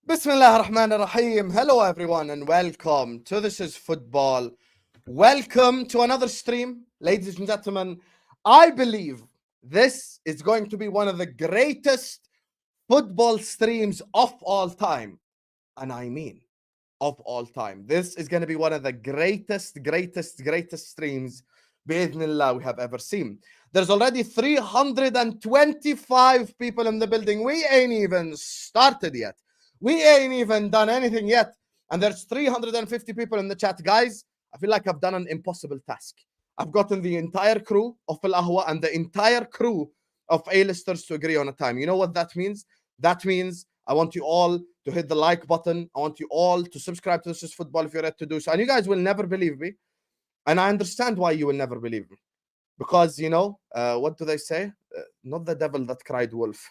Bismillah ar-Rahman ar-Rahim. Hello everyone and welcome to This is Football. Welcome to another stream. Ladies and gentlemen, I believe this is going to be one of the greatest football streams of all time. And I mean of all time. This is going to be one of the greatest streams bi'idhnillah we have ever seen. There's already 325 people in the building. We ain't even started yet. We ain't even done anything yet. And there's 350 people in the chat. Guys, I feel like I've done an impossible task. I've gotten the entire crew of Ahwa and the entire crew of Alisters to agree on a time. You know what that means? That means I want you all to hit the like button. I want you all to subscribe to This is Football if you're ready to do so. And you guys will never believe me. And I understand why you will never believe me. Because, you know, what do they say? Not the devil that cried wolf.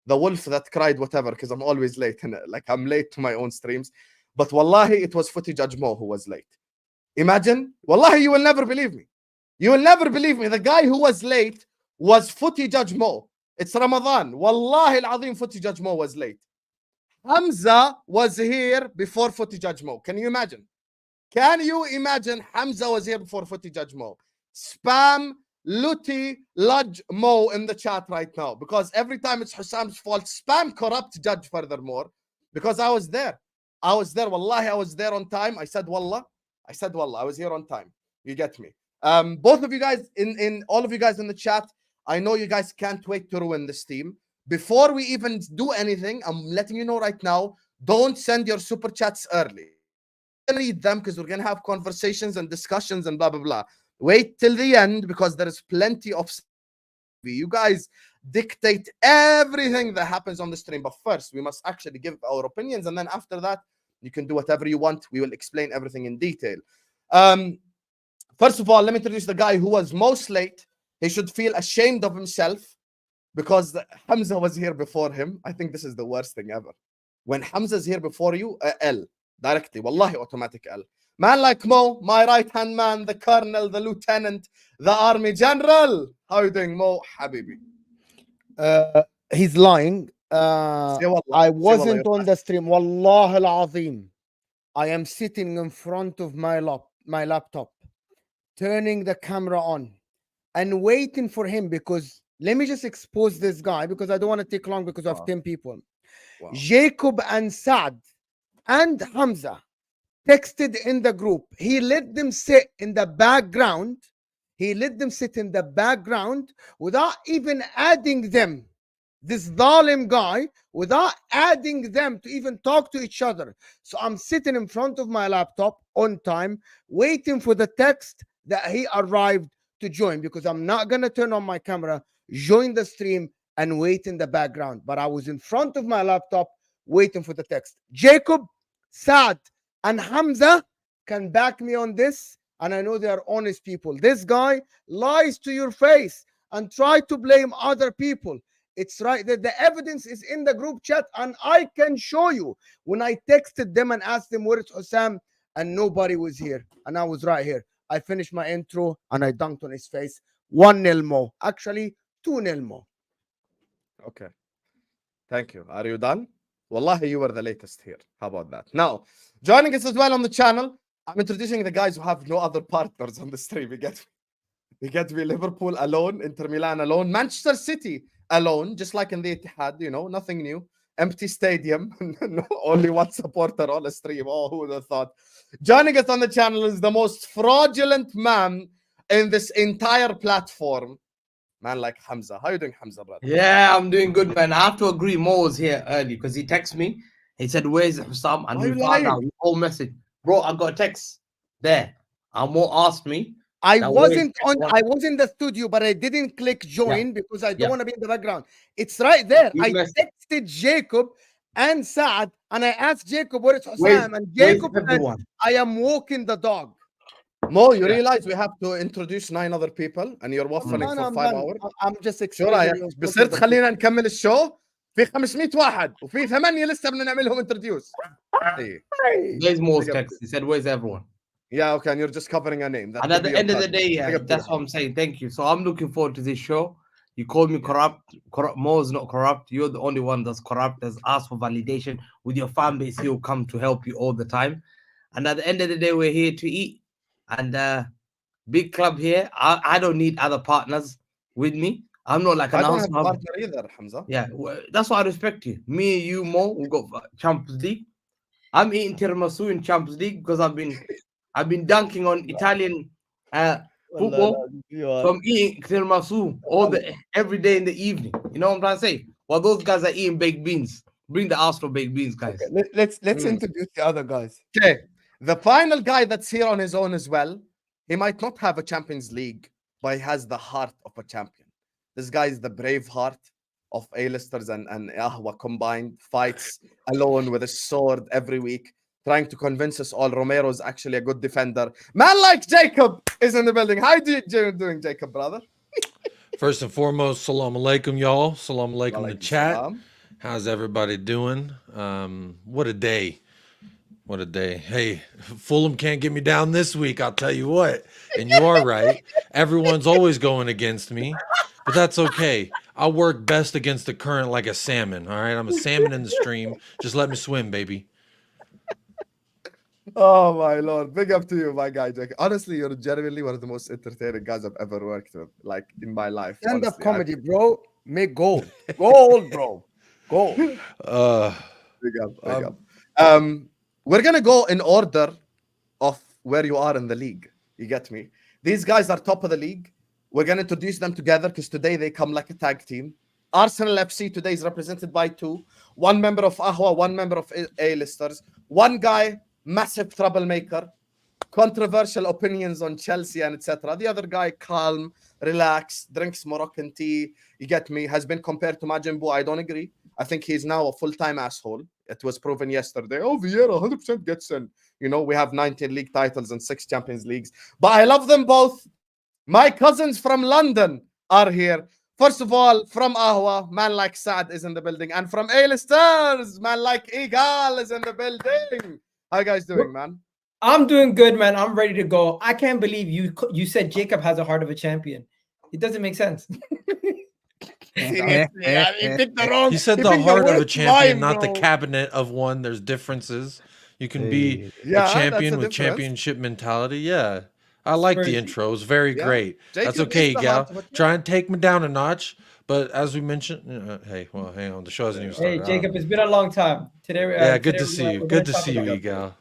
The wolf that cried whatever, because I'm always late. Like, I'm late to my own streams. But wallahi, it was Footy Judge Mo who was late. Imagine. Wallahi, you will never believe me. You will never believe me. The guy who was late was Footy Judge Mo. It's Ramadan. Wallahi al-Azim, Footy Judge Mo was late. Hamza was here before Footy Judge Mo. Can you imagine? Can you imagine Hamza was here before Footy Judge Mo? Spam Luti Lodge Mo in the chat right now, because every time it's Hussam's fault. Spam corrupt Judge furthermore, because I was there. I was there. Wallahi, I was there on time. I said wallah. I said wallah. I was here on time. You get me? Both of you guys, in all of you guys in the chat, I know you guys can't wait to ruin this team. Before we even do anything, I'm letting you know right now, don't send your super chats early. Read them because we're going to have conversations and discussions and blah, blah, blah. Wait till the end because there is plenty of... You guys dictate everything that happens on the stream. But first, we must actually give our opinions. And then after that, you can do whatever you want. We will explain everything in detail. First of all, let me introduce the guy who was most late. He should feel ashamed of himself because Hamza was here before him. I think this is the worst thing ever. When Hamza's here before you, L. Directly. Wallahi, automatic L. Man like Mo, my right-hand man, the colonel, the lieutenant, the army general. How are you doing, Mo Habibi? He's lying. I wasn't on the stream. Wallah al-Azim. I am sitting in front of my laptop, turning the camera on and waiting for him because let me just expose this guy because I don't want to take long because I have 10 people. Wow. Jacob and Saad and Hamza texted in the group. He let them sit in the background. He let them sit in the background without even adding them. This Zalim guy, without adding them to even talk to each other. So I'm sitting in front of my laptop on time, waiting for the text that he arrived to join because I'm not going to turn on my camera, join the stream, and wait in the background. But I was in front of my laptop waiting for the text. Jacob, Saad, and Hamza can back me on this, and I know they are honest people. This guy lies to your face and try to blame other people. It's right that the evidence is in the group chat, and I can show you when I texted them and asked them where is Hussam, and nobody was here, and I was right here. I finished my intro and I dunked on his face. 1-0 Mo. Actually, 2-0 Mo. Okay. Thank you. Are you done? Wallahi, you were the latest here. How about that? Now, joining us as well on the channel, I'm introducing the guys who have no other partners on the stream. You get me? Liverpool alone, Inter Milan alone, Manchester City alone, just like in the Etihad, you know, nothing new. Empty stadium, only one supporter on the stream. Oh, who would have thought? Joining us on the channel is the most fraudulent man in this entire platform. Man like Hamza. How are you doing, Hamza, brother? Yeah, I'm doing good, man. I have to agree. Mo was here early because he texted me. He said, "Where's Hussam?" And we found out his whole message. Bro, I got a text there. And Mo asked me. I was in the studio, but I didn't click join because I don't want to be in the background. It's right there. I texted Jacob and Saad, and I asked Jacob where is Hussam, and Jacob said, I am walking the dog. Mo, you realize we have to introduce 9 other people and you're waffling for 5 hours. I'm just شو رايك؟ بصرت خلينا نكمل الشو في 500 واحد وفي 8 لسه بدنا نعملهم introduce. There's more text. He said, "Where's everyone?" Yeah, okay, and you're just covering a name. And at the end of the day, that's what I'm saying. Thank you. So I'm looking forward to this show. You called me corrupt. Mo is not corrupt. You're the only one that's corrupt. That's asked for validation. With your fan base, he'll come to help you all the time. And at the end of the day, we're here to eat. And big club here. I don't need other partners with me. I'm not like an I don't have a Arsenal. partner either, Hamza. Yeah, that's why I respect you. Me, you, Mo, we got Champions League. I'm eating tiramisu in Champions League because I've been dunking on Italian football from eating tiramisu every day in the evening. You know what I'm trying to say? While those guys are eating baked beans. Bring the Arsenal baked beans, guys. Okay, let's introduce the other guys. Okay, the final guy that's here on his own as well. He might not have a Champions League, but he has the heart of a champion. This guy is the brave heart of Alisters and Ahwa combined, fights alone with a sword every week, trying to convince us all Romero is actually a good defender. Man like Jacob is in the building. How are you doing, Jacob, brother? First and foremost, salam alaikum, y'all. Salam alaikum to chat. Salam. How's everybody doing? What a day. What a day. Hey, Fulham can't get me down this week, I'll tell you what. And you are right. Everyone's always going against me, but that's okay. I work best against the current like a salmon, all right? I'm a salmon in the stream. Just let me swim, baby. Oh, my Lord. Big up to you, my guy, Jacob. Honestly, you're genuinely one of the most entertaining guys I've ever worked with, like, in my life. Stand-up comedy, bro. Make gold. Gold, bro. Gold. Big up. We're going to go in order of where you are in the league. You get me? These guys are top of the league. We're going to introduce them together because today they come like a tag team. Arsenal FC today is represented by two. One member of Ahwa, one member of A-listers. One guy, massive troublemaker, controversial opinions on Chelsea and etc. The other guy, calm, relaxed, drinks Moroccan tea. You get me? Has been compared to Majin Buu. I don't agree. I think he's now a full-time asshole. It was proven yesterday. Oh, Vieira 100% gets in. You know, we have 19 league titles and 6 Champions Leagues. But I love them both. My cousins from London are here. First of all, from Ahwa, man like Saad is in the building. And from Alisters, man like Egal is in the building. How you guys doing, man? I'm doing good, man. I'm ready to go. I can't believe you said Jacob has a heart of a champion. It doesn't make sense. Seriously, He said the heart of a champion, not the cabinet of one. There's differences. You can be a champion with championship mentality. Yeah. I like the intro. It was very great. Jacob, that's okay, Gal. Try and take me down a notch. But as we mentioned, hey, well, hang on. The show hasn't even started. Hey, Jacob, it's been a long time. Today, good to see you. Good to see you, Egal.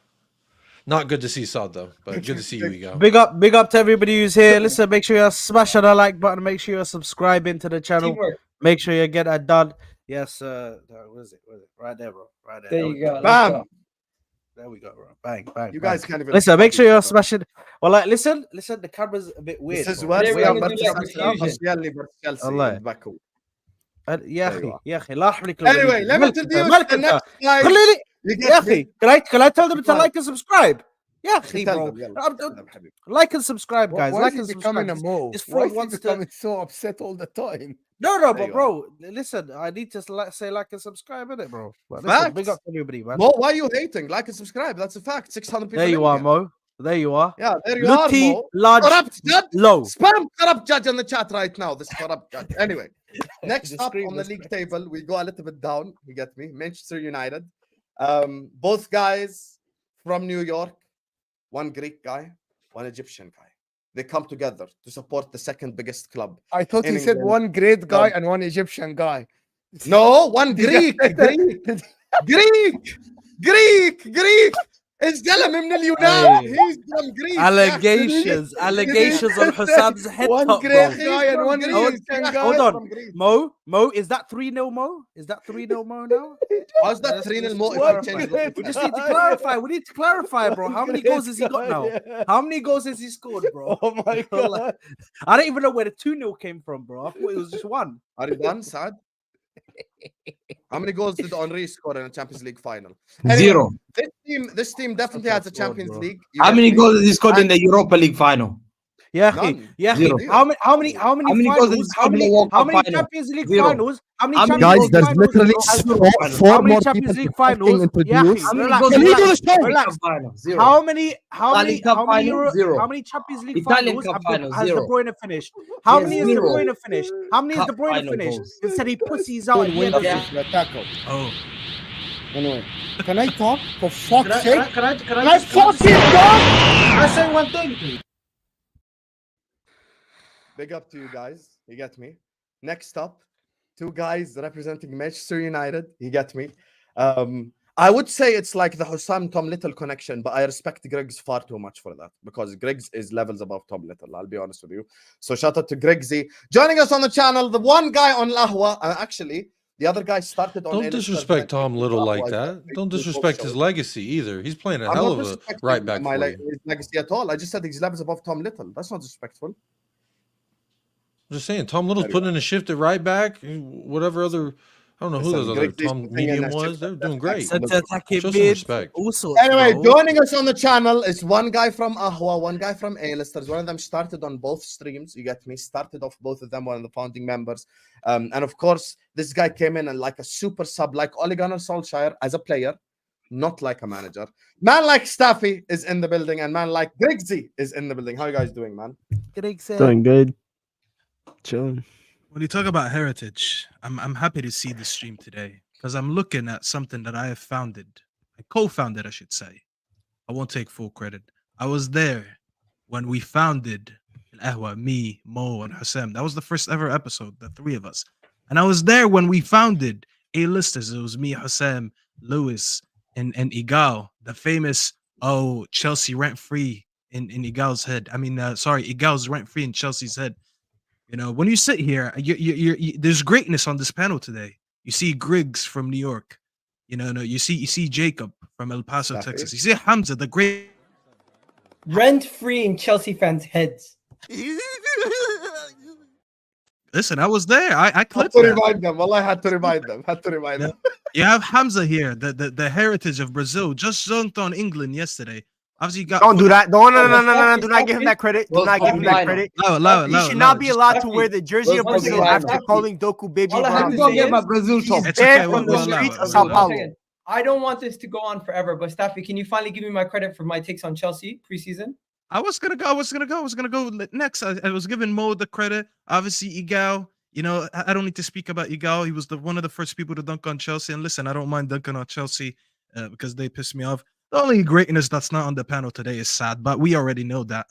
Not good to see Saad though, but good to see you, Egal. Big up to everybody who's here. Listen, make sure you're smashing the like button. Make sure you're subscribing to the channel. Teamwork. Make sure you get that done. Yes, what is it? Right there, bro. Right there. There you go. Bam. There we go, bro. Bang, bang. You bang. guys can't even listen. Make sure you're smashing. Well, like, listen. The camera's a bit weird. This is bro. what we are Anyway, let me introduce the next guy. Can I tell them to like and subscribe? Yeah, bro. Like and subscribe, guys. Why like is and he becoming subscribe. a mole? This Why fraud is he wants to. becoming so upset all the time? No, but bro, listen. I need to say like and subscribe, innit, bro? But listen, big up to everybody, man. Mo, why are you hating? Like and subscribe. That's a fact. 600 people. There you are, Mo. There you are. Yeah, there you are, Lutti, Mo. large, corrupt judge. low. Spam corrupt judge on the chat right now. This corrupt judge. Anyway, next up on the league table, we go a little bit down. You get me? Manchester United. Both guys from New York. One Greek guy, one Egyptian guy. They come together to support the second biggest club. I thought he said one great guy and one Egyptian guy. No, one Greek. Greek. It's من اليونان. He's from Greece. Allegations on Hassan's head one top, great bro. guy and one Egyptian guy. Hold on, Mo, is that 3-0 Mo? Is that 3-0 Mo now? How's that 3-0 Mo? We just need to clarify. We need to clarify, bro. How many goals has he got now? How many goals has he scored, bro? Oh my god! I don't even know where the 2-0 came from, bro. I thought it was just one. Are you done, Saad? How many goals did Henry score in a Champions League final? Anyway, 0. This team definitely has a Champions League. How many goals has he scored in the Europa League final? Yeah, None. yeah. Zero. How many How many goals finals? has How many World Cup final? Champions League Zero. finals? How many How many Champions Guys, League there's finals? literally has four how many more Champions people League to fucking finals? introduce. How many Relax, goals Can he has do the show? relax. Final? Zero. How many League Cup final? Zero. how many Champions League Italian finals Cup has final? De Zero. Bruyne finished? How Yes, many has De zero. Bruyne finished? How many has Cup De Bruyne final finished? goals. You said he pussies out at the Win end of Yeah. the tackle. Oh, Anyway, can I talk? For fuck's sake. Can I Fucking talk! Can I say one thing, please? Big up to you guys. You get me. Next up, two guys representing Manchester United. You get me. I would say it's like the Hussam Tom Little connection, but I respect Grigs far too much for that because Grigs is levels above Tom Little. I'll be honest with you. So shout out to Grigsy joining us on the channel. The one guy on Ahwa, actually, the other guy started on. Don't disrespect Tom Little like that. Don't disrespect his legacy either. He's playing a hell of a right back for you. His legacy at all. I just said he's levels above Tom Little. That's not disrespectful. I'm just saying, Tom Little's putting in a shift at right back. Whatever other, I don't know who those other Tom medium was. They're doing great. center attacking Show some mid. respect. All sorts, Anyway, bro. joining us on the channel is one guy from Ahwa, one guy from Alisters. One of them started on both streams. You get me? Started off both of them, one of the founding members. And of course, this guy came in and like a super sub, like Ole Gunnar Solskjaer as a player, not like a manager. Man like Staffy is in the building, and man like Grigsy is in the building. How you guys doing, man? Doing good. Chilling. When you talk about heritage, I'm happy to see this stream today because I'm looking at something that I have founded. I co-founded, I should say. I won't take full credit. I was there when we founded Ahwa, me, Mo, and Hussam. That was the first ever episode, the three of us. And I was there when we founded A-Listers. It was me, Hussam, Lewis, and Egal, the famous Chelsea rent-free in Egal's head. I mean, Egal's rent-free in Chelsea's head. You know, when you sit here, there's greatness on this panel today. You see Grigs from New York. You see Jacob from El Paso, Staffy. Texas. You see Hamza, the great. Rent free in Chelsea fans' heads. Listen, I was there. I Had clipped to that. remind them. Well, I had to remind them. Had to remind them. You have Hamza here, the heritage of Brazil, just dunked on England yesterday. Obviously, you got. Don't do that. No. Do not give him that credit. Do not give him that Final. credit. Allow it. He should not be allowed to wear the jersey of Well, Brazil well, after well, calling Doku baby. all I have Let me to go say get is- my Brazil top. He's It's banned okay, from the we'll allow streets it, of we'll Sao allow it. Paulo. Second. I don't want this to go on forever, but Staffy, can you finally give me my credit for my takes on Chelsea preseason? I was gonna go next. I was giving Mo the credit. Obviously, Egal. I don't need to speak about Egal. He was one of the first people to dunk on Chelsea. And listen, I don't mind dunking on Chelsea because they piss me off. The only greatness that's not on the panel today is Saad, but we already know that.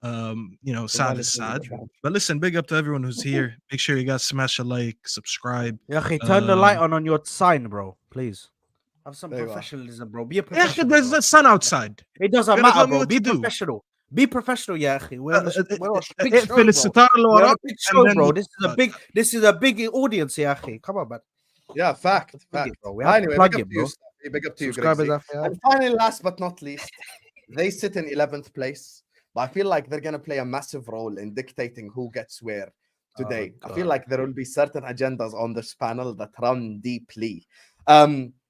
Saad is Saad. But listen, big up to everyone who's here. Make sure you guys smash a like, subscribe. Turn the light on your sign, bro. Please. Have some There you are. professionalism, bro. Be a Yeah, professional. there's bro. the sun outside. It doesn't Gotta matter, tell me bro. what Be to do. professional. Be professional, yeah. We're on a big show, Felicitar bro. We're on a Laura, big and show, then- bro. This is a big audience, yeah. Come on, man. Yeah, fact. Plug it, bro. We Fact. have to Anyway, plug big it, up to you, bro. Staffy. Big up to you, Subscribers Grigsy. after And finally, last but not least, they sit in 11th place, but I feel like they're going to play a massive role in dictating who gets where today. I feel like there will be certain agendas on this panel that run deeply.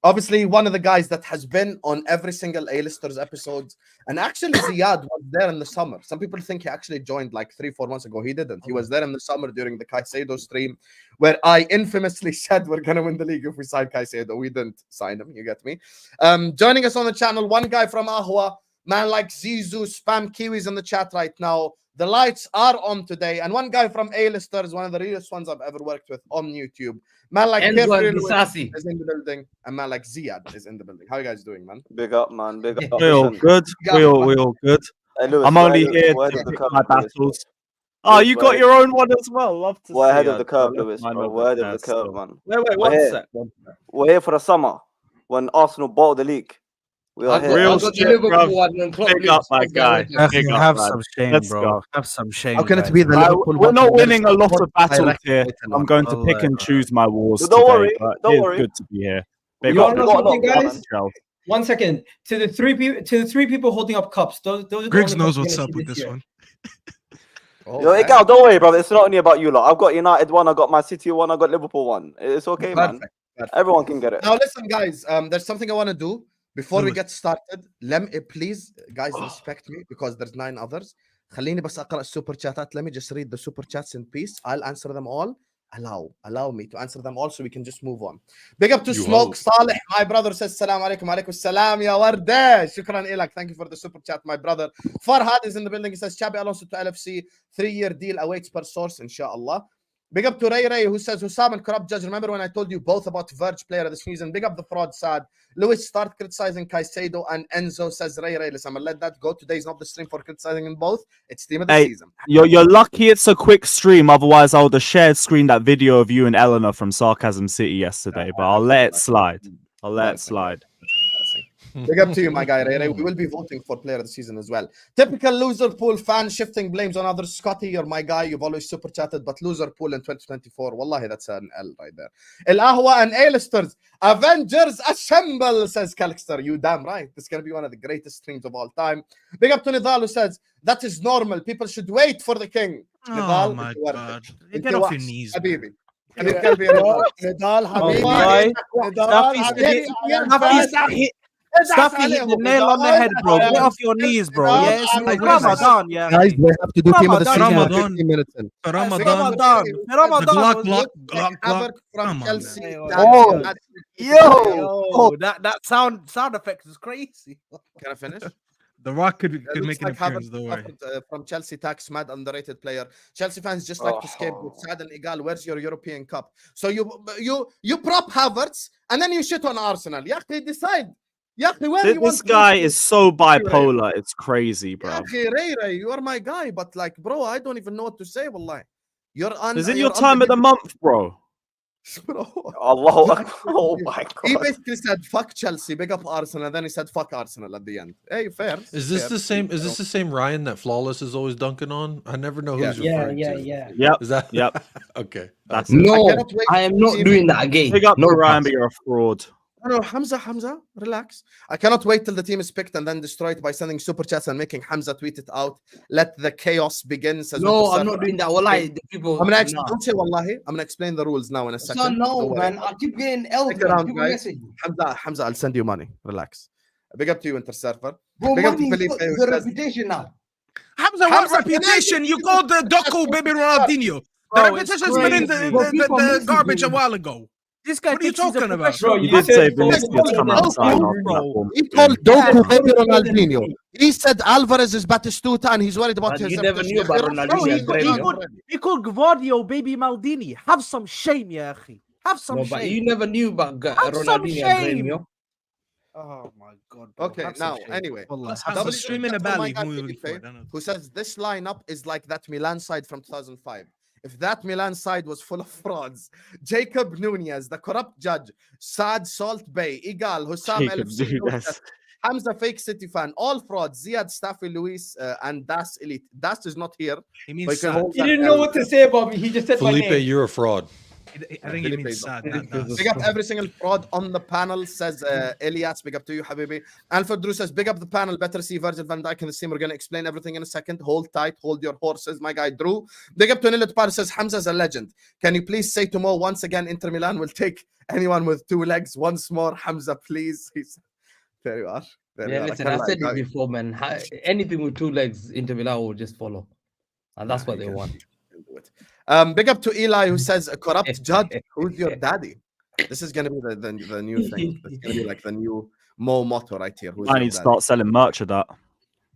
Obviously, one of the guys that has been on every single A-Listers episode, and actually Ziad was there in the summer. Some people think he actually joined like 3-4 months ago. He didn't. He was there in the summer during the Caicedo stream, where I infamously said we're going to win the league if we sign Caicedo. We didn't sign him. You get me? Joining us on the channel, one guy from Ahwa, man like Zizou, spam Kiwis in the chat right now. The lights are on today. And one guy from A-Listers, one of the realest ones I've ever worked with on YouTube. Man like And Carefree one Bisasi. is in the building. And man like Ziad is in the building. How you guys doing, man? Big up, man. Big up. We all good. We all good. Hey, Lewis, I'm we're only ahead- here we're to ahead of the pick curve, my Lewis, bro. battles. Oh, you We're got ahead- your own one as well. Love to We're see ahead of it. the curve, I left Lewis, mine bro. over We're ahead of there the curve, still. man. Wait, We're one here. sec. We're here for the summer when Arsenal bought the league. We are I've got, here. Real I've got the shit, Liverpool bruv. one and Klopp Big up, leaves. my Let's go guy. with that. Big up, have man. some shame, Let's bro. go. Have some shame. How can it guys. be the Liverpool We're one not and there's winning a lot one of battles direct here. written I'm on? going to I'll pick let and it choose my wars So don't today, worry, but don't it's worry. good to be here. We Big got- up, we know got a something, lot, guys? man. Chelsea. One second. To the three people holding up cups. Those are the Griggs only knows cups what's we're up gonna with see this year. one. Yo, Egal, don't worry, brother. It's not only about you lot. I've got United one, I got my City one, I got Liverpool one. It's okay, man. Perfect. Everyone can get it. Now listen, guys. There's something I want to do before we Lewis. get started. Let me please, guys, respect me because there's 9 others. خليني بس اقرا السوبر شاتات. Let me just read the super chats in peace. I'll answer them all. Allow me to answer them all so we can just move on. Big up to You Smoke hope. Saleh, my brother says السلام عليكم. وعليكم السلام يا وردة. شكرا لك. Thank you for the super chat, my brother. Farhad is in the building. He says Xabi Alonso to LFC, 3-year deal awaits per source, inshallah. Big up to Ray who says Hussam and corrupt judge. Remember when I told you both about Verge player of the season? Big up the fraud Saad. Lewis, start criticizing Caicedo and Enzo, says Ray. Listen, I'm gonna let that go. Today's not the stream for criticizing them both. It's team of the season. You're lucky it's a quick stream. Otherwise, I would have shared screen that video of you and Eleanor from Sarcasm City yesterday. But I'll let it slide. Big up to you, my guy, Ray. We will be voting for player of the season as well. Typical Loserpool fan shifting blames on others. Scotty, you're my guy. You've always super chatted, but Loserpool in 2024, wallahi, that's an L right there. El Ahwa and Alisters, Avengers assemble, says Calixter. You damn right. This is going to be one of the greatest streams of all time. Big up to Nidal, who says, that is normal. People should wait for the king. Oh Nidal, my you are God. it. Get off your knees. man. Habibi. Nidal, Habibi. Staffy hit the nail on the head, bro. Get off your knees, bro. Yeah, it's like Ramadan, yeah. Guys, we have to do team of the season Ramadan. 15 minutes in. Ramadan. Ramadan. Glock. From Come on, Chelsea. man. Yo, that sound effect is crazy. Can I finish? The Rock could It make looks an like appearance, Havertz don't worry. from Chelsea, tax mad, underrated player. Chelsea fans just like to scapegoat Saad and Egal. Where's your European Cup? So you prop Havertz and then you shit on Arsenal. Yaki, decide. Yaki, where you want This guy is so bipolar. It's crazy, bro. Yaki, Ray, you are my guy, but like, bro, I don't even know what to say. Wallahi, Is it your time of the month, bro? Bro. Allah, oh my He god. basically said fuck Chelsea, big up Arsenal, and then he said fuck Arsenal at the end. Hey, fair. Is this fair. the same? Is this the same Ryan that Flawless is always dunking on? I never know who's referring to. Yep. Is that Yep. okay? That's No, cannot wait I am to not see doing that again. Big up No, to Ryan, but you're a fraud. No, Hamza, relax. I cannot wait till the team is picked and then destroy it by sending super chats and making Hamza tweet it out. Let the chaos begin. Says No, Mr. I'm not doing that. Wallahi, the people. I'm gonna nah. don't say wallahi. I'm gonna explain the rules now in a So second. no, Don't worry. man. I keep getting L. Stick around, People guys. message me. Hamza, I'll send you money. Relax. Big up to you, Intersurfer. Bro, Big up to money is Felipe. the who says- reputation now. Hamza, what reputation? You called the Doku baby Ronaldinho. The Bro, it's reputation's been in crazy. the garbage a while ago. This guy What are you thinks he's a talking about? professional. You did say Vinicius come outside. He called Doku baby Ronaldinho. He said Alvarez is Batistuta and he's worried about But his you never knew about Ronaldinho. Bro, he called Gvardio baby Maldini. Have some shame, ya akhi. Have some No, but you shame. never knew about Have some Ronaldinho shame. and Gremio. Oh my god. Bro. Okay, Have some now, shame. anyway. Let's have have a a stream in stream a for my belly. guy Who we looking Felipe, for? I don't know. who says this lineup is like that Milan side from 2005. If that Milan side was full of frauds, Jacob Nunez, the corrupt judge, Saad Salt Bay, Egal, Hussam LFC, Hamza fake City fan, all frauds, Ziad, Staffy, Luis, and Das Elite. Das is not here. He but means you can sad. hold He that didn't know L. what to say about me. He just said my Felipe, name. you're a fraud. I think he means sad. not us. Big up every single fraud on the panel, says Elias. Big up to you, Habibi. Alfred Drew says, big up the panel. Better see Virgil van Dijk in the team. We're going to explain everything in a second. Hold tight. Hold your horses, my guy Drew. Big up to Nilut Par says, Hamza's a legend. Can you please say to Mo once again, Inter Milan will take anyone with 2 legs once more? Hamza, please. There you are. There you Yeah, are. listen, I said it before, man. Anything with 2 legs, Inter Milan will just follow. And that's what they want. Big up to Eli who says a corrupt judge. Who's your daddy? This is gonna be the new thing. It's gonna be like the new Mo motto right here. Who's I your need to daddy? start selling merch of that.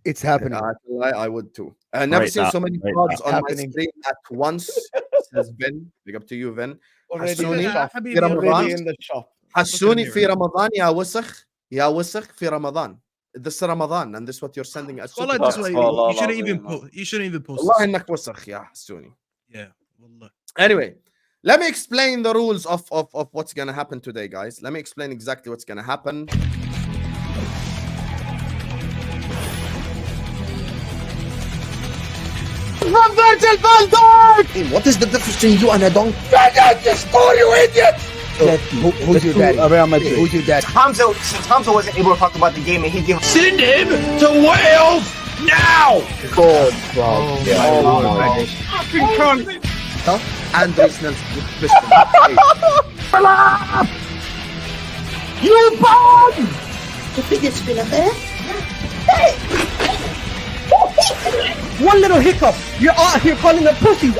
It's happening. I would too. Never Rate seen that, so many rate frauds that. on my Happening. screen at once. Says Vin. Big up to you, Vin. Already in Hassouni, the shop. Habibi, Ramadan. Already in the shop. حسوني mirror. في رمضان يا وسخ في رمضان. This Ramadan and this is what you're sending us. Wallah, super this chats. way, Wallah, you shouldn't even wallah. post. You shouldn't even post. والله this. انك وسخ يا حسوني. Yeah. Wallah. Anyway, let me explain the rules of what's gonna happen today, guys. Let me explain exactly what's gonna happen. From Virgil van Dijk! What is the difference between you and a donkey? Just call you idiot! Who's your daddy? Real Madrid. Who's your daddy? Hamza, since Hamza wasn't able to talk about the game and he gave Send him to Wales now. God, bro. Fucking cunt! And Reason's Christian. you bomb! The biggest spinner there. Hey! One little hiccup, you're out here calling them pussies.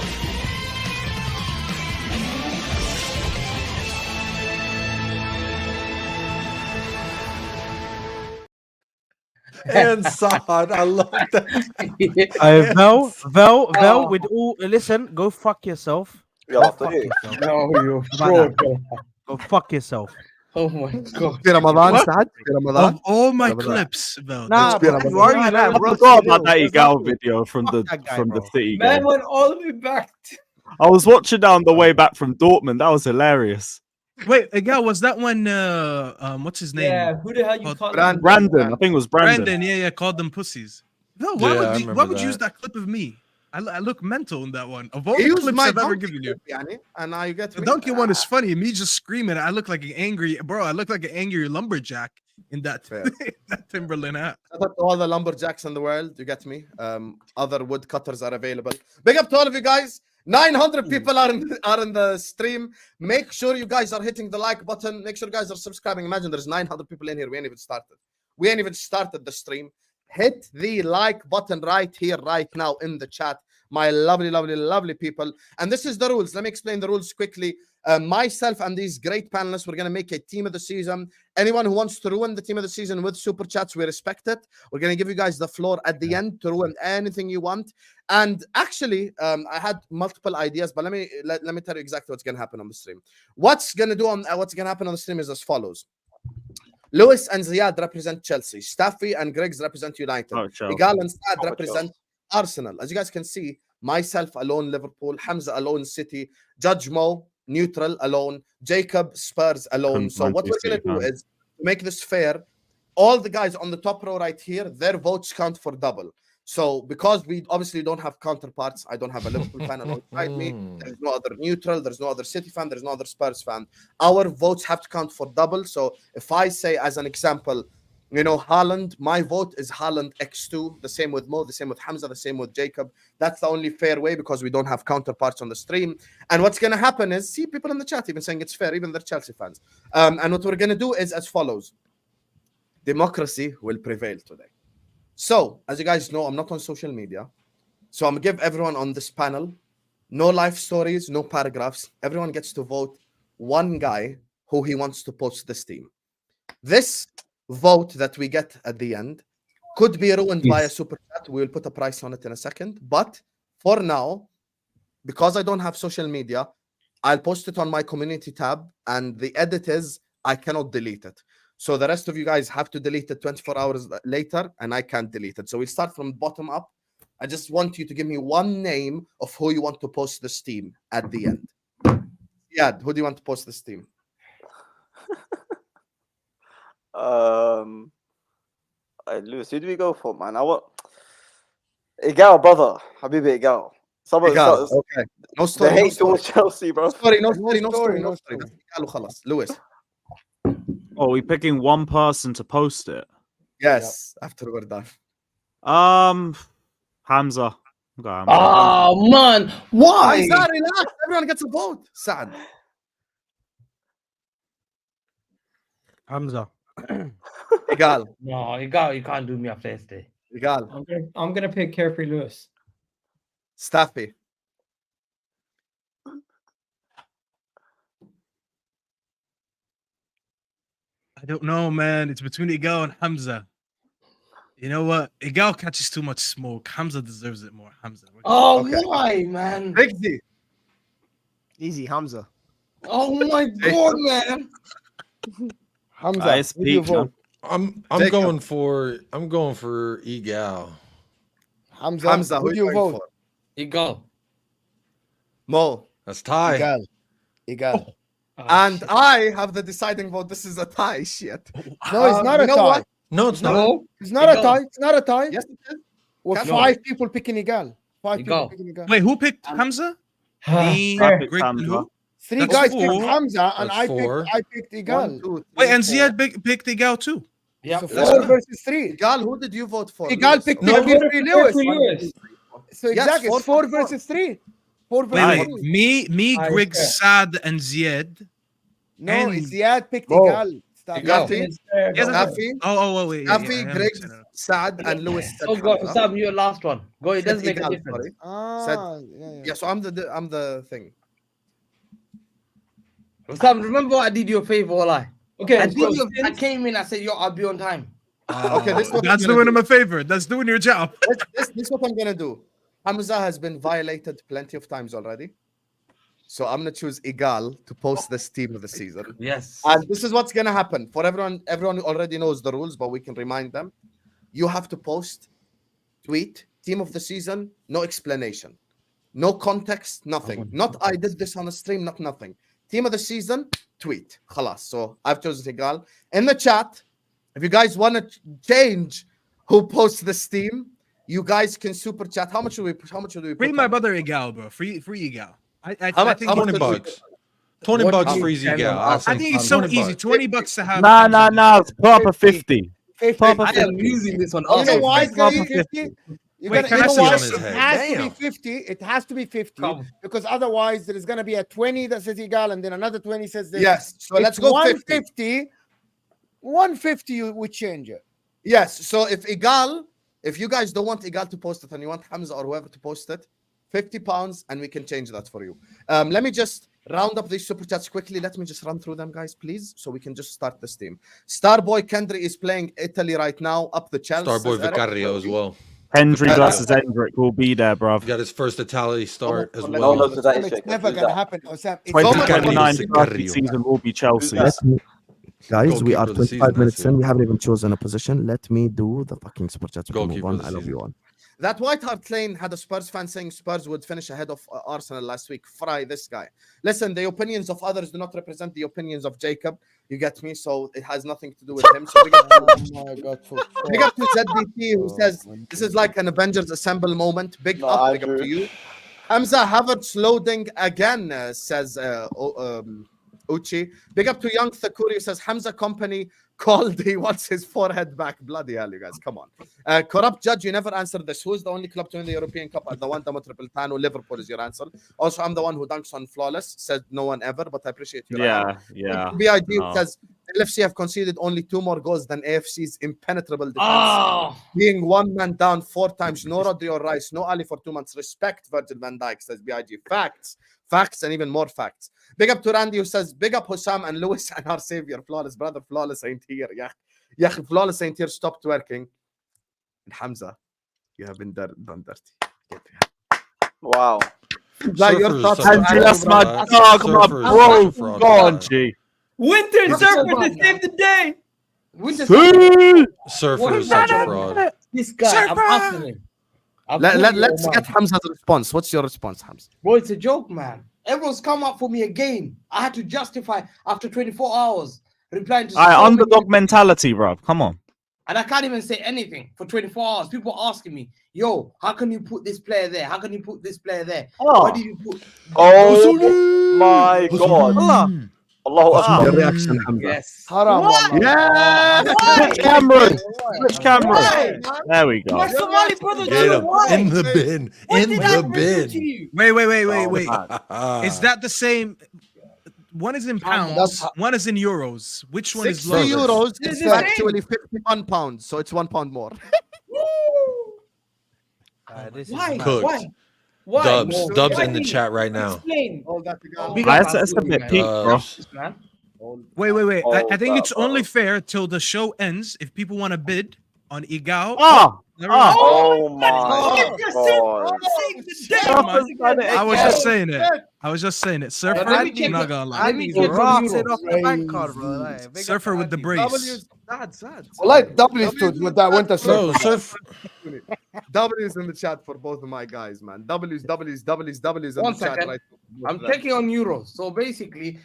And Saad, I love that. Vel, with all listen, go fuck yourself. Yeah, Go after fuck you. yourself. No, you How about fraud. Go fuck yourself. Oh my god. في رمضان What? سعد في رمضان Of all my Ramadan. clips, Vel, Nah, that's bro, one. why are you Nah, like, I forgot about that Egal video from Fuck the that guy, bro. City Man game. went all the way back. I was watching that on the way back from Dortmund. That was hilarious. Wait, Egal, was that when what's his name? Yeah, who the hell you Called call Brand- Brandon, I think it was Brandon. Brandon, yeah, called them pussies. No, Yeah, I why remember would you use that. that clip of me? I look mental in that one. Of all He the used clips my I've ever donkey given you. clip, يعني, and I get The me. donkey one is funny. Me just screaming. I look like an angry bro. I look like an angry lumberjack in that Fair. that Timberland hat. Shout out to all the lumberjacks in the world. You get me? Other woodcutters are available. Big up to all of you guys. 900 people are in the stream. Make sure you guys are hitting the like button. Make sure you guys are subscribing. Imagine there's 900 people in here. We ain't even started. We ain't even started the stream. Hit the like button right here, right now in the chat. My lovely, lovely, lovely people. And this is the rules. Let me explain the rules quickly. Myself and these great panelists, we're going to make a team of the season. Anyone who wants to ruin the team of the season with super chats, we respect it. We're going to give you guys the floor at the end to ruin anything you want. And actually, I had multiple ideas, but let me tell you exactly what's going to happen on the stream. What's going to happen on the stream is as follows. Lewis and Ziad represent Chelsea. Staffy and Grigs represent United. Egal and Saad represent Arsenal. As you guys can see, myself alone, Liverpool. Hamza alone, City. Judge Mo, neutral, alone. Jacob, Spurs, alone. So what we're going to do is, to make this fair, all the guys on the top row right here, their votes count for double. So because we obviously don't have counterparts, I don't have a Liverpool fan alongside me. There's no other neutral. There's no other City fan. There's no other Spurs fan. Our votes have to count for double. So if I say, as an example, you know, Haaland, my vote is Haaland X2. The same with Mo, the same with Hamza, the same with Jacob. That's the only fair way because we don't have counterparts on the stream. And what's going to happen is, see people in the chat even saying it's fair, even they're Chelsea fans. And what we're going to do is as follows. Democracy will prevail today. So, as you guys know, I'm not on social media. So I'm going to give everyone on this panel no life stories, no paragraphs. Everyone gets to vote one guy who he wants to post this team. This vote that we get at the end could be ruined by a super chat. We will put a price on it in a second. But for now, because I don't have social media, I'll post it on my community tab. And the edit is I cannot delete it. So the rest of you guys have to delete it 24 hours later, and I can't delete it. So we start from bottom up. I just want you to give me one name of who you want to post this team at the end. Yeah, who do you want to post this team? Lewis, who do we go for, man? I want Egal, brother. Habibi Egal. Egal. Okay. No story. The hate towards Chelsea, bro. No story. Lewis. Oh, we're picking one person to post it. Yes, after we're done. Hamza. Oh man, why? Saad, relax. Everyone gets a vote. Saad. Hamza. Egal. No, Egal, you can't do me a face day. Egal. I'm gonna pick Carefree Lewis. Staffy. I don't know, man. It's between Egal and Hamza. You know what? Egal catches too much smoke. Hamza deserves it more. Hamza. Oh, why, man? Grigsy. Easy, Hamza. Oh my god, man. Hamza, who do you vote? I'm going for Egal. Hamza, who do you vote? Egal. Mo. That's tie. Egal. And I have the deciding vote. This is a tie. Shit. No, it's not a tie. What? No, it's not. No. It's not a tie. It's not a tie. Yes, it is. With No. 5 people picking Egal. 5 people Egal. picking Egal. Wait, who picked Hamza? Me, I picked Greg, and Hamza. who? 3 That's guys 4. picked Hamza, and That's 4. I picked Egal. 1, 2, 3, Wait, and 4. Ziad picked Egal too. Yeah. So That's 4 right. versus 3. Egal, who did you vote for? Egal Lewis? picked No, Carefree Lewis. Lewis. So Yes, exactly, 4 it's 4 4. versus 3. 4 Wait, versus wait. 3. Me, I Griggs, swear. Saad, and Ziad. No, and- Ziad picked Bro. Egal. Staffy, wait. Staffy, Grigs, Saad, and Lewis. Oh God, Sam, you're last one. Go. It doesn't make a difference. Yeah, so I'm the thing. Sam, remember what I did you a favor, Wallah? Okay, I came in. I said, "Yo, I'll be on time." Okay, that's doing him a favor. That's doing your job. This is what I'm gonna do. Hamza has been violated plenty of times already, so I'm gonna choose Egal to post this team of the season. Yes. And this is what's gonna happen for everyone. Everyone already knows the rules, but we can remind them. You have to post, tweet, team of the season, no explanation, no context, nothing. Not I did this on a stream, not nothing. Team of the season, tweet. Khalas. So I've chosen Egal. In the chat, if you guys want to change who posts this team, you guys can super chat. How much do we put? Free my brother Egal, bro. Free Egal. I much? think 20 bucks. 20 bucks free Egal. I think it's so easy. 20 bucks to have. Nah. It's proper 50. Proper I am using this one. You know why it's gonna be 50? Wait, can I see on his It head? has to be 50. It has to be 50 because otherwise there is going to be a 20 that says Egal and then another 20 says this. Yes. So It's let's go 150. 150 you would change it. Yes. So if you guys don't want Egal to post it and you want Hamza or whoever to post it, £50 and we can change that for you. Let me just round up these super chats quickly. Let me just run through them, guys, please, so we can just start this team. Starboy Kendry is playing Italy right now, up the Chelsea. Starboy Vicario as well. Hendry versus Hendrick will be there, bruv. Got his first Italy start as well. It's never going to happen. 2029 season will be Chelsea. Guys, we are Goalkeeper of the 25 season, minutes that's in. We haven't even chosen a position. Let me do the fucking super chats. Goalkeeper of the I love season. you all. That White Hart Lane had a Spurs fan saying Spurs would finish ahead of Arsenal last week. Fry this guy. Listen, the opinions of others do not represent the opinions of Jacob. You get me? So it has nothing to do with him. So big up to ZDT who says this is like an Avengers Assemble moment. Big up to you. Hamza Havertz loading again, says Uchi. Big up to Young Thakuri who says Hamza Company called, he wants his forehead back. Bloody hell, you guys, come on. Corrupt Judge, you never answered this. Who's the only club to win the European Cup? The one, the Metropolitano. Liverpool is your answer. Also, I'm the one who dunks on flawless. Said no one ever, but I appreciate you. Yeah. BID says LFC have conceded only 2 more goals than AFC's impenetrable defense. Being 1 man down 4 times. No Rodri or Rice, no Ali for 2 months. Respect Virgil van Dijk, says BIG. Facts and even more facts. Big up to Randy who says, big up Hussam and Lewis and our savior, Flawless. Brother, Flawless ain't here. Yeah, Flawless ain't here. Stop twerking. And Hamza, you have been done dirty. Wow. That's my dog, my bro. Go on, G. Winter Surfer to save the day. Surfer is such a fraud. This guy, I'm after him. Let's get Hamza's response. What's your response, Hamza? Bro, it's a joke, man. Everyone's come up for me again. I had to justify after 24 hours replying to underdog mentality, bro. Come on. And I can't even say anything for 24 hours. People are asking me, yo, how can you put this player there? How can you put this player there? Why did you put... Oh my God. Allahu Akbar. Your reaction, Hamza. Yes. Haram. Yeah. Switch cameras. Switch cameras. There we go. My Somali brother Get him why? in the bin. In the bin. Wait. Is that the same? One is in pounds, one is in euros. Which one is 60 lower? euros. It's actually 51 pounds, so it's 1 pound more. Why? Cooked. Why? Dubs in the chat right now. Explain. That's a bit peak, bro. Wait. I think it's only fair till the show ends. If people want to bid on Egal. Oh my God. I was just saying it. Surfer, not gonna lie. Surfer with the brace. Well, like W stood with that winter surfer. W's in the chat for both of my guys, man. W's in the chat. Right? I'm taking on euros. So basically,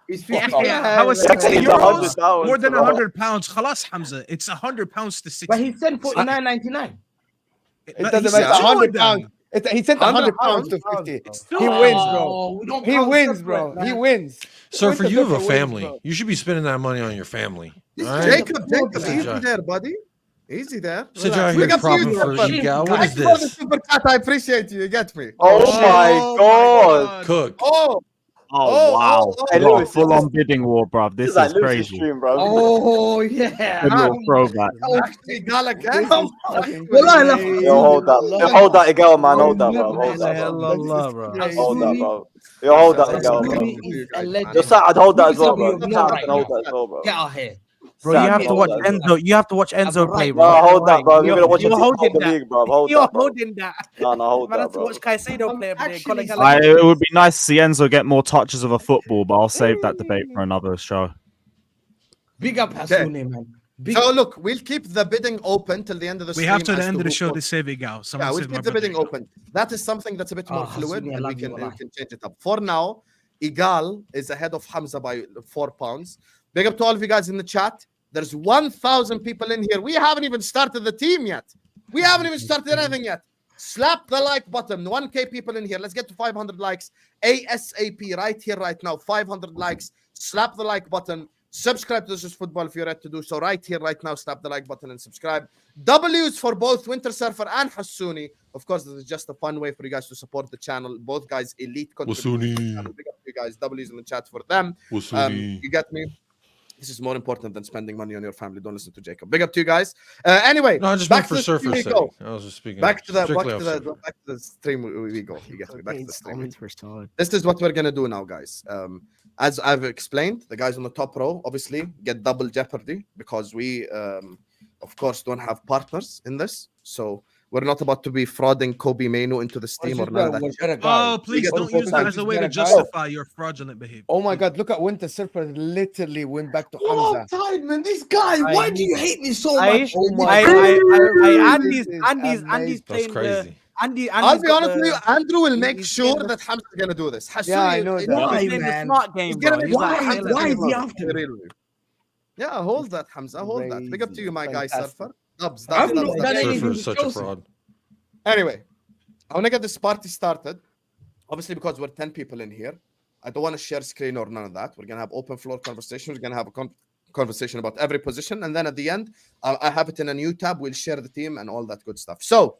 it's 50. How is 60 euros more than 100 pounds? Khalas, Hamza. It's 100 pounds to 60. But he sent $49.99. It doesn't matter. 100 pounds. He sent 100 pounds to 50. He wins, bro. He wins, bro. He wins. Surfer, you have a family. You should be spending that money on your family. Jacob, easy there, buddy. Easy there. Sit out here propping for Egal. What is this? I appreciate you. You get me. Oh my God. Cook. Oh, wow. Hey, Lewis, Full on bidding war, bruv. This is like is Lewis's crazy. stream, bro. Oh yeah. Good little throwback. Egal again. Yo, hold that. Yo, hold that, Egal, man. Hold that, bro. Hold that, Hell bro. Allah, bro. Hold that, bro. Yo, hold that, Egal, bro. Yo, Saad, hold that as well, bro. Saad can hold that as well, bro. Get out here. Bro, you Saad have can to hold watch that as well. Enzo. You have to watch Enzo play, No, bro. hold that, bro. You're gonna watch him You're hold holding the that. league, bro. Hold You're that, bro. holding that. No, hold Man, that, have to bro. watch Caicedo play every day. actually Colin Gallagher. It would be nice to see Enzo get more touches of a football, but I'll save that debate for another show. Big up Hassouni, man. Big So look, we'll keep the bidding open till the end of the We stream. have to the as end of the who show votes. to save Egal. Someone Yeah, we'll save my keep the brother bidding Egal. open. That is something that's a bit more Ah, fluid, Hassouni, I and we love you, can wallah. change it up. For now, Egal is ahead of Hamza by £4. Big up to all of you guys in the chat. There's 1,000 people in here. We haven't even started the team yet. We haven't even started anything yet. Slap the like button. 1K people in here. Let's get to 500 likes ASAP right here, right now. 500 likes. Slap the like button. Subscribe to This Is Football if you're ready to do so right here, right now. Slap the like button and subscribe. W's for both Winter Surfer and Hassouni. Of course, this is just a fun way for you guys to support the channel. Both guys, elite contributors. Wasuni. Big up to you guys. W's in the chat for them. Wasuni. You get me? This is more important than spending money on your family. Don't listen to Jacob. Big up to you guys. Anyway, No, I just back meant for to the stream we Surfer's go. sake. I was just speaking Back to the strictly off Surfer. back to the stream we go. You get me? Back to the stream. This is what we're gonna do now, guys. As I've explained, the guys on the top row obviously get double jeopardy because we, of course, don't have partners in this. So we're not about to be frauding Kobe Mainu into the steam or none of that. shit. Oh, please get don't the use that as a way to Better guy. justify your fraudulent behavior. Oh my God! Look at Winter Surfer. Literally went back to Oh, Hamza. time, man. This guy. Why do you hate me so I- much? Oh my God. This is Andy's amazing. That's playing crazy. I'll be honest with you, Andrew will make he's sure getting that Hamza is gonna do this. Yeah, I know Hassouni- that. Why, He's playing the man? smart game, He's bro. gonna He's make like, sure hey, Hamza look, why is he does after me? Yeah, hold that, Hamza. Hold that. Big up to you, my guy, Fantastic. Surfer. Dubs, I've dubs, not dubs, done dubs. anything. Surfer is such a Chelsea. fraud. Anyway, I want to get this party started. Obviously, because we're 10 people in here, I don't want to share screen or none of that. We're going to have open floor conversation. We're going to have a conversation about every position. And then at the end, I have it in a new tab. We'll share the team and all that good stuff. So,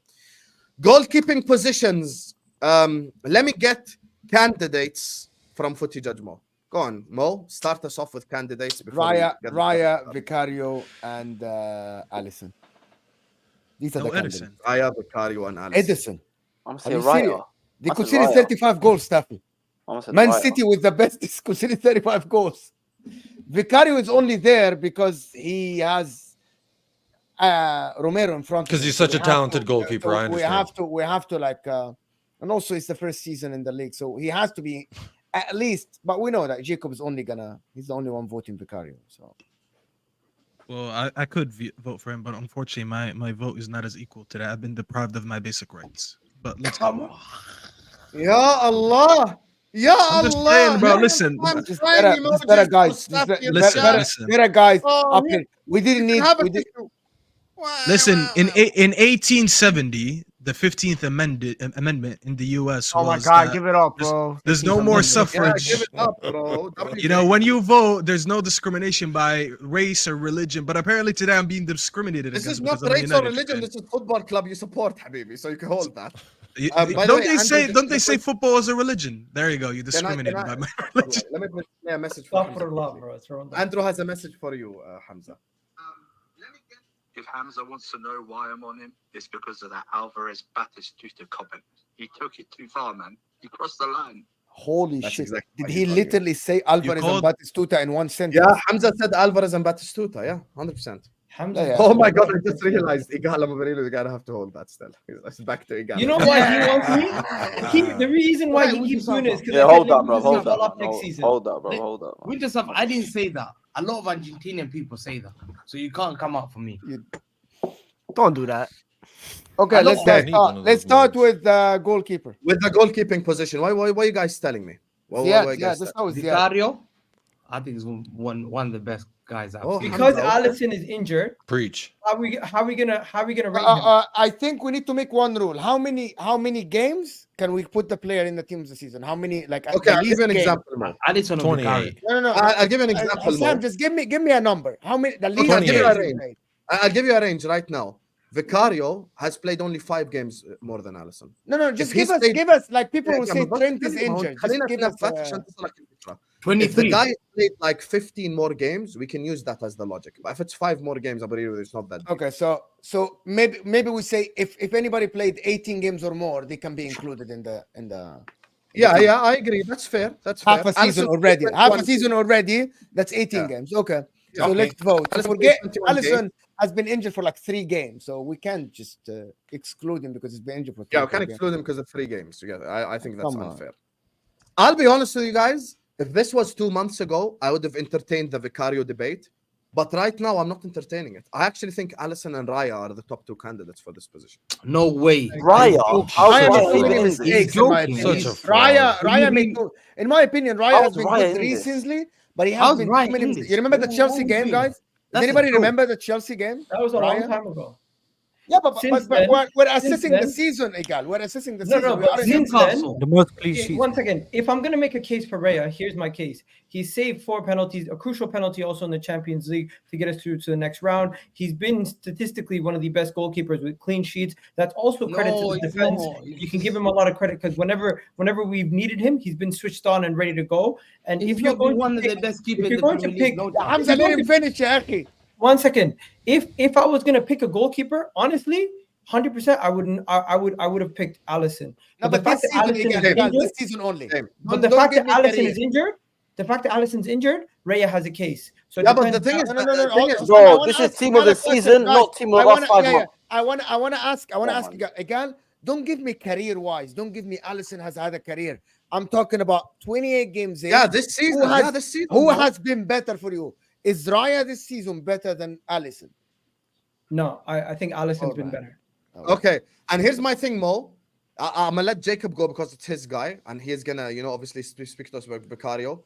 goalkeeping positions. Let me get candidates from Footy Judge Mo. Go on, Mo. Start us off with candidates. Before we get- Raya, Vicario, and Allison. These are No the candidates. Edison. Raya, Vicario, and Alisson. Edison. I'm Are saying you serious? Raya. They I said conceded Raya. 35 goals, Staffy. I'm saying Man Raya. City was the best. He's conceded 35 goals. Vicario is only there because he has Romero in front. of Because him. he's So such we a have talented to- goalkeeper, so I understand. We have to like, and also it's the first season in the league, so he has to be at least. But we know that Jacob is he's the only one voting Vicario. So Well, I could vote for him, but unfortunately, my vote is not as equal to that. I've been deprived of my basic rights. But let's go. Ya Allah. Ya I'm just Allah. saying, bro, Ya listen. Allah. just Crying better emojis guys. for Staffy and Listen, Ziad. listen. better guys Oh, up here. We didn't You need. have a We did, tissue. Listen, in 1870, the 15th amendment in the U.S. Oh my was God, that give it up, there's- bro. There's no more Yeah, suffrage. give it up, bro. You know, when you vote, there's no discrimination by race or religion. But apparently today I'm being discriminated This against. is not because I'm a race or United religion. fan. This is football club you support, Habibi. So you can hold that. By the don't way, they say? Andrew, Don't they just- say football is a religion? There you go. You Can I- discriminated by my Hold religion. on, Let me play a message for Hamza. Astaghfirullah, bro. It's wrong. Andrew has a message for you, Hamza. If Hamza wants to know why I'm on him, it's because of that Alvarez Batistuta comment. He took it too far, man. He crossed the line. holy That's shit! exactly Did what he he told you. literally say Alvarez and called- Batistuta in one sentence? Yeah, Hamza said Alvarez and Batistuta. Yeah, 100%. Hamza. Yeah. Oh my God, I just realized Egal Amarillo, we gotta have to hold that still. It's back to Egal. You know why he wants me? The reason why he keeps doing it is because Yeah, hold that, bro. Hold that, man. next season. Hold that, bro. Hold that, man. Winter stuff. I didn't say that. A lot of Argentinian people say that. So you can't come up for me. Don't do that. Okay, I let's don't- I need one of let's those start moments. with the goalkeeper. With the goalkeeping position, why are you guys telling me? Why Yeah, you guys this telling- was yeah. Vicario, I think is one of the best guys I've Oh, seen. Because Hamza, okay. Allison is injured, Preach. how are we gonna rate him? I think we need to make one rule. How many games can we put the player in the team this season? How many like? at Okay, the I'll give least you an game? example, man. Alisson or 28. Vicario. No. I'll give you an example, Sam, Mo. just give me a number. How many? The least I'll give you a 28. range. I'll give you a range right now. Vicario has played only 5 games more than Alisson. No, just give us like people will say Trent is injured. Just give us 23. If the guy played like 15 more games, we can use that as the logic. But if it's 5 more games, I believe it's not that. Okay, so maybe we say if anybody played 18 games or more, they can be included in the Yeah, I agree. That's fair. That's half fair. a season already. Half a season already. That's 18 games. Okay. So let's vote. Forget Alisson has been injured for like 3 games, so we can't just exclude him because he's been injured for 3 Yeah, we can exclude him because of 3 games together. I think that's unfair. I'll be honest with you guys. If this was 2 months ago, I would have entertained the Vicario debate. But right now, I'm not entertaining it. I actually think Alisson and Raya are the top 2 candidates for this position. No way. Raya made in my opinion, Raya has been good recently, but he has been too many mistakes. You remember the Chelsea game, guys? Does anybody remember the Chelsea game? That was a long time ago. Yeah, but we're assessing the season, Egal. We're assessing the season. No, but since then, the most clean sheets. One second. If I'm going to make a case for Raya, here's my case. He saved 4 penalties, a crucial penalty also in the Champions League to get us through to the next round. He's been statistically one of the best goalkeepers with clean sheets. That's also credit to the defense. You can give him a lot of credit because whenever we've needed him, he's been switched on and ready to go. And if you're going one of the best keepers, if you're going to pick, Hamza, let him finish, Aki. 1 second. If I was going to pick a goalkeeper, honestly, 100%, I would have picked Alisson. No, but this season only. But the fact that Alisson is injured, Raya has a case. So yeah, but the thing is, no, this is team of the season, not team of the 5 months. I want to ask Egal, don't give me career-wise. Don't give me Alisson has had a career. I'm talking about 28 games in. Yeah, this season. Who has been better for you? Is Raya this season better than Alisson? No, I think Alisson's been better. Okay, and here's my thing, Mo. I'm gonna let Jacob go because it's his guy, and he's gonna, obviously speak to us about Vicario.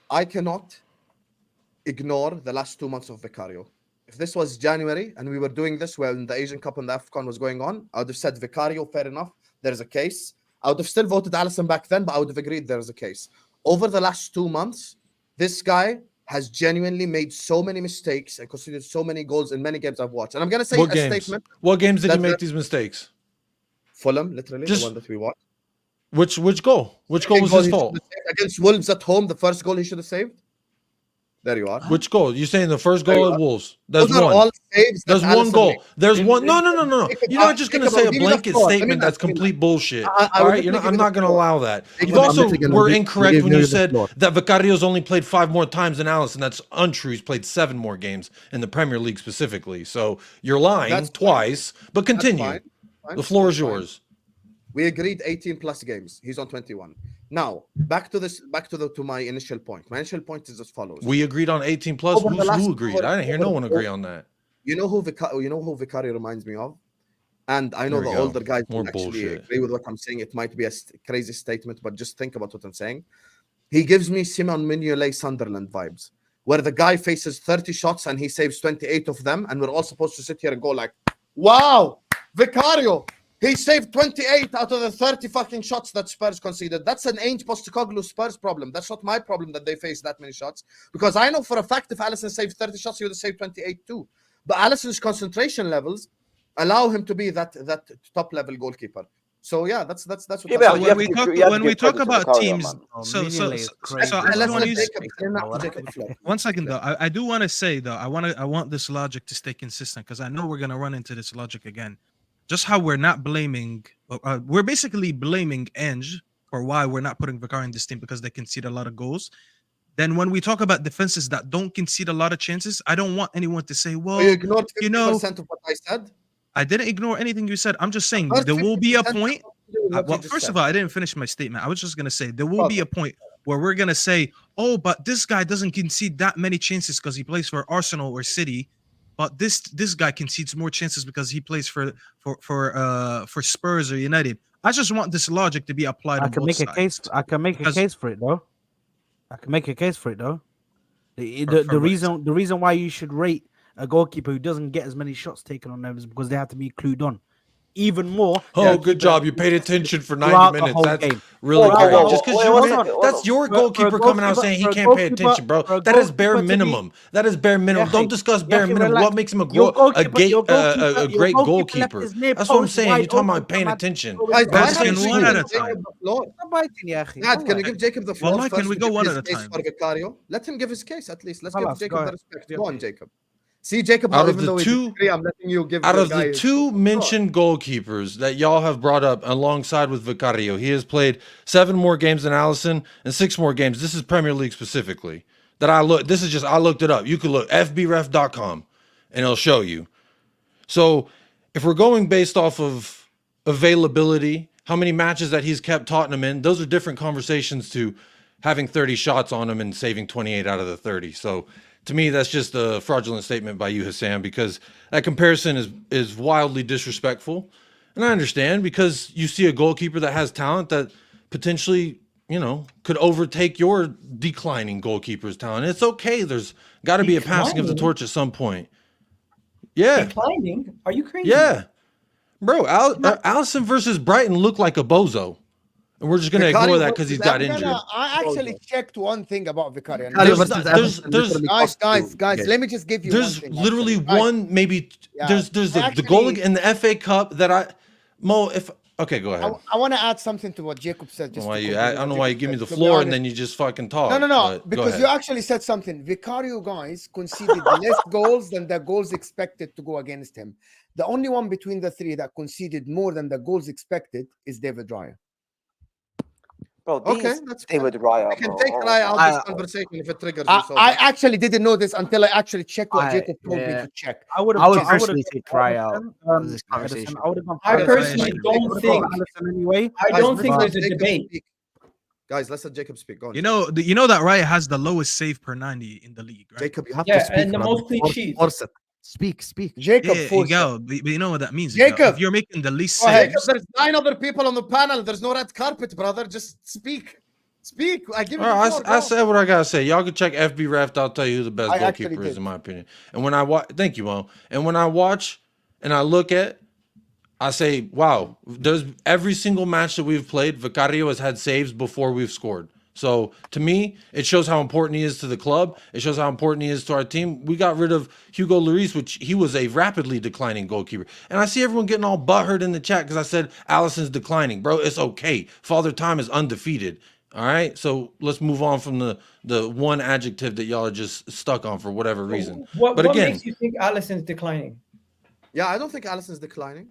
I cannot ignore the last 2 months of Vicario. If this was January and we were doing this when the Asian Cup and the AFCON was going on, I would have said Vicario, fair enough. There's a case. I would have still voted Alisson back then, but I would have agreed there's a case. Over the last 2 months, this guy has genuinely made so many mistakes and conceded so many goals in many games I've watched. And I'm going to say statement. What games did he make these mistakes? Fulham, literally, the one that we watched. Which goal? Which goal was his fault? Against Wolves at home, the first goal he should have saved. There you are. Which goal? You're saying the first goal at Wolves? There's one. All There's one goal. There's one. No. You're not just going to say a blanket statement that's complete bullshit. All right, I'm not going to allow that. You also were incorrect when you said that Vicario's only played 5 more times than Alisson. That's untrue. He's played 7 more games in the Premier League specifically. So you're lying twice. But continue. The floor is yours. We agreed 18 plus games. He's on 21. Now, back to my initial point. My initial point is as follows. We agreed on 18 plus. Who agreed? I didn't hear no one agree on that. You know who Vicario reminds me of? And I know the older guys will actually agree with what I'm saying. It might be a crazy statement, but just think about what I'm saying. He gives me Simon Mignolet Sunderland vibes, where the guy faces 30 shots and he saves 28 of them, and we're all supposed to sit here and go like, wow, Vicario, he saved 28 out of the 30 fucking shots that Spurs conceded. That's an Ainge Postecoglou Spurs problem. That's not my problem that they face that many shots. Because I know for a fact if Alisson saved 30 shots, he would have saved 28 too. But Alisson's concentration levels allow him to be that top level goolkeeper. So yeah, that's what. Yeah, when we talk about teams, so I just want to use 1 second though. I do want to say though, I want this logic to stay consistent because I know we're gonna run into this logic again. Just how we're not blaming, we're basically blaming Ainge for why we're not putting Vicario in this team because they concede a lot of goals. Then when we talk about defenses that don't concede a lot of chances, I don't want anyone to say, well, you ignored 50% of what I said. I didn't ignore anything you said. I'm just saying there will be a point. Well, first of all, I didn't finish my statement. I was just going to say there will be a point where we're going to say, oh, but this guy doesn't concede that many chances because he plays for Arsenal or City. But this guy concedes more chances because he plays for Spurs or United. I just want this logic to be applied. I can make a case. I can make a case for it though. The reason why you should rate a goalkeeper who doesn't get as many shots taken on them is because they have to be clued on. even more. Oh, good job. You paid attention for 90 throughout the minutes. whole That's game. really Whoa, great. whoa, Just whoa, because wait, you, what's man, up? that's your For a goalkeeper coming out goalkeeper- saying he for a can't pay goalkeeper- attention, bro. for a That is bare goalkeeper to be- minimum. That is bare minimum. Don't discuss bare Yahi, minimum. relax. What makes him a Your great goalkeeper a left great goalkeeper? his near That's what I'm post saying. wide You're talking open about paying from attention. Guys, do I have Asking to one give at a Jacob time. the floor? Dad, can you give Jacob the floor Wallah, first can we to go give one his at a case time? for Vicario? Let him give his case at least. Let's give Khalas, Jacob go the ahead. respect. Go on, Jacob. See, Jacob, Out of even the though we two- disagree, I'm letting you give Out the of guy the his- two mentioned goalkeepers that y'all have brought up alongside with Vicario, he has played 7 more games than Alisson and 6 more games. This is Premier League specifically. That I look. This is just I looked it up. You could look fbref.com and it'll show you. So if we're going based off of availability, how many matches that he's kept Tottenham in, those are different conversations to having 30 shots on him and saving 28 out of the 30. So to me, that's just a fraudulent statement by you, Hassan, because that comparison is wildly disrespectful. And I understand because you see a goalkeeper that has talent that potentially, you know, could overtake your declining goalkeeper's talent. It's okay. There's got to be a passing of the torch at some point. Yeah. Declining? Are you crazy? Yeah. Bro, Alisson versus Brighton looked like a bozo. And we're just going to ignore that because he's got injured. I actually checked one thing about Vicario. Guys, let me just give you There's one thing. literally one, maybe there's the goal in the FA Cup that okay, go ahead. I want to add something to what Jacob said. Just I to don't know why you give me the to be floor and honest. then you just fucking talk. No, but go because ahead. you actually said something. Vicario, guys, conceded less goals than the goals expected to go against him. The only one between the three that conceded more than the goals expected is David Raya. Bro, Okay, that's David Raya. I can bro. take Raya out of this conversation if it triggers you. So I much. actually didn't know this until I actually checked what Jacob told me to check. I would personally take Raya out of this conversation. I personally don't think. Anyway, I don't think Let's there's let a Jacob debate. speak. Guys, let's let Jacob speak. Go on. You know that Raya has the lowest save per 90 in the league, right? Jacob, you have Yeah, to speak. and the brother. most clean sheets. Force it. Speak. Jacob, Yeah, force Egal, it. but you know what that means. Jacob! Egal. If you're making the least Go ahead. saves, Jacob, there's 9 other people on the panel. There's no red carpet, brother. Just speak. Speak. I give you All the right, floor. I Go. said what I gotta say. Y'all can check FB Ref. I'll tell you who the best I actually goalkeeper is did. in my opinion. And when I watch, thank you, Mo. And when I watch and I look at, I say, wow. There's every single match that we've played, Vicario has had saves before we've scored. So to me, it shows how important he is to the club. It shows how important he is to our team. We got rid of Hugo Lloris, which he was a rapidly declining goalkeeper. And I see everyone getting all butthurt in the chat because I said Alisson's declining. Bro, it's okay. Father Time is undefeated. All right. So let's move on from the one adjective that y'all are just stuck on for whatever reason. What again, makes you think Alisson's declining? Yeah, I don't think Alisson's declining.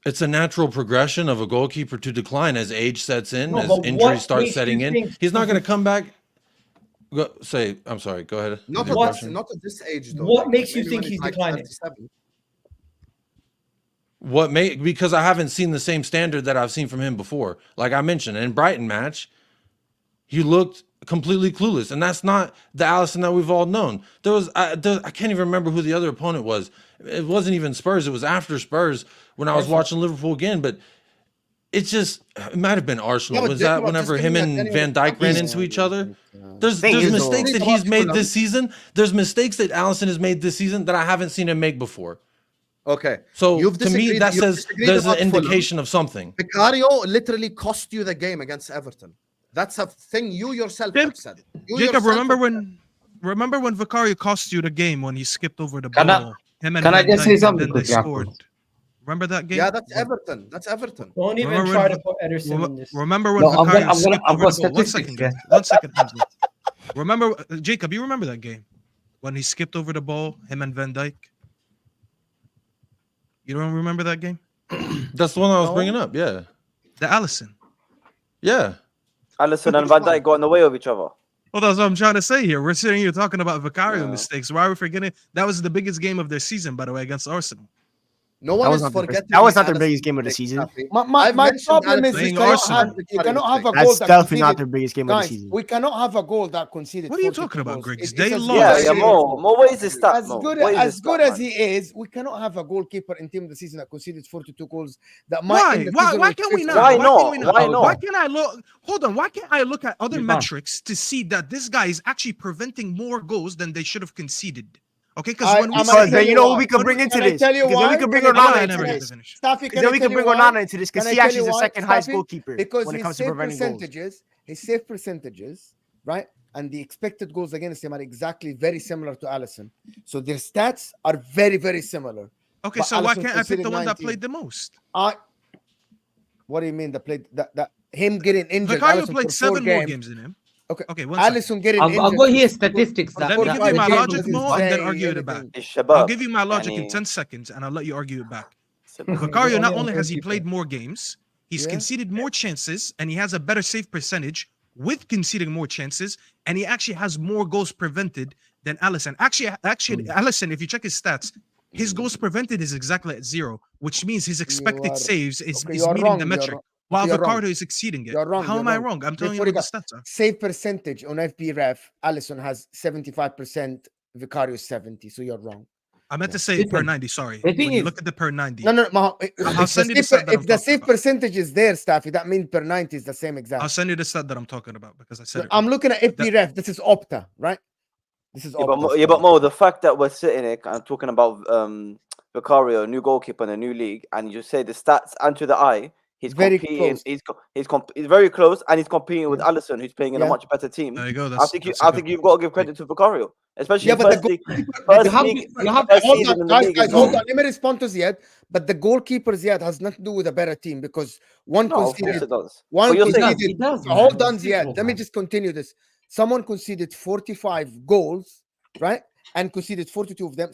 it's a natural progression of a goalkeeper to decline as age sets in, No, as but injuries what start makes setting you in. think He's not going to come back. I'm sorry. Go ahead. Not Your at, question. not at this age, though. What Jacob. makes you Maybe think when he's like declining? 37. Because I haven't seen the same standard that I've seen from him before. Like I mentioned, in Brighton match, he looked completely clueless, and that's not the Alisson that we've all known. I can't even remember who the other opponent was. It wasn't even Spurs. It was after Spurs when I was watching Liverpool again. But it might have been Arsenal. Yeah, but Was Jacob, that I'm whenever just him giving and that Van anyone- Dijk ran into each other? There's Thing is, mistakes though- that he's made this season. There's mistakes that Alisson has made this season that I haven't seen him make before. Okay. So You've to me, disagreed- that you've says disagreed there's an about Fulham. indication of something. Vicario literally cost you the game against Everton. That's a thing you yourself have said. You Jacob, yourself remember when Vicario cost you the game when he skipped over the Can I- ball? Him and can I Van just say Dijk, and something then they quickly after? scored. Remember that game? Yeah, that's Everton. That's Everton. Don't even Remember try when- to put Ederson in this. Remember when No, I'm Vicario gonna- skipped I've over got the ball? One statistics, second, yeah. guys. 1 second, Hamza. Remember, Jacob, you remember that game when he skipped over the ball, him and Van Dijk? You don't remember that game? That's the one I was bringing up. Yeah. The Alisson. Yeah. Alisson and Van Dijk got in the way of each other. Well, that's what I'm trying to say here. We're sitting here talking about Vicario mistakes. Why are we forgetting? That was the biggest game of their season, by the way, against Arsenal. No one is That forgetting. was not their Alisson biggest game of the mistakes, season. Staffy. My I've mentioned problem is Playing you cannot Arsenal. have a goal That's that definitely not conceded. their biggest game of the Guys, season. we cannot have a goal that conceded. What are you 42 talking about, goals. Grigs? It's They as lost. Yeah, good as- Mo, what is his stat, As Mo? good What is his as good stat, as man? he is, we cannot have a goalkeeper in team of the season that conceded 42 goals. That might Why? end the Why? season Why with can't we 50. not? Why Can't not? we Why not? Why can't I look? Hold on. Why can't I look at other You can't. metrics to see that this guy is actually preventing more goals than they should have conceded? Okay, because when we then you know what we can bring into this. Tell you Because then why? we can bring Can I Onana tell into you why? this. Staffy, Because then we can bring Onana into this. Because Can I tell Siash you is the why, second highest Staffy? goalkeeper Because when it his comes to save preventing goals. percentages, right, and the expected goals against him are exactly very similar to Alisson. So their stats are very, very similar. Okay, But so why Alisson can't I pick the conceded one that 19. played the most? What do you mean? That him getting injured? Vicario Alisson played for 7 4 more games. games than him. Okay, Okay, one second. Alisson getting I'll injured. go here statistics. for That, Let me that give you my that- logic, doesn't Mo, and then say argue it back. anything. I'll give you my logic in Yani- 10 seconds, and I'll let you argue it back. Shabab. Vicario, not Only only on has he goalkeeper. played more games, he's Yeah. conceded more chances, and he has a better save percentage with conceding more chances, and he actually has more goals prevented than Alisson. Actually, Alisson, if you check his stats, his goals prevented is exactly at 0, which means his expected are- saves is okay, you're meeting wrong, the you're metric, wrong. while You're wrong. Vicario is exceeding it. You're wrong. How you're am I wrong? I'm telling you Before what you the stats are. Save percentage on FB ref, Alisson has 75%, Vicario 70. So you're wrong. I meant to say per Listen, 90, sorry. the thing When you is- look at the per 90. No, I'll if send you the the stat that I'm if the talking save about. percentage is there, Staffy, that means per 90 is the same exact. I'll send you the stat that I'm talking about because I said it. I'm wrong. looking at FB ref. This is Opta, right? This is Yeah, but, Opta. but Mo, the fact that we're sitting here and talking about Vicario, new goalkeeper in a new league, and you say the stats and to the eye, he's Very competing. close. He's very close, and he's competing with Alisson, who's playing in a Yeah. much better team. There you go. I think you've got to give credit to Vicario, especially Yeah, but the first league, you have first hold season on, in the league. guys, as hold well. on. Let me respond to Ziad. But the goalkeeper Ziad has nothing to do with a better team because one No, of course conceded. it does. One But you're saying- conceded. It does, Hold man. on, It's Ziad. simple, Let me man. just continue this. Someone conceded 45 goals, right? And conceded 42 of them,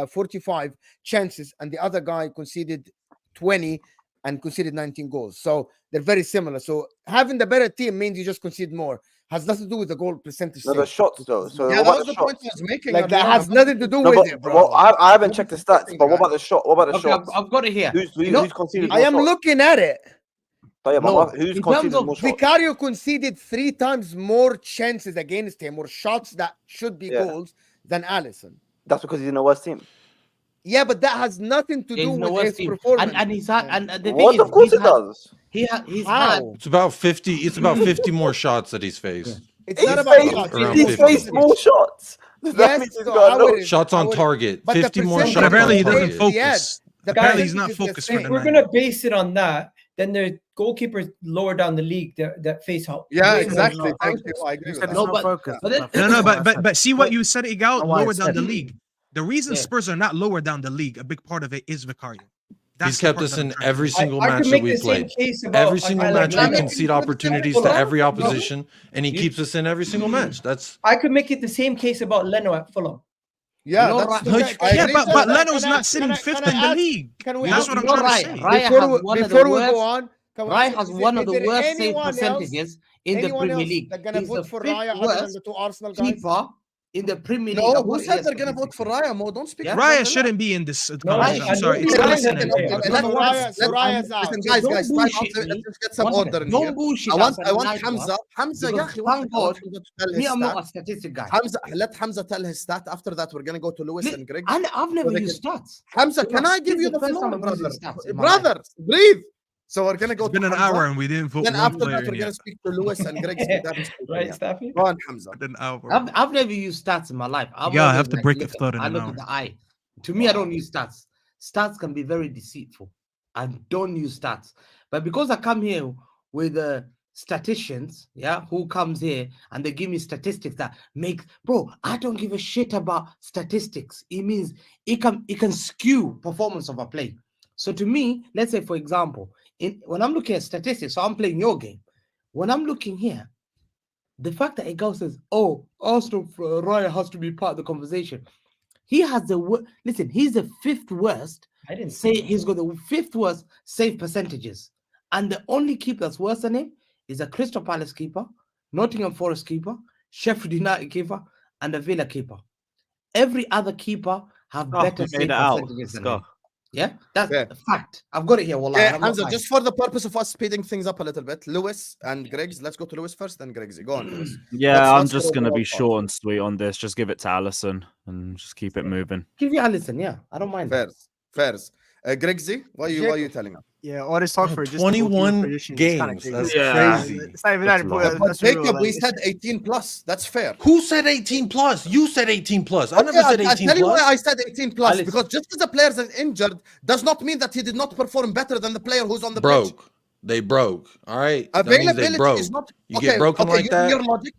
45 chances, and the other guy conceded 20 and conceded 19 goals. So they're very similar. So having the better team means you just concede more. Has nothing to do with the goal percentage. No, the saved. shots though. So Yeah, what that about was the the point shots? I was making. Like that earlier has on. nothing to do No, with but it, bro. well, I haven't checked the stats. But what about the shot? What about the Okay, shots? I've got it here. Who's conceded I more am shots? looking at it. But yeah, but No, who's in conceded terms of more shots? Vicario conceded 3 times more chances against him or shots that should be Yeah. goals than Alisson. That's because he's in the worst team. Yeah, but that has nothing to do He's the with worst his team. performance. And he's had, and the thing What? is, Of course he's it had, does. he's had, How? It's about 50. It's about 50 more shots that he's faced. It's He's not about faced, shots. around he's 50. faced more shots. That Yes, means he's so got I no would- Shots I on would- target. but the 50 more percentage shots apparently on he doesn't target. focus. The Apparently he's percentage not is the focused for same. the If we're 90. gonna base it on that, then the goalkeepers lower down the league that face help. Yeah, Yeah, exactly. no, Thank you. focus. I agree You with said that. it's No, not but- focus. but then- That's No, what I said. but see what you said, Egal, Not what I lower down said. the league. The reason Yeah. Spurs are not lower down the league, a big part of it is Vicario. He's the kept part us that I'm in trying to every say. single I match could that make we the same played. case about Every single like match we Leno. concede opportunities to every opposition, and he keeps us in every single match. That's I could make it the same case about Leno at Fulham. Yeah, No, that's right. the No, thing. I yeah, agree but with but that. Leno's not sitting fifth in the league. Can we That's ask- what I'm You're trying to right. say. Raya Before has we, one of before the we worst. go on, can we Raya ask- has is one there- of the is there worst save anyone else- percentages in the anyone Premier else League. that gonna He's vote the for fifth Raya other than worst the 2 Arsenal guys? keeper in the Premier League. No, I've who got said here they're gonna vote for statistics. Raya, Mo? Don't speak. Yeah. for Raya them. shouldn't be in this No, conversation. I I'm sorry. know It's the Raya Alisson and said Vicario. Raya. So Let- Raya- so let- Raya's out. Listen, guys, Don't time out. bullshit Let's me. just get some One order second. in Don't here. bullshit I us want and lie to Hamza. us, Hamza, because yeah, thank I want God, Hamza to tell me, his I'm stat. not a statistic guy. Hamza, let Hamza tell his stat. After that, we're gonna go to Lewis and Grigs. And I've never they used stats. Hamza, can I give This is you the the first floor, time I'm using brother? stats in my life. Brother, breathe. So we're gonna go It's been to an Hamza. hour and we didn't vote Then one after player that, we're in gonna yet. speak to Lewis and Grigs. Right, Staffy? Go on, Hamza. An hour. I've never used stats in my life. Yeah, I always have to like, break look the thought in I an look hour. at the eye. To me, I don't use stats. Stats can be very deceitful. I don't use stats. But because I come here with statisticians, yeah, who comes here and they give me statistics that make, bro, I don't give a shit about statistics. It means it can skew performance of a play. So to me, let's say for example, when I'm looking at statistics, so I'm playing your game. When I'm looking here, the fact that Egal says, "Oh, Arsenal Raya has to be part of the conversation," he has listen. He's the fifth worst. I didn't Say he's got the fifth worst save percentages, and the only keeper that's worse than him is a Crystal Palace keeper, Nottingham Forest keeper, Sheffield United keeper, and a Villa keeper. Every other keeper have better we save made it out. percentages Let's than go. him. Yeah, that's Yeah. a fact. I've got it here. Wallah, Yeah, I'm not Hamza, lying. just for the purpose of us speeding things up a little bit, Lewis and Grigs. Let's go to Lewis first, then Grigs. Go on, Lewis. Yeah, I'm let's just go gonna overall be thoughts. short and sweet on this. Just give it to Alisson and just keep it moving. Give you Alisson, yeah, I don't mind. Fairs. Grigsy, what are you telling us? Yeah, all this talk for just 21 games. That's crazy. It's not even that important. But That's real, Jacob, we like- said 18 plus. That's fair. Who said 18 plus? You said 18 plus. I Okay, never said 18 I'll tell you plus. why I said 18 plus. Alice. Because just because a player is injured does not mean that he did not perform better than the player who's on the pitch. Broke. They broke. All right. That means they Availability broke. is not. You get broken like that.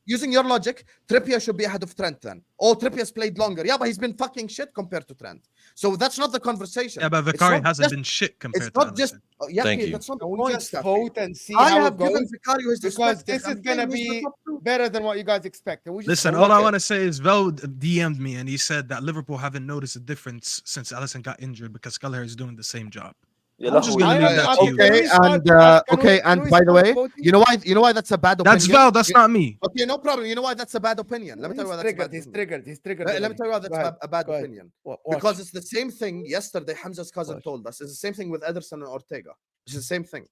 Using your logic, Trippier should be ahead of Trent then. Oh, Trippier's played longer. Yeah, but he's been fucking shit compared to Trent. So that's not the conversation. Yeah, but It's Vicario not hasn't just- been shit compared It's to not Alisson. just. Yeah, Thank you. That's not the Can we point. just Staffy. vote and see I how have it given goes? Vicario his Because respect. this is I'm gonna saying he's the be top two. better than what you guys expect. Can we just Listen, vote? all I want to say is Vel DM'd me and he said that Liverpool haven't noticed a difference since Alisson got injured because Kelleher is doing the same job. Yeah, I'm just gonna leave that to you. Okay, and by the way, you know why that's a bad opinion. That's Val, that's not me. Okay, no problem. You know why that's a bad opinion? Let me tell you why that's a bad He's opinion. triggered. He's triggered. Let me tell you why that's Go ahead. a bad Go ahead. opinion. Watch. Because it's the same thing yesterday. Hamza's cousin told us it's the same thing with Ederson and Ortega. It's the same thing.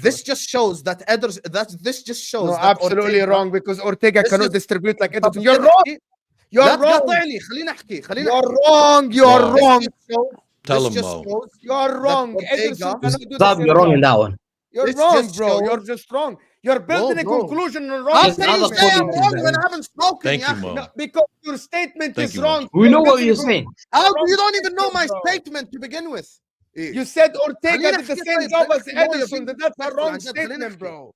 This just shows that this just shows No, that absolutely Ortega, wrong because Ortega This cannot is- distribute like طب Ederson. You're wrong. You're لا wrong. تقاطعني خليني احكي You're wrong. You're Wrong. wrong. Tell This him, just Mo. shows You're wrong. Ortega- Ederson cannot do the Stop, same you're wrong job. in that one. You're This wrong, just bro. shows- You're just wrong. You're building a bro. conclusion on How wrong Yes, can you other say I'm politics, wrong when man. I haven't spoken? Thank you, يا أخي? Mo. No, because your statement Thank is you, Mo. wrong. We know what building you're a saying. How wrong you don't even know my bro. statement to begin with? You said Ortega خليني did the أحكي same طيب، job خليني as أحكي موية Ederson. بنت That's a أحكي wrong عن جد، خليني statement, أحكي. bro.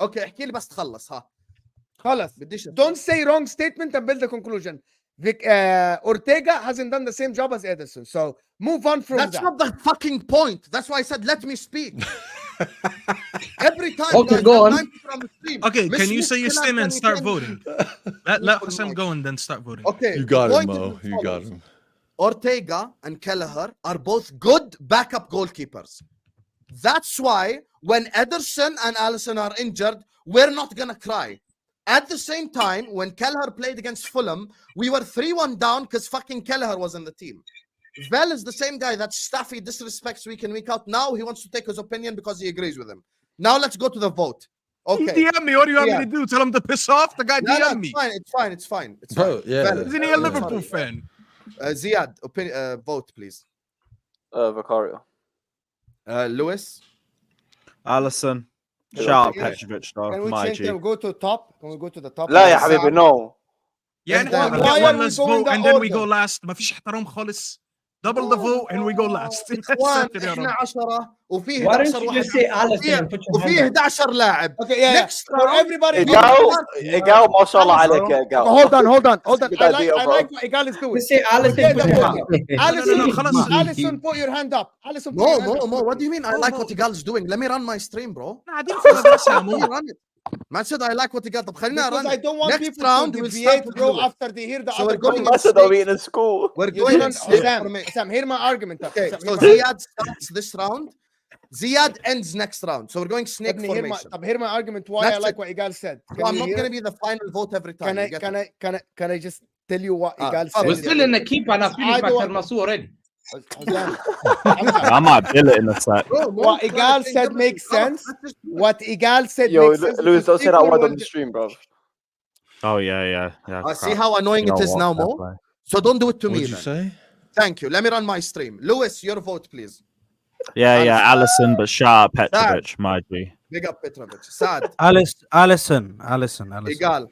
اوكي احكي لي بس تخلص ها خلاص. بديش Don't say wrong statement and build a conclusion. Ortega hasn't done the same job as Ederson. So move on from That's that. not the fucking point. That's why I said let me speak. Every time. Okay, guys, go I'm on. 90 from the stream. Okay, can you مش say your مشكلة statement and كان start يكون- voting? Let Hassan go and then start voting. Okay. You got the him, point is Mo. as You got follows. him. Ortega and Kelleher are both good backup goalkeepers. That's why when Ederson and Alisson are injured, we're not gonna cry. At the same time, when Kelleher played against Fulham, we were 3-1 down because fucking Kelleher was in the team. Vel is the same guy that Staffy disrespects week in, week out. Now he wants to take his opinion because he agrees with him. Now let's go to the vote. He Okay. DM me. What do you want Yeah. me to do? Tell him to piss off? The guy No, no, DM it's me. fine. It's fine. It's fine. It's Bro, fine. yeah. Vel, Isn't he a Liverpool fan? Ziad, vote, please. Vicario. Lewis. Alisson. Yeah, Shout out okay. Petrovic, though. Can we My change? G. Can we go to top? Can we go to the top? لا يا حبيبي no. Yeah, Then and why one are we less going vote, that and then we order? go last. ما فيش احترام خالص. Double the vote and we go last. اخوان ساتر يا احنا رب. 10 وفيه Why 11 don't you واحد just say Alisson and put your hand وفيه up? 11 لاعب. Okay, yeah. Next For round, everybody. إيجال ما شاء الله عليك يا إيجال. Hold on. Good I idea, like bro. what Egal is doing. Just say Alisson Yeah, put the your vote. hand up. Alison, خلاص. Alison, put your hand up. Alison, put your hand up. Mo, what do you mean I like what Egal's doing? Let me run my stream, bro. قاعدين في المدرسة يا Let me مو. run it. Man said I like what Egal. طب خلينا Because run I it. don't want Next people round, to we'll deviate, start with bro, Lewis. after they hear the So other we're going votes. ما صدقوا in school. We're You going don't, Sam, hear my argument. Okay, Sam, so hear my- Ziad starts this round. Ziad ends next round. So we're going snake Let me hear my, formation. hear my argument why I That's like it. what Egal said. So I'm not going to be the final vote every time. you get it? Can I just tell you what Egal oh, We're said? still in the keep and I finished I my don't- Termasu already. Hassan, I might bill it in a sec. Bro, Mo, what try Egal to said think makes everything. sense. What Egal said Yo, makes sense. Lewis, because don't say that people word will on the stream, bro. Oh, yeah. See how annoying You it know is what, now, fair Mo? play. So don't do it to me What'd you then. say? Thank you. Let me run my stream. Lewis, your vote, please. Yeah, Alisson, but shout out Petrovic, my G. Big up Petrovic. Saad. Alison. Egal.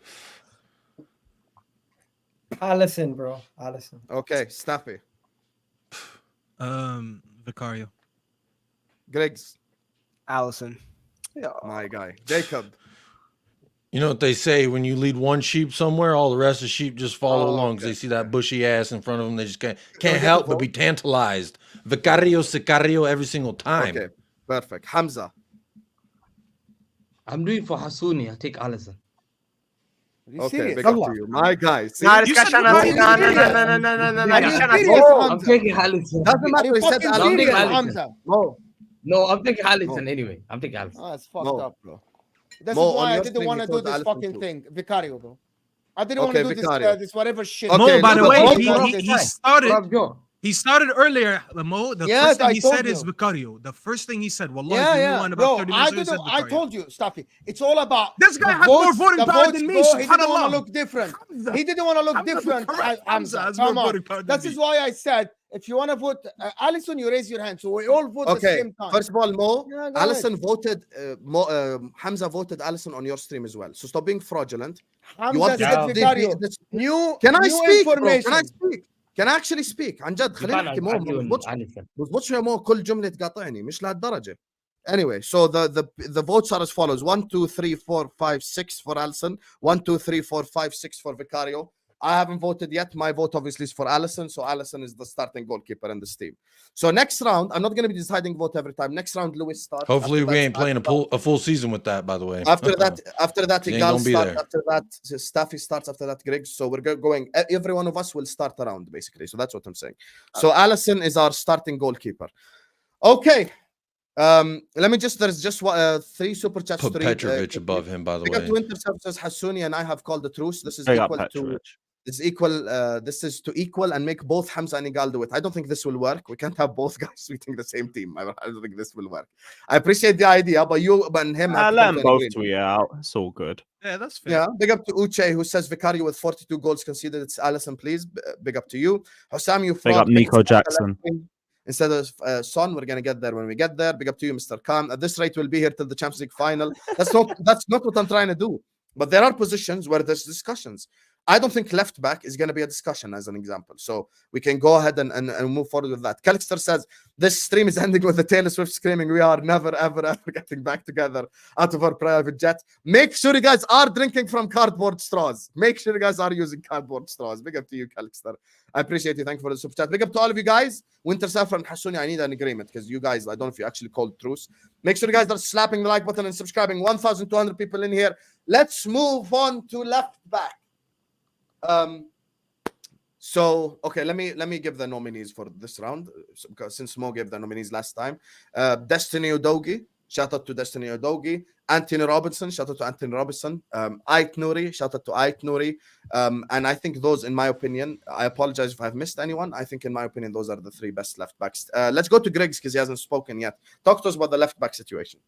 Alisson, bro. Alisson. Okay. Staffy. Vicario. Grigs. Alison. My guy. Jacob. You know what they say, when you lead one sheep somewhere, all the rest of the sheep just follow Oh, along because okay. they see that bushy ass in front of them. They just can't get help the but be tantalized. Vicario, Sicario every single time. Okay. Perfect. Hamza. I'm doing for Hassouni. I take Alisson. Are you Okay. serious? Big up to you. My guy. See? No, this You guy said trying to Vicario. no. Are He's you trying to serious, I'm Hamza? taking Alisson. Doesn't Are matter. you He said fucking Alisson. serious, Alisson. Hamza? Mo. No, I'm taking Alisson anyway. I'm taking Alisson. Oh, it's fucked Mo. up, bro. This Mo, is why on I your didn't stream, want he to do told this Alisson fucking too. thing, Vicario, bro. I didn't want Okay, to do Vicario. this whatever shit. Okay, Mo, by the Lewis, way, vote he for- he started. Rob Joe. He started earlier, Mo. The Yes, first thing I he told said is you. Vicario. The first thing he said, Wallahi, Yeah, if you yeah, rewind bro. about 30 I minutes, don't he said know. I Vicario. told you, Staffy. It's all about This guy the has more votes. voting The power votes than me, go. He didn't want to subhanallah. look different. Hamza. He didn't want to look Hamza, different. correct. Hamza has Come more on. voting power than That me. is why I said if you want to vote, Allison, you raise your hand. So we all vote the Okay, same time. first of all, Mo, Yeah, go ahead. Allison voted, Hamza voted Allison on your stream as well. So stop being fraudulent. Hamza want said to- Vicario. this- New Can I new speak, bro? information. Can I speak? Can I actually speak? عن جد خلينا نحكي مو بضبطش يا مو كل جملة تقاطعني مش لهالدرجة. Anyway, so the votes are as follows: 1, 2, 3, 4, 5, 6 for Allison, 1, 2, 3, 4, 5, 6 for Vicario. I haven't voted yet. My vote obviously is for Allison, so Allison is the starting goalkeeper in this team. So next round, I'm not going to be deciding vote every time. Next round, Lewis starts. Hopefully, After we that, ain't playing a full season with that. By the way, After that, He ain't Egal gonna be starts. there. After that, Staffy starts. After that, Grigs. So we're going. Every one of us will start a round, basically. So that's what I'm saying. So Allison is our starting goalkeeper. Okay. Let me just. There's just 3 super chats. put Petrovic above him. By the Because way, Winter says Hassuni and I have called the truce. This is Big up equal to. Petrovic. It's equal. This is to equal and make both Hamza and Egal do it. I don't think this will work. We can't have both guys tweeting the same team. I don't think this will work. I appreciate the idea, but you and him have to Let come them to an both agreement. tweet it out. It's all good. Yeah, that's fair. Yeah, big up to Uche who says Vicario with 42 goals conceded. It's Allison, please. Big up to you. Hussam, you Big fraud. up Nico Picked Saka Jackson. instead of Son. We're gonna get there when we get there. Big up to you, Mr. Khan. At this rate, we'll be here till the Champions League final. That's not what I'm trying to do. But there are positions where there's discussions. I don't think left back is going to be a discussion as an example. So we can go ahead and move forward with that. Calixter says, this stream is ending with the Taylor Swift screaming, we are never, ever, ever getting back together out of our private jet. Make sure you guys are drinking from cardboard straws. Make sure you guys are using cardboard straws. Big up to you, Calixter. I appreciate you. Thank you for the super chat. Big up to all of you guys. Winter Saffron, Hassuni, I need an agreement because you guys, I don't know if you actually called truce. Make sure you guys are slapping the like button and subscribing. 1,200 people in here. Let's move on to left back. So okay, let me give the nominees for this round because since Mo gave the nominees last time. Destiny Udogie, shout out to Destiny Udogie. Anthony Robinson, shout out to Anthony Robinson. Ait Nouri, shout out to Ait Nouri. And I think those, in my opinion, I apologize if I've missed anyone. I think in my opinion, those are the 3 best left backs. Let's go to Grigs because he hasn't spoken yet. Talk to us about the left back situation.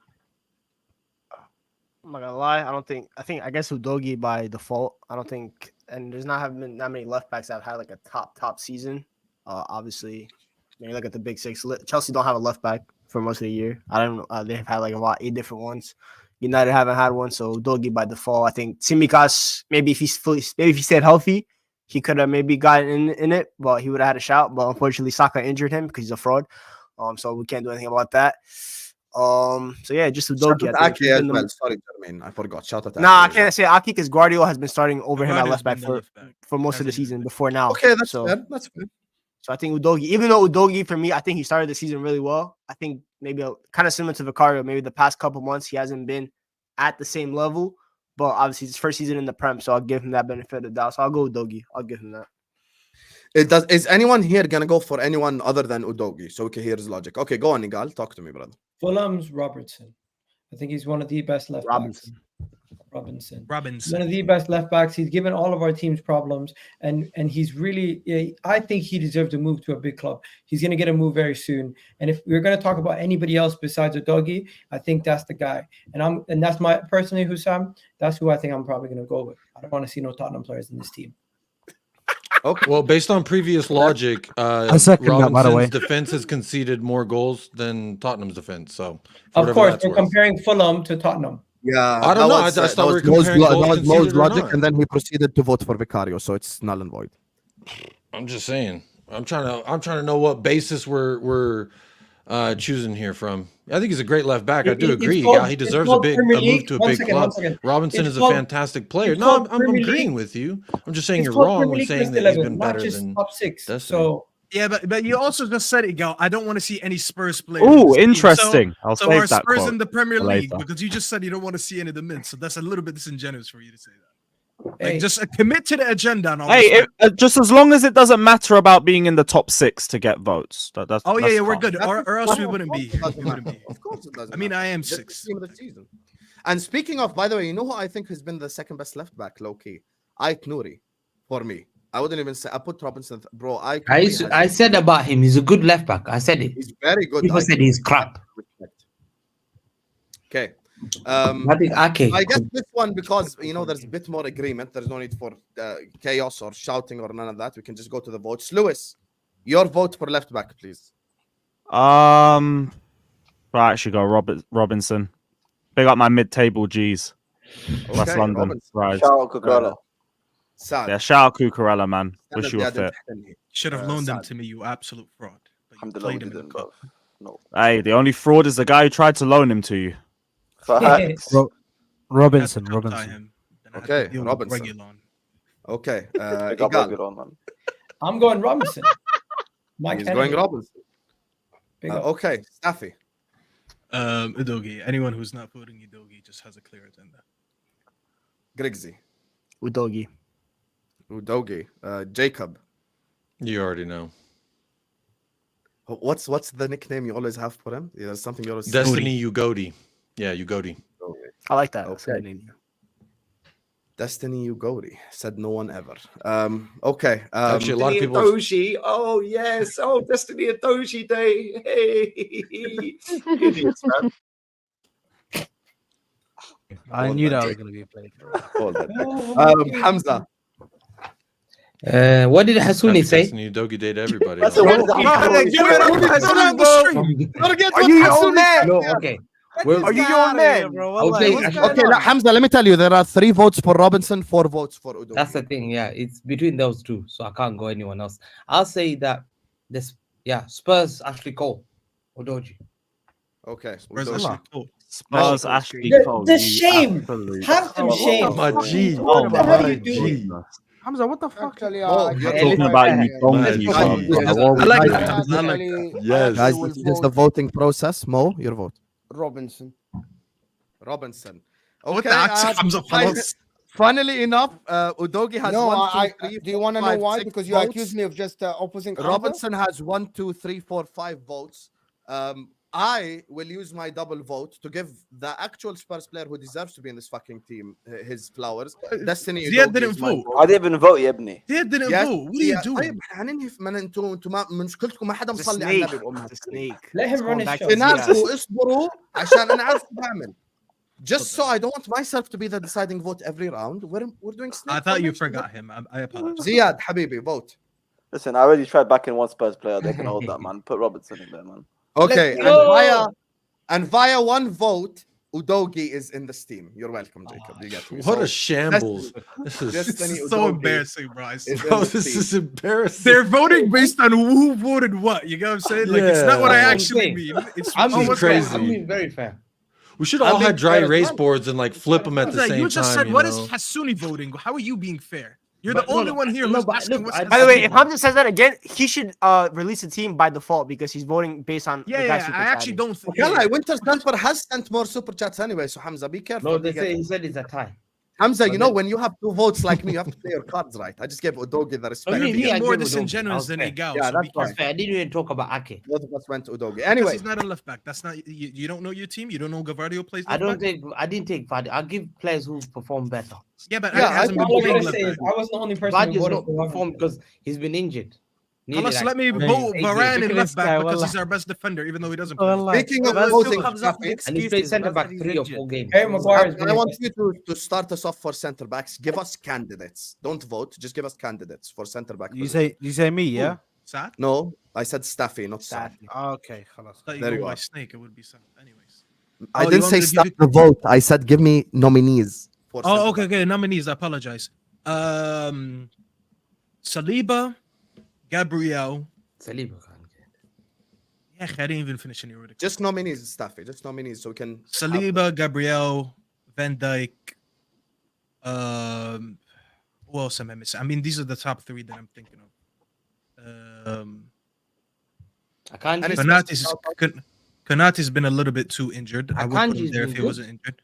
I'm not gonna lie. I guess Udogie by default. I don't think, and there's not been that many left backs that have had like a top season. Obviously, when you look at the big 6, Chelsea don't have a left back for most of the year. I don't know. They've had like about 8 different ones. United haven't had one, so Udogie by default. I think Tsimikas, maybe if he stayed healthy, he could have maybe gotten in it, but he would have had a shout. But unfortunately, Saka injured him because he's a fraud. So we can't do anything about that. So yeah, just Udogie. Aki as well. Sorry, Jermaine, I forgot. Shout out to Nah, I Aki can't say Aki because Guardiola has been starting over him at Guardiola's left back been the left back. for most of the season before now. Okay, that's so fair. That's fair. so I think Udogie, even though Udogie for me, I think he started the season really well. I think maybe kind of similar to Vicario. Maybe the past couple months he hasn't been at the same level, but obviously it's his first season in the Prem, so I'll give him that benefit of the doubt. So I'll go Udogie. I'll give him that. Is anyone here gonna go for anyone other than Udogie so we can hear his logic? Okay, go on, Egal. Talk to me, brother. Fulham's Robertson. I think he's one of the best left backs. Robinson. One of the best left backs. He's given all of our teams problems, and he's really. I think he deserves to move to a big club. He's going to get a move very soon. And if we're going to talk about anybody else besides Udogie, I think that's the guy. And that's my personally, Hussam. That's who I think I'm probably going to go with. I don't want to see no Tottenham players in this team. Okay. Well, based on previous logic, I second that, by the way. Robinson's defense has conceded more goals than Tottenham's defense. So, Of course, we're comparing Fulham to Tottenham. Yeah, I don't know. I thought we were comparing goals Mo's conceded or logic, not. and then he proceeded to vote for Vicario, so it's null and void. I'm just saying. I'm trying to know what basis we're choosing here from. I think he's a great left back. I do agree. He deserves a move to a big club. Robinson is a fantastic player. No, I'm agreeing with you. I'm just saying you're wrong when saying that he's been better than top 6. Destiny. So yeah, but you also just said, Egal, I don't want to see any Spurs players. Oh, interesting. So, I'll so save are that Spurs quote in the Premier for League? later. Because you just said you don't want to see any of the mids. So that's a little bit disingenuous for you to say that. Hey. Like, just commit to the agenda. And all Hey, just as long as it doesn't matter about being in the top 6 to get votes. That's yeah, we're fine. good. Or else we wouldn't be. Of course it doesn't. I mean, matter. I am This is 6. the team of the season. And speaking of, by the way, you know who I think has been the second best left back, low key? Ait Nouri, for me. I wouldn't even say. I put Robinson, bro. I said about him, he's a good left back. I said it. He's very good. People said he's crap. Okay. I guess this one, because there's a bit more agreement. There's no need for chaos or shouting or none of that. We can just go to the votes. Lewis, your vote for left back, please. I actually go Robinson. Big up my mid-table G's. West London. Right. Shout out Cucurella. Yeah, shout out Cucurella, man. Wish you were fit. Should have loaned them to me, you absolute fraud. But you played him in the cup. No. Hey, the only fraud is the guy who tried to loan him to you. Robinson. Okay, Robinson. Okay, Egal. I'm going Robinson. He's going Robinson. Okay, Staffy. Udogie. Anyone who's not voting Udogie just has a clear agenda. Grigsy. Udogie. Jacob. You already know. What's the nickname you always have for him? There's something you always Destiny Ugodi. Yeah, Ugodi. I like that. Okay. Destiny Ugodi. Said no one ever. Okay. Actually, a lot of people. Doji. Oh yes. Oh, Destiny and Doji Day. Hey. Idiots, man. I knew that was going to be played. Hamza. What did Hassouni say? Destiny Udogie did everybody. Are you your own man? No, okay. Are you your own man, bro? Okay, Hamza, let me tell you, there are 3 votes for Robinson, 4 votes for Udogie. That's the thing, yeah. It's between those two, so I can't go anyone else. I'll say that Spurs actually call Udogie. Okay. Spurs Ashley Cole. The shame. Have some shame. My G. What the hell are you doing? Hamza, what the fuck? You're talking about you donkey, bro. I like that. Yes. Guys, this is the voting process. Mo, your vote. Robinson. Okay. Funnily enough, Udogie has 1, 2, 3. Do you want to know why? Because you accused me of just opposing. Robinson has 1, 2, 3, 4, 5 votes. I will use my double vote to give the actual Spurs player who deserves to be in this fucking team his flowers. Destiny. Ziad didn't vote. I didn't even vote يا ابني. Ziad didn't vote. What are you doing? طيب هننهي من انتم مشكلتكم ما حدا مصلي على النبي بأمها. Let him run his show. تناسوا اصبروا عشان انا عارف بعمل. Just so I don't want myself to be the deciding vote every round. We're doing snake. I thought you forgot him. I apologize. Ziad, Habibi, vote. Listen, I already tried backing one Spurs player. They can hold that, man. Put Robertson in there, man. Okay, and via 1 vote, Udogie is in this team. You're welcome, Jacob. You get me. What a shambles. This is so embarrassing, bro. This is embarrassing. They're voting based on who voted what. You get what I'm saying? Like, it's not what I actually mean. I'm being crazy. I'm being very fair. We should all have dry erase boards and like flip them at the same time. You just said, what is Hassouni voting? How are you being fair? You're the only one here who's asking what's By the way, if Hamza says that again, he should release the team by default because he's voting based on the guys I actually don't think. Winter Stanford has sent more super chats anyway, so Hamza, be careful. No, he said it's a tie. Hamza, when you have 2 votes like me, you have to play your cards right. I just gave Udogie the respect. You're being more disingenuous than Egal. Yeah, that's fair. I didn't even talk about Ake. Both of us went to Udogie. Anyway, he's not a left back. That's not. You don't know your team. You don't know Gavardio plays. I didn't take Vardy. I'll give players who perform better. Yeah, but I wasn't the only person who voted for performed because he's been injured. Let's let me vote Varane in left back because he's our best defender, even though he doesn't play. Speaking of voting, and he played centre back 3 or 4 games. I want you to start us off for centre backs. Give us candidates. Don't vote. Just give us candidates for centre back. You say me, yeah? Saad? No, I said Staffy, not Saad. Okay, there you go. Snake, it would be Saad. Anyways, I didn't say start the vote. I said give me nominees. Okay. Nominees. I apologize. Saliba. Gabriel. Saliba. Yeah, I didn't even finish any order. Just nominees, Staffy. Just nominees, so we can. Saliba, Gabriel, Van Dijk. Who else am I missing? I mean, these are the top 3 that I'm thinking of. Konate's been a little bit too injured. I would put him there if he wasn't injured.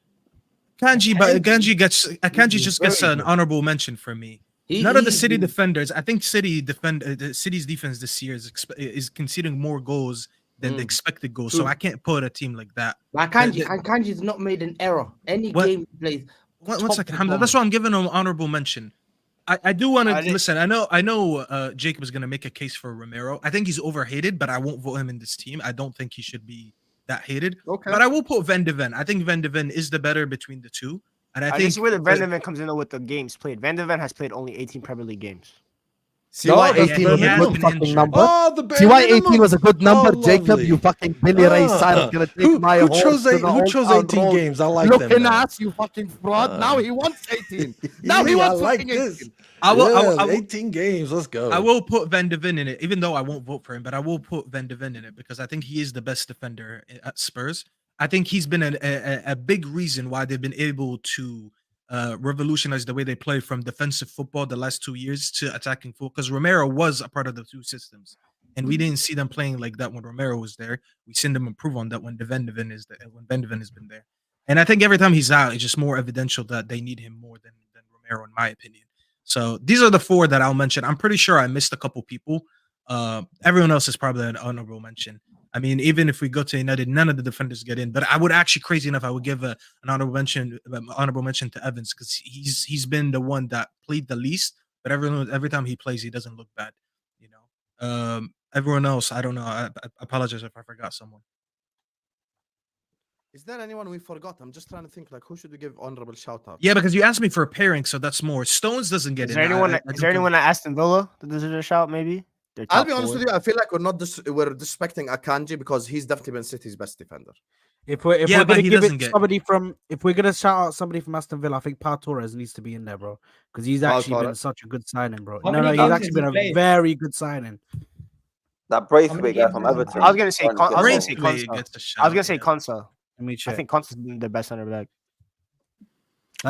Akanji just gets an honorable mention for me. None of the City defenders. I think City's defense this year is conceding more goals than the expected goals. So I can't put a team like that. Akanji's not made an error. Any game he plays. One second, Hamza. That's why I'm giving him honorable mention. I do want to listen. I know. Jacob is going to make a case for Romero. I think he's overhated, but I won't vote him in this team. I don't think he should be that hated. Okay. But I will put Van de Ven. I think Van de Ven is the better between the two. And I think this is where the Van de Ven comes in with the games played. Van de Ven has played only 18 Premier League games. See why 18 was a good fucking number? See why 18 was a good number, Jacob? You fucking Billy Ray Cyrus gonna take my who horse chose 18 games? I like them. Looking ass, you fucking fraud. Now he wants 18. Now he wants like fucking this. 18. I will 18 games. Let's go. I will put Van de Ven in it, even though I won't vote for him. But I will put Van de Ven in it because I think he is the best defender at Spurs. I think he's been a big reason why they've been able to revolutionize the way they play from defensive football the last 2 years to attacking football. Because Romero was a part of the two systems, and we didn't see them playing like that when Romero was there. We seen them improve on that when Van de Ven has been there. And I think every time he's out, it's just more evidential that they need him more than Romero, in my opinion. So these are the four that I'll mention. I'm pretty sure I missed a couple people. Everyone else is probably an honorable mention. I mean, even if we go to United, none of the defenders get in. But I would actually, crazy enough, I would give an honorable mention to Evans because he's been the one that played the least. But every time he plays, he doesn't look bad. You know, everyone else, I don't know. I apologize if I forgot someone. Is there anyone we forgot? I'm just trying to think. Like, who should we give honorable shout out? Yeah, because you asked me for a pairing, so that's more. Stones doesn't get Is in. there anyone at Aston Villa that deserves a shout? Maybe. I'll be honest with you. I feel like we're disrespecting Akanji because he's definitely been City's best defender. If we're gonna give it somebody from, if we're gonna shout out somebody from Aston Villa, I think Pau Torres needs to be in there, bro, because he's actually been such a good signing, bro. No, he's actually been a very good signing. That Braithwaite guy from Everton. I was gonna say Konsa. Let me check. I think Konsa's been the best center back.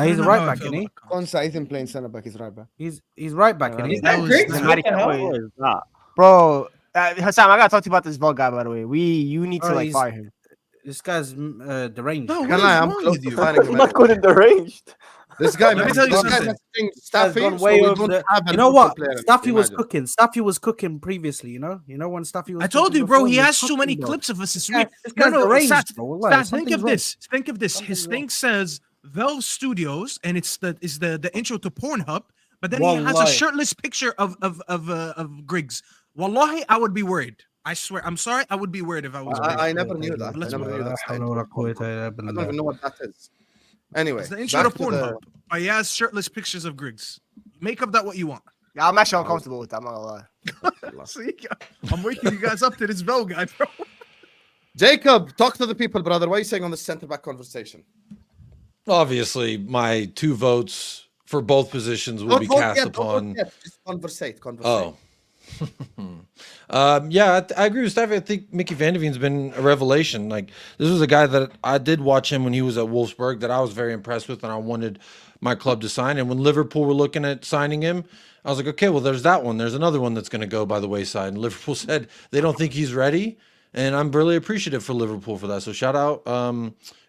He's a right back, isn't he? Konsa isn't playing center back. He's right back. He's right back, isn't he? Bro, Hassam, I gotta talk to you about this Vol guy, by the way. You need to fire him. This guy's deranged. No, I'm close to finding him. I'm not good and deranged. This guy, let me tell you something. Staffy, you know what? Staffy was cooking. Staffy was cooking previously. You know when Staffy was. I told you, bro. He has too many clips of us this week. Stats, think of this. Think of this. His thing says Valve Studios, and it's the intro to Pornhub. But then he has a shirtless picture of Grigs. Wallahi, I would be worried. I swear. I'm sorry. I would be worried if I was. I never knew that. I don't even know what that is. Anyway, it's the intro to Pornhub. He has shirtless pictures of Grigs. Make up that what you want. Yeah, I'm actually uncomfortable with that. I'm not gonna lie. See, I'm waking you guys up to this Bell guy, bro. Jacob, talk to the people, brother. What are you saying on the centre back conversation? Obviously, my 2 votes for both positions will be cast upon. Just conversate. Oh. Yeah, I agree with Staffy. I think Mickey Van de Ven's been a revelation. Like, this was a guy that I did watch him when he was at Wolfsburg that I was very impressed with, and I wanted my club to sign. And when Liverpool were looking at signing him, I was like, okay, well, there's that one. There's another one that's going to go by the wayside. And Liverpool said they don't think he's ready, and I'm really appreciative for Liverpool for that. So shout out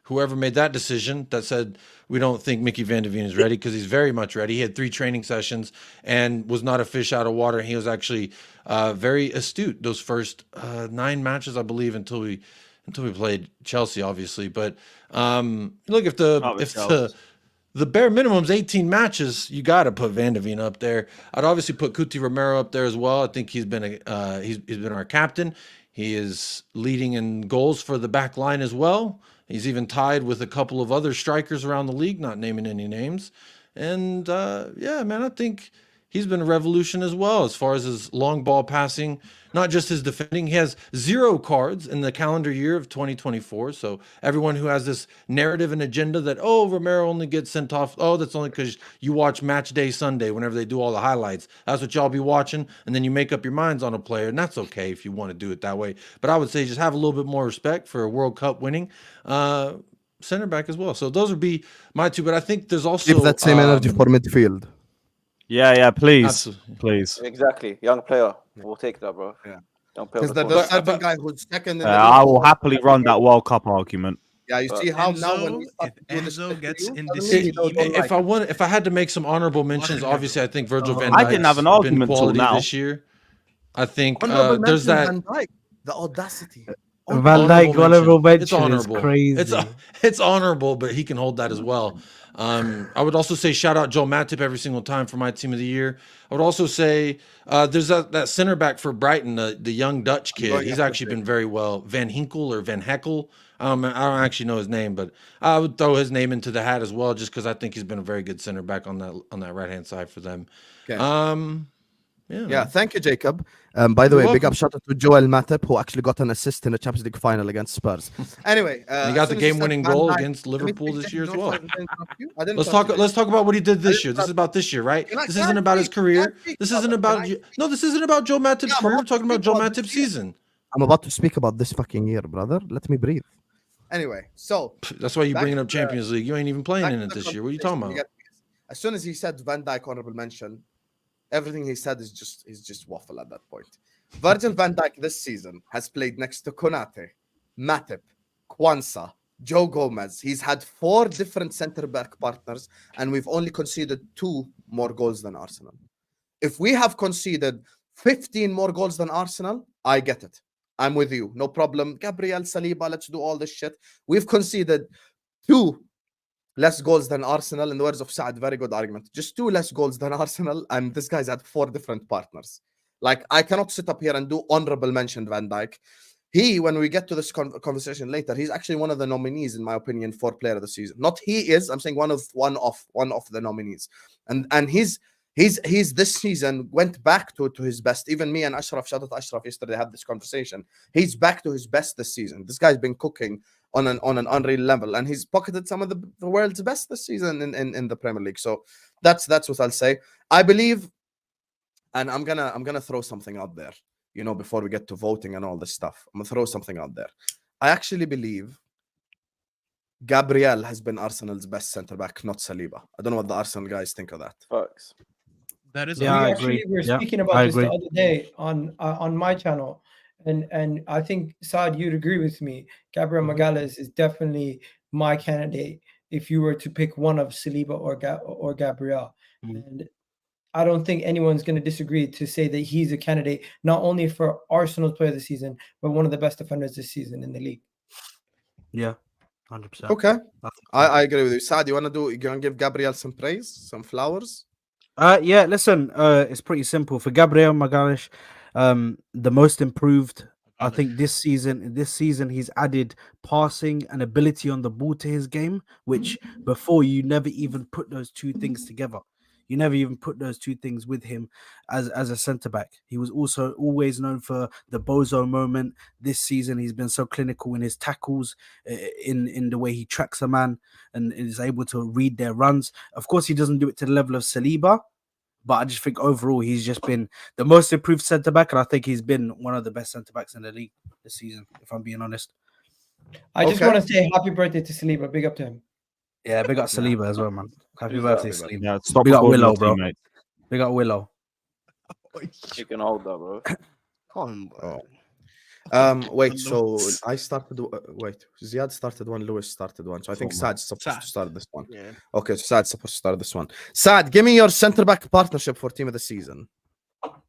whoever made that decision that said we don't think Mickey Van de Ven is ready, because he's very much ready. He had 3 training sessions and was not a fish out of water. He was actually very astute those first 9 matches, I believe, until we played Chelsea, obviously. But look, if the bare minimum is 18 matches, you got to put Van de Ven up there. I'd obviously put Cuti Romero up there as well. I think he's been he's been our captain. He is leading in goals for the back line as well. He's even tied with a couple of other strikers around the league, not naming any names. And yeah, man, I think he's been a revolution as well as far as his long ball passing, not just his defending. He has 0 cards in the calendar year of 2024. So everyone who has this narrative and agenda that, oh, Romero only gets sent off. Oh, that's only because you watch Match Day Sunday whenever they do all the highlights. That's what y'all be watching. And then you make up your minds on a player. And that's okay if you want to do it that way. But I would say just have a little bit more respect for a World Cup winning center back as well. So those would be my 2. But I think there's also keep that same energy for midfield. Yeah, please. Absolutely. Please. Exactly. Young player. We'll take that, bro. Yeah. Don't play because there's certain guy who's second. I will happily run that World Cup argument. Yeah, you see how now when Enzo gets in this if I had to make some honorable mentions, obviously I think Virgil van Dijk's I didn't have an argument been quality till now. this year. I think there's that. The audacity. Van Dijk honorable mention is crazy. It's honorable, but he can hold that as well. I would also say shout out Joe Matip every single time for my team of the year. I would also say there's that center back for Brighton, the young Dutch kid. He's actually been very well. Van Hinkel or Van Heckel. I don't actually know his name, but I would throw his name into the hat as well, just because I think he's been a very good center back on that right hand side for them. Okay. Yeah. Thank you, Jacob. By the You're way, big welcome. up shout out to Joel Matip, who actually got an assist in the Champions League final against Spurs. Anyway, he got the game-winning goal against Liverpool this year as well. Let's talk about what he did this year. This is about this year, right? This isn't about his career. This isn't about this isn't about Joe Matip's career. We're talking about Joe Matip's season. I'm about to speak about this fucking year, brother. Let me breathe. Anyway, so that's why you're bringing up Champions League. You ain't even playing in it this year. What are you talking about? As soon as he said Van Dijk honorable mention, everything he said is just waffle at that point. Virgil van Dijk this season has played next to Konate, Matip, Kwanzaa, Joe Gomez. He's had 4 different centre-back partners, and we've only conceded 2 more goals than Arsenal. If we have conceded 15 more goals than Arsenal, I get it. I'm with you. No problem. Gabriel, Saliba, let's do all this shit. We've conceded 2 less goals than Arsenal. In the words of Saad, very good argument. Just 2 less goals than Arsenal, and this guy's had 4 different partners. Like, I cannot sit up here and do honorable mention Van Dijk. He, when we get to this conversation later, he's actually one of the nominees, in my opinion, for player of the season. Not he is, I'm saying one of the nominees. And he's this season went back to his best. Even me and Ashraf, shout out to Ashraf, yesterday had this conversation. He's back to his best this season. This guy's been cooking on an unreal level, and he's pocketed some of the world's best this season in the Premier League. So that's what I'll say. I believe, and I'm gonna throw something out there, you know, before we get to voting and all this stuff. I'm gonna throw something out there. I actually believe Gabriel has been Arsenal's best centre back, not Saliba. I don't know what the Arsenal guys think of that. Facts. That is, I agree. We were speaking about this the other day on my channel, and I think Saad, you'd agree with me. Gabriel Magalhaes is definitely my candidate if you were to pick one of Saliba or Gabriel. And I don't think anyone's going to disagree to say that he's a candidate not only for Arsenal's player of the season, but one of the best defenders this season in the league. Yeah, 100%. Okay, I agree with you. Saad, you gonna give Gabriel some praise, some flowers? Yeah, listen, it's pretty simple. For Gabriel Magalhaes, the most improved, I think this season he's added passing and ability on the ball to his game, which before you never even put those 2 things together. You never even put those 2 things with him as a centre back. He was also always known for the bozo moment. This season, he's been so clinical in his tackles, in the way he tracks a man and is able to read their runs. Of course, he doesn't do it to the level of Saliba, but I just think overall he's just been the most improved centre back, and I think he's been one of the best centre backs in the league this season, if I'm being honest. I just want to say happy birthday to Saliba. Big up to him. Yeah, big up Saliba as well, man. Happy birthday, Saliba. Yeah, stop Big up recording Willow, your bro. teammates. Big up Willow. You can hold that, bro. Come on. Wait, so I started. Wait, Ziad started one, Lewis started one. So I think Saad's supposed to start this one. Yeah. Okay, so Saad's supposed to start this one. Saad, give me your centre back partnership for team of the season.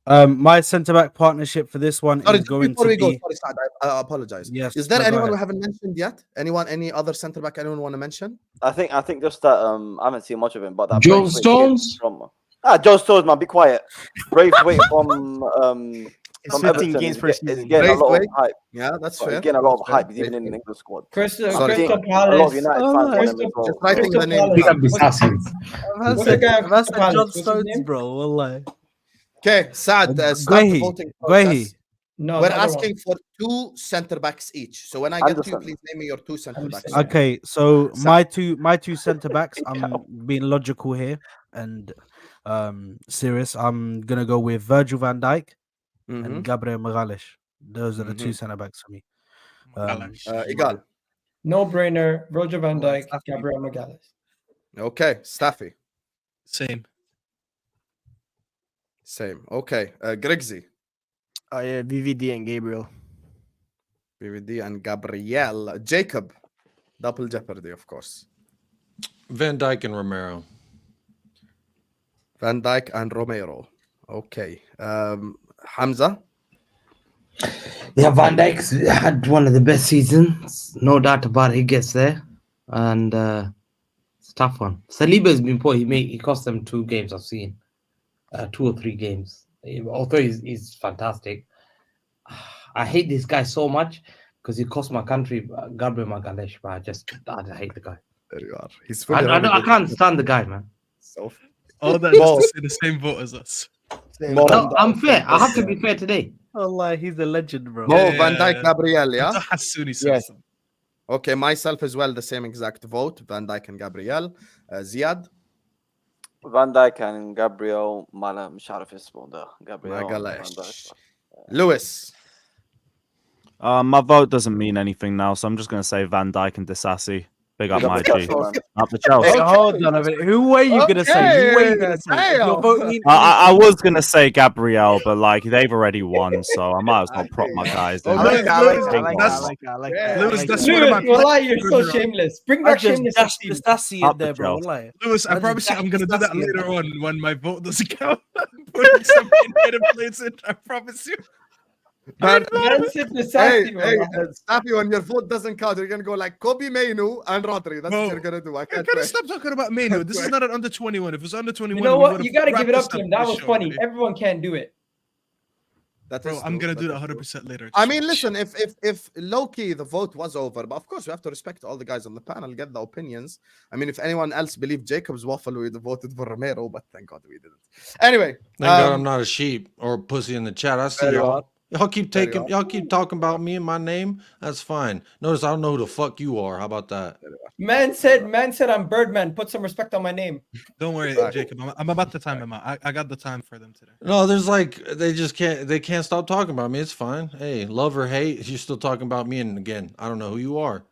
My centre back partnership for this one is going to be. Sorry, Saad, I apologize. Yes. Is there anyone we haven't mentioned yet? Any other centre back anyone want to mention? I think just that I haven't seen much of him, but that John Stones. John Stones, man, be quiet. Braithwaite from 15 games per season. Is getting a lot of hype. Yeah, that's fair. He's getting a lot of hype. He's even in the English squad. Crystal A lot Palace. of United fans want him as well. Just writing the name. That's John Stones, bro. Wallahi. Okay, Saad, start the voting process. No, we're asking for 2 centre backs each. So when I get to you, please name me your 2 centre backs. Okay, so my two centre backs. I'm being logical here and serious. I'm gonna go with Virgil van Dijk and Gabriel Magalhaes. Those are the 2 centre backs for me. Egal. No brainer. Virgil van Dijk, Gabriel Magalhaes. Okay, Staffy. Same. Okay, Grigsy. Yeah, VVD and Gabriel. VVD and Gabriel. Jacob. Double jeopardy, of course. Van Dijk and Romero. Van Dijk and Romero. Okay. Hamza. Yeah, Van Dijk's had one of the best seasons, no doubt about it. He gets there, and it's a tough one. Saliba's been poor. He cost them 2 games. I've seen 2 or 3 games. Although he's fantastic, I hate this guy so much because he cost my country, Gabriel Magalhaes. But I hate the guy. There you are. He's I can't stand the guy, man. So All that just to say the same vote as us. No, I'm fair. I have to be fair today. Allah, he's a legend, bro. Van Dijk, Gabriel, yeah? Yes. Okay, myself as well, the same exact vote. Van Dijk and Gabriel. Ziad? Van Dijk and Gabriel. ما مش عارف اسمه ده. Gabriel. Magalhaes. Lewis. My vote doesn't mean anything now, so I'm just going to say Van Dijk and Disasi. Big up my G. Up the Chelsea. Hey, hold on a minute. Who were you gonna say? Who were you gonna say? Your vote mean I was going to say Gabriel, but like they've already won, so I might as well prop my guys. I like that. Lewis, that's one of my Wallahi, you're so shameless. Bring back shameless. Staffy in there, bro. Wallahi. Lewis, I promise you I'm going to do that later on when my vote doesn't count. Putting some in place in, I promise you. Hey, Staffy, when your vote doesn't count, you're gonna go like Kobe Mainu and Rodri. That's what you're gonna do. I can't stop talking about Mainu. This is not an under 21. If it's under 21, you know what? You gotta give it up to him. That was funny. Everyone can't do it. Bro, I'm gonna do that 100% later. I mean, listen, if low-key the vote was over, but of course we have to respect all the guys on the panel, get the opinions. I mean, if anyone else believed Jacob's waffle, we'd have voted for Romero, but thank God we didn't. Anyway, thank God I'm not a sheep or a pussy in the chat. I see y'all. Y'all keep talking about me and my name. That's fine. Notice I don't know who the fuck you are. How about that? Man said I'm Birdman. Put some respect on my name. Don't worry, Jacob. I'm about to time him out. I got the time for them today. No, there's like they can't stop talking about me. It's fine. Hey, love or hate, you're still talking about me. And again, I don't know who you are.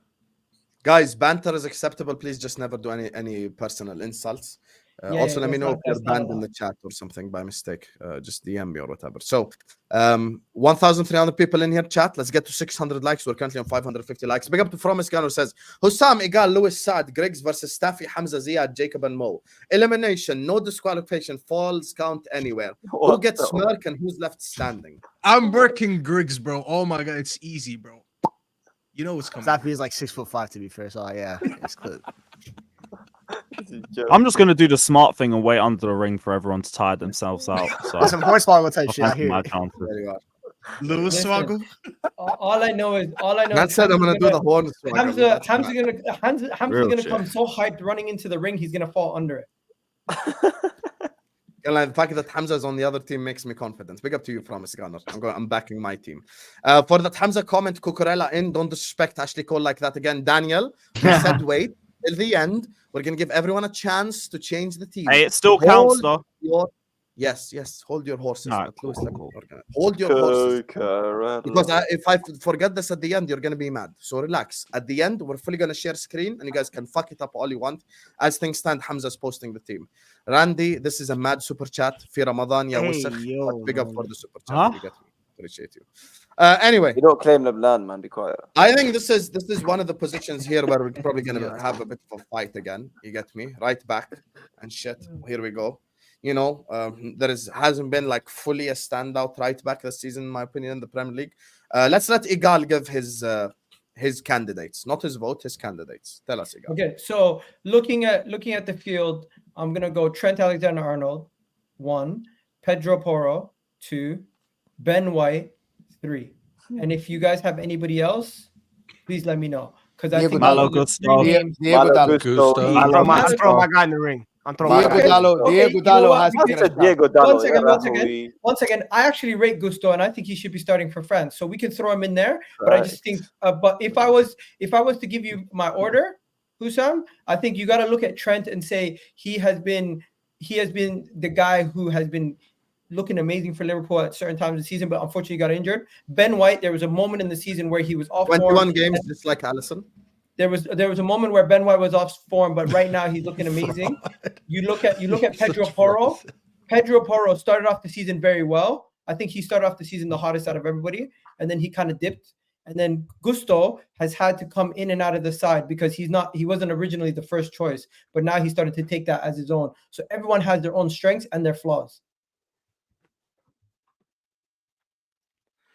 Guys, banter is acceptable. Please just never do any personal insults. Also, let me know if you're banned in the chat or something by mistake. Just DM me or whatever. So, 1,300 people in here, chat. Let's get to 600 likes. We're currently on 550 likes. Big up to From Iskan who says, Hussam, Egal, Lewis, Saad, Grigs versus Staffy, Hamza, Ziad, Jacob, and Mo. Elimination, no disqualification, falls count anywhere. Who gets smirk and who's left standing? I'm working Grigs, bro. Oh my God, it's easy, bro. You know what's coming. Staffy is like 6'5" to be fair, so yeah, it's good. I'm just gonna do the smart thing and wait under the ring for everyone to tire themselves out. So some hornswoggle type shit. I hear Lewis Swaggle. All I know is That said, I'm gonna do the horn. Hamza's gonna come so hyped running into the ring, he's gonna fall under it. The fact that Hamza is on the other team makes me confident. Big up to you, Promise Gunner. I'm backing my team. For that Hamza comment, Cucurella in. Don't disrespect Ashley Cole like that again. Daniel, we said wait till the end. We're gonna give everyone a chance to change the team. Hey, it still counts though. Yes. Hold your horses. Hold your horses. Because if I forget this at the end, you're gonna be mad. So relax. At the end, we're fully gonna share screen, and you guys can fuck it up all you want. As things stand, Hamza's posting the team. Randy, this is a mad super chat. Fi Ramadan, ya Wasakh. Big up for the super chat. You get me. Appreciate you. Anyway, you don't claim Lebanon, man. Be quiet. I think this is one of the positions here where we're probably gonna have a bit of a fight again. You get me? Right back and shit. Here we go. You know, hasn't been like fully a standout right back this season, in my opinion, in the Premier League. Let's let Egal give his candidates, not his vote, his candidates. Tell us, Egal. Okay, so looking at the field, I'm gonna go Trent Alexander-Arnold, 1, Pedro Porro, 2, Ben White, 3. And if you guys have anybody else, please let me know. Because I think Diego Dallo. I'm throwing my guy in the ring. Diego Dallo has Diego Dallo. Once again, I actually rate Gusto, and I think he should be starting for France. So we can throw him in there. But I just think, but if I was to give you my order, Hussam, I think you got to look at Trent and say he has been the guy who has been looking amazing for Liverpool at certain times of the season, but unfortunately got injured. Ben White, there was a moment in the season where he was off 21 games, just like Alisson. There was a moment where Ben White was off form, but right now he's looking amazing. You look at Pedro Porro. Pedro Porro started off the season very well. I think he started off the season the hottest out of everybody, and then he kind of dipped. And then Gusto has had to come in and out of the side because he wasn't originally the first choice, but now he started to take that as his own. So everyone has their own strengths and their flaws.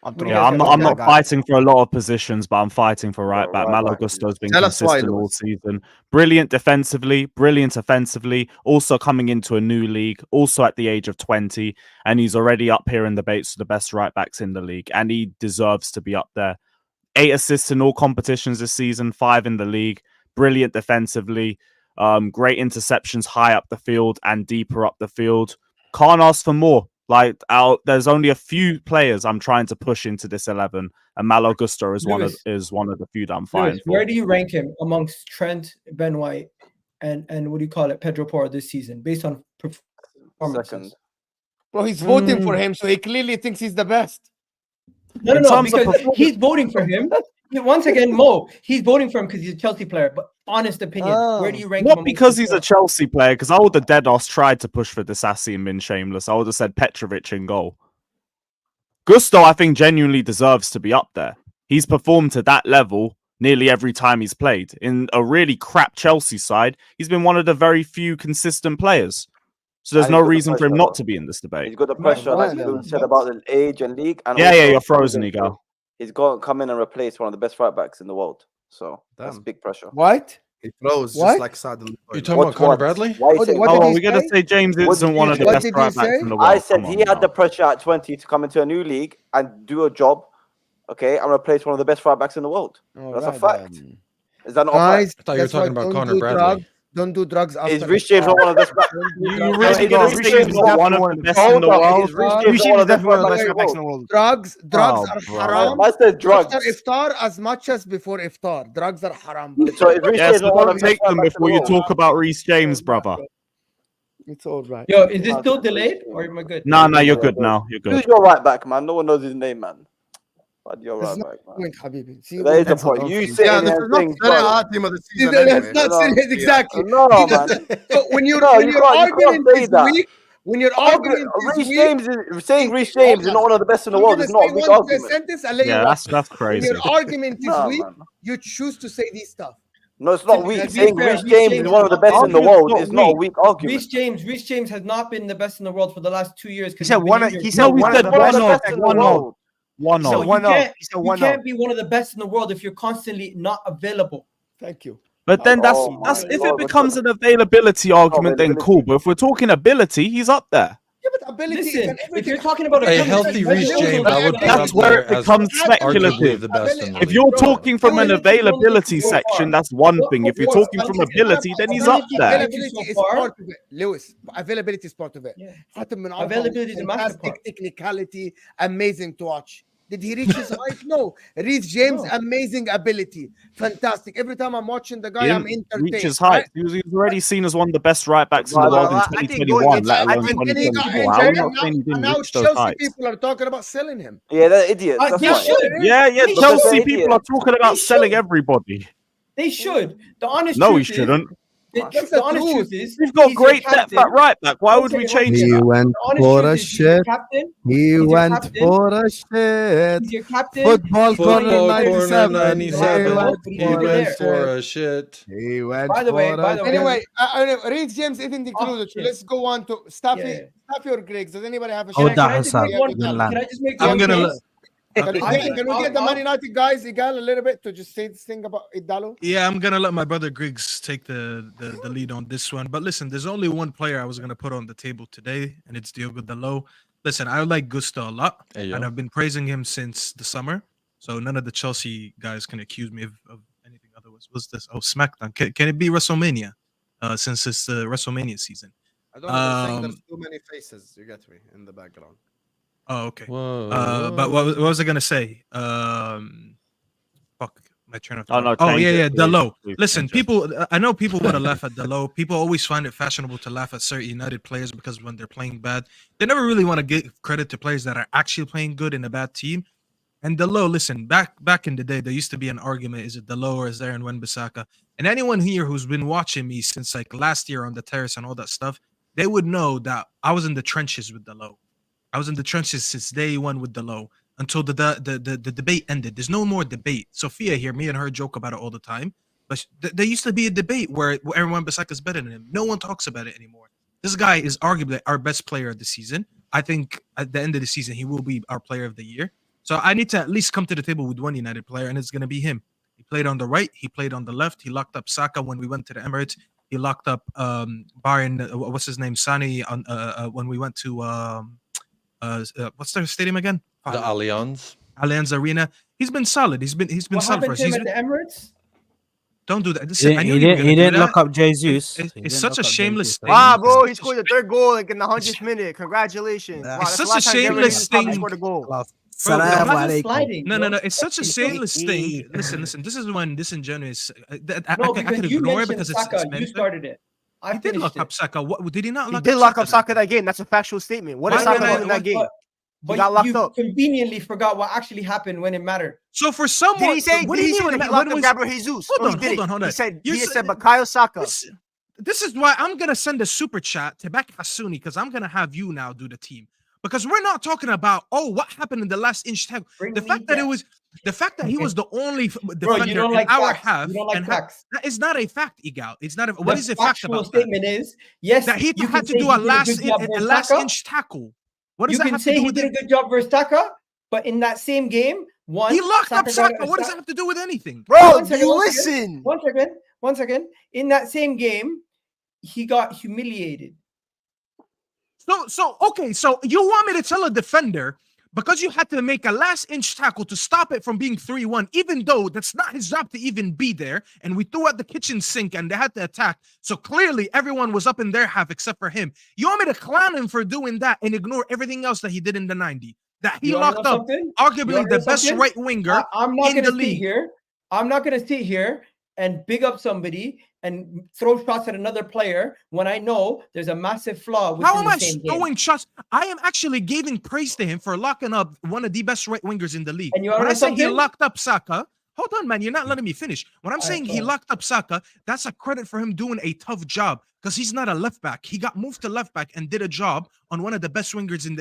I'm not fighting for a lot of positions, but I'm fighting for right back. Malo Gusto's been Tell us why, consistent all Lewis. season. Brilliant defensively, brilliant offensively. Also coming into a new league, also at the age of 20, and he's already up here in the debates for the best right backs in the league, and he deserves to be up there. 8 assists in all competitions this season, 5 in the league. Brilliant defensively, great interceptions high up the field and deeper up the field. Can't ask for more. Like, there's only a few players I'm trying to push into this 11, and Malo Gusto is one of the few that I'm fighting for. Where do you rank him amongst Trent, Ben White, and what do you call it, Pedro Porro this season, based on performances? Second. Bro, he's voting for him, so he clearly thinks he's the best. No, because he's voting for him. Once again, Mo, he's voting for him because he's a Chelsea player. But honest opinion, where do you rank him? Not because he's a Chelsea player, because I would have dead ass tried to push for Disassi and been shameless. I would have said Petrovic in goal. Gusto, I think, genuinely deserves to be up there. He's performed to that level nearly every time he's played. In a really crap Chelsea side, he's been one of the very few consistent players. So there's no reason for him not to be in this debate. He's got the pressure, like Lou said about the age and league. And Yeah, you're frozen, Egal. He's got to come in and replace one of the best right backs in the world. So that's big pressure. What? He froze What? just like Saad. You talking about Conor Bradley? Why What saying- did Oh, he we're going to say? say James What isn't did one you of the say? best What did right he backs say? in the world. I said Come on he had now. the pressure at 20 to come into a new league and do a job, okay, and replace one of the best right backs in the world. That's a fact. Is that not a Guys, fact? I thought you were that's why talking about don't Conor do Bradley. drugs. Don't do drugs after. Is Rich James not one of the best backs? You really don't Rich think James he's not one of the best in the world? Is Rich James not one of the best right backs in the world? Drugs Oh, are bro. haram. I said drugs. After iftar as much as before iftar. Drugs are haram. Bro. So is Rich Yes, James but not one don't of the best take them right backs in before the you world? talk about Reece James, brother. It's all right. Yo, is this still delayed or am I good? No, you're good now. You're Who's good. your right back, man? No one knows his name, man. But you're right That's not back, man. point, Habibi. See, That is the that's point. not You point. say Yeah, it this and is not things, Serie bro. A team of the season That's anyway. not No. serious, exactly. No, man. So when your No, you can't argument say is that. weak, when your argument is Reece weak, James is saying Reece James is not one of the best in the I'm world. gonna It's not a say big one argument. sentence. I'll let you Yeah, watch. that's When crazy. your argument is No, weak, man. you choose to say these stuff. No, it's not To weak. be Saying fair, Reece Reece James is James one of the is best not in the weak. world Not is not a weak. weak argument. Reece James has not been the best in the world for the last 2 years. He said one. He said No, we one said of the One of best. the one-off, best in the one-off. world. One He said off. one of. He said You one of. can't be one of the best in the world if you're constantly not available. Thank you. But then that's Oh my if Lord, it becomes an availability argument, then cool. But if we're talking ability, he's up there. Yeah, but ability Listen, isn't if everything. you're talking about A ability, healthy Lewis Reece will James, back I would it put up. That's up where there it as becomes arguably speculative. the best in the If league. you're Bro, talking from an ability is only availability so far. section, that's one thing. If you're What- talking from what- ability, then he's up there. Availability So is far. part of it. Lewis, availability is part of it. Yeah. Hatem bin Arfa was Availability is a massive fantastic part. technicality, amazing to watch. Did he reach his height? No. Reece James, No. amazing ability, fantastic. Every time I'm watching the He guy, I'm didn't entertained. reach his right? height. He was already seen as one of the best right backs in the Well, world in I think 2021, going let into- alone And then he got 2024. injured, I'm not saying he and didn't now reach those Chelsea heights. people are talking about selling him. Yeah, they're idiots. That's They why. should. Yeah, They Chelsea should. people are talking about They selling should. everybody. They should. The honest No, truth he shouldn't. That's The the honest truth. truth is We've got he's your great depth captain. at right back. Why One would we second, one change second. that? went The honest truth is he's your captain. He He's your went captain. for a shit. He's your captain. Football He's playing corner in 97. 97. He went He for went a for a shit. He went By the way, for by a the way- Anyway, Reece James isn't included. shit. Let's go on to Staffy. Yeah. Staffy or Grigs? Does anybody have a Oh, shot? that Can I has just make Hassan. one? Then Can land. I just make I'm one gonna case? Can we get the I'll- Man United guys, Egal, a little bit to just say this thing about Idalo? Yeah, I'm gonna let my brother Griggs take the lead on this one. But listen, there's only one player I was gonna put on the table today, and it's Diogo Dalot. Listen, I like Gusto a lot, Hey, yo. and I've been praising him since the summer. So none of the Chelsea guys can accuse me of anything otherwise. What's this? Oh, SmackDown. Can it be WrestleMania? Since it's the WrestleMania season. I don't know. There's Um, too many faces. You get me in the background. Oh, okay. Whoa. But what was I gonna say? Fuck, my train of Oh, thought. no, Oh, change yeah, it, yeah, please. Dalot. Please Listen, change it. people. I know people want to laugh at Dalot. People always find it fashionable to laugh at certain United players because when they're playing bad, they never really want to give credit to players that are actually playing good in a bad team. And Dalot, listen, back in the day, there used to be an argument: is it Dalot or is there Wan-Bissaka? And anyone here who's been watching me since like last year on the terrace and all that stuff, they would know that I was in the trenches with Dalot. I was in the trenches since day one with Dalot until the debate ended. There's no more debate. Sophia here, me and her joke about it all the time. But there used to be a debate where everyone Bissaka is better than him. No one talks about it anymore. This guy is arguably our best player of the season. I think at the end of the season, he will be our player of the year. So I need to at least come to the table with one United player, and it's going to be him. He played on the right. He played on the left. He locked up Saka when we went to the Emirates. He locked up Bayern. What's his name? Sani on when we went to what's their stadium again? The Allianz Arena. He's been solid. He's been What solid happened for us. to him at the Emirates? Don't do that. He didn't lock up Jesus. It's such a shameless thing. Wow, bro, he scored the third goal like in the 100th minute. Congratulations. Wow, It's that's the such a last time Gabriel shameless Jesus probably thing. scored a goal. No. It's such a shameless thing. Listen. This is when disingenuous. I could you ignore it mentioned because Saka. it's You started it. He did lock up Saka. What did he not? He did lock up Saka that game. That's a factual statement. What did Saka do in that game? But He got locked you up. conveniently forgot what actually happened when it mattered. So for someone, Did he say? what Did do he you say mean that he when locked up Gabriel Jesus? Hold on. He said. You He said- said Bukayo Saka. This is why I'm gonna send a super chat to Beck Hassouni because I'm gonna have you now do the team because we're not talking about what happened in the last inch tackle. The fact that he was the only defender you don't like in our facts. half. You don't like and facts. that is not a fact, Egal. It's not. What is the fact about statement that? is yes That he you had can to say do he a did last good job versus Saka. inch tackle. What does You that can have to say do he with did a it? good job versus Saka, but in that same game, He locked up Saka. got- What does that have to do with anything? Bro, One do second, you one second. listen? One second. In that same game, he got humiliated. So you want me to tell a defender because you had to make a last inch tackle to stop it from being 3-1, even though that's not his job to even be there, and we threw out the kitchen sink and they had to attack. So clearly everyone was up in their half except for him. You want me to clown him for doing that and ignore everything else that he did in the 90? That he You wanna locked know up something? arguably You wanna the know best something? right winger I'm not in gonna the sit league. here. I'm not gonna sit here and big up somebody and throw shots at another player when I know there's a massive flaw within How am the I same throwing game. shots? I am actually giving praise to him for locking up one of the best right wingers in the league. And you When wanna I know say he something? locked up Saka, hold on, man, you're not letting me finish. When I'm saying he go on. locked up Saka, that's a credit for him doing a tough job because he's not a left back. He got moved to left back and did a job on one of the best wingers in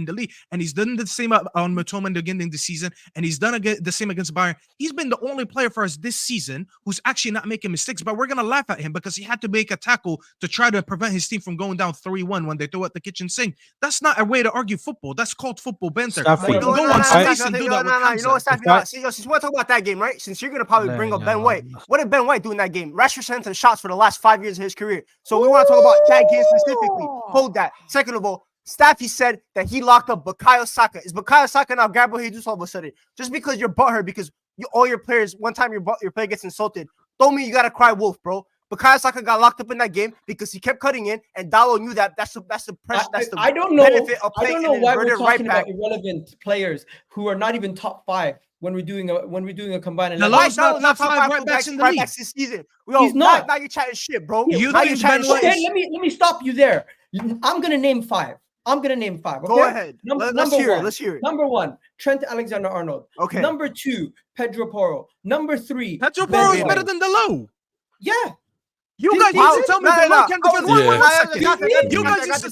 the league. And he's done the same on Moamen again in the season, and he's done the same against Bayern. He's been the only player for us this season who's actually not making mistakes, but we're gonna laugh at him because he had to make a tackle to try to prevent his team from going down 3-1 when they throw out the kitchen sink. That's not a way to argue football. That's called football banter. Staffy. We can go on space and do that with Hamza. You know what, Staffy? Since you want to talk about that game, right? Since you're gonna probably bring up Ben White, what did Ben White do in that game? Rashford sent him shots for the last 5 years of his career. So we want to talk about that game specifically. Hold that. Second of all, Staffy said that he locked up Bukayo Saka. Is Bukayo Saka now Gabriel Jesus all of a sudden? Just because you're butthurt because all your players, one time your player gets insulted, don't mean you gotta cry wolf, bro. Bukayo Saka got locked up in that game because he kept cutting in, and Dallo knew that. That's the pressure. That's the I don't know. benefit of I playing don't know an why we're inverted talking right back. about irrelevant players who are not even top 5 when we're doing a combined. The eleven. lowest not top 5 right backs in the league. This season. Yo, He's not. Now you're chatting shit, bro. You now think you're Ben chatting White shit. is- Okay, let me stop you there. I'm gonna name 5. Okay? Go ahead. Number Let's hear it. one. Let's hear it. Number 1, Trent Alexander-Arnold. Okay. Number 2, Pedro Porro. Number 3, Pedro Ben Porro is White. better than the low. Yeah. You This guys season? need to tell me the low can't defend. Yeah. You guys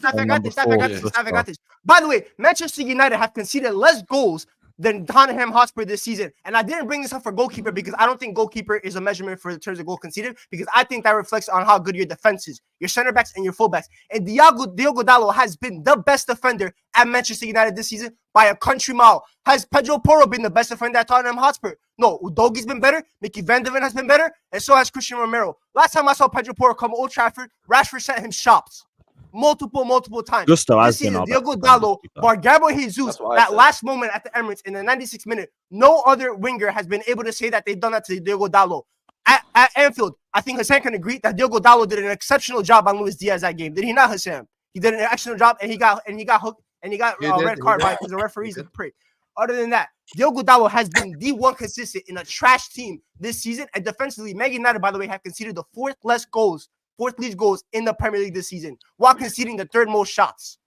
just I got this. By the way, Manchester United have conceded less goals than Tottenham Hotspur this season. And I didn't bring this up for goalkeeper because I don't think goalkeeper is a measurement for the terms of goal conceded because I think that reflects on how good your defense is, your center backs and your fullbacks. And Diogo Dalot has been the best defender at Manchester United this season by a country mile. Has Pedro Porro been the best defender at Tottenham Hotspur? No. Udogi's been better. Mickey Van de Ven has been better. And so has Christian Romero. Last time I saw Pedro Porro come to Old Trafford, Rashford sent him shops. Multiple times. Gusto has This been season, our Diogo best defender, Dalot, to be fair. bar Gabriel Jesus, That's what I that said. last moment at the Emirates in the 96th minute, no other winger has been able to say that they've done that to Diogo Dalot. At Anfield, I think Hassan can agree that Diogo Dalot did an exceptional job on Luis Diaz that game. Did he not, Hassan? He did an excellent job, and he got hooked, and he got a red card by because the referee's a prick. Other than that, Diogo Dalot has been the one consistent in a trash team this season, and defensively, Man United, by the way, have conceded the fourth least goals in the Premier League this season, while conceding the third most shots.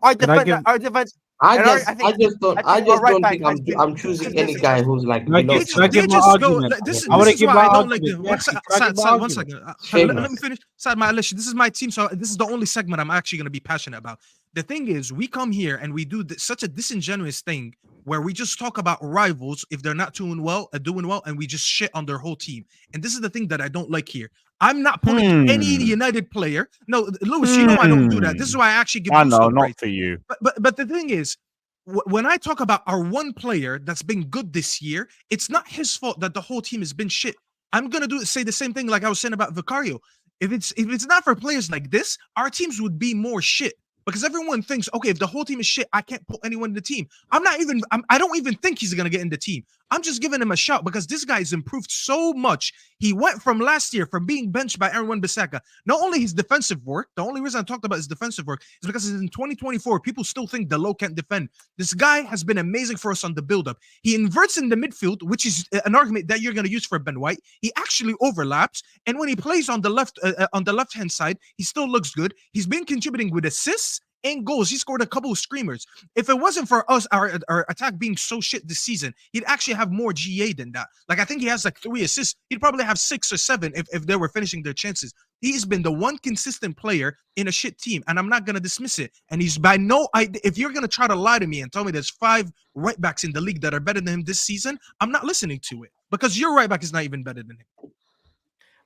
Our defense. I just don't think I'm choosing any guy who's like below. I want to give my argument. One second. Let me finish. Saad, this is my team, so this is the only segment I'm actually going to be passionate about. The thing is, we come here and we do such a disingenuous thing where we just talk about rivals if they're not doing well, and we just shit on their whole team. And this is the thing that I don't like here. I'm not pulling any United player. No, Lewis, you know I don't do that. This is why I actually give. I know, not for you. But the thing is, when I talk about our one player that's been good this year, it's not his fault that the whole team has been shit. I'm gonna say the same thing like I was saying about Vicario. If it's not for players like this, our teams would be more shit. Because everyone thinks, okay, if the whole team is shit, I can't put anyone in the team. I don't even think he's going to get in the team. I'm just giving him a shout because this guy has improved so much. He went from last year, from being benched by Aaron Wan-Bissaka. Not only his defensive work, the only reason I talked about his defensive work is because in 2024, people still think Dalot can't defend. This guy has been amazing for us on the build-up. He inverts in the midfield, which is an argument that you're going to use for Ben White. He actually overlaps, and when he plays on the left-hand side, he still looks good. He's been contributing with assists and goals. He scored a couple of screamers. If it wasn't for us, our attack being so shit this season, he'd actually have more GA than that. Like, I think he has like 3 assists. He'd probably have 6 or 7 if they were finishing their chances. He's been the one consistent player in a shit team, and I'm not going to dismiss it. And he's by no idea. If you're going to try to lie to me and tell me there's 5 right backs in the league that are better than him this season, I'm not listening to it because your right back is not even better than him.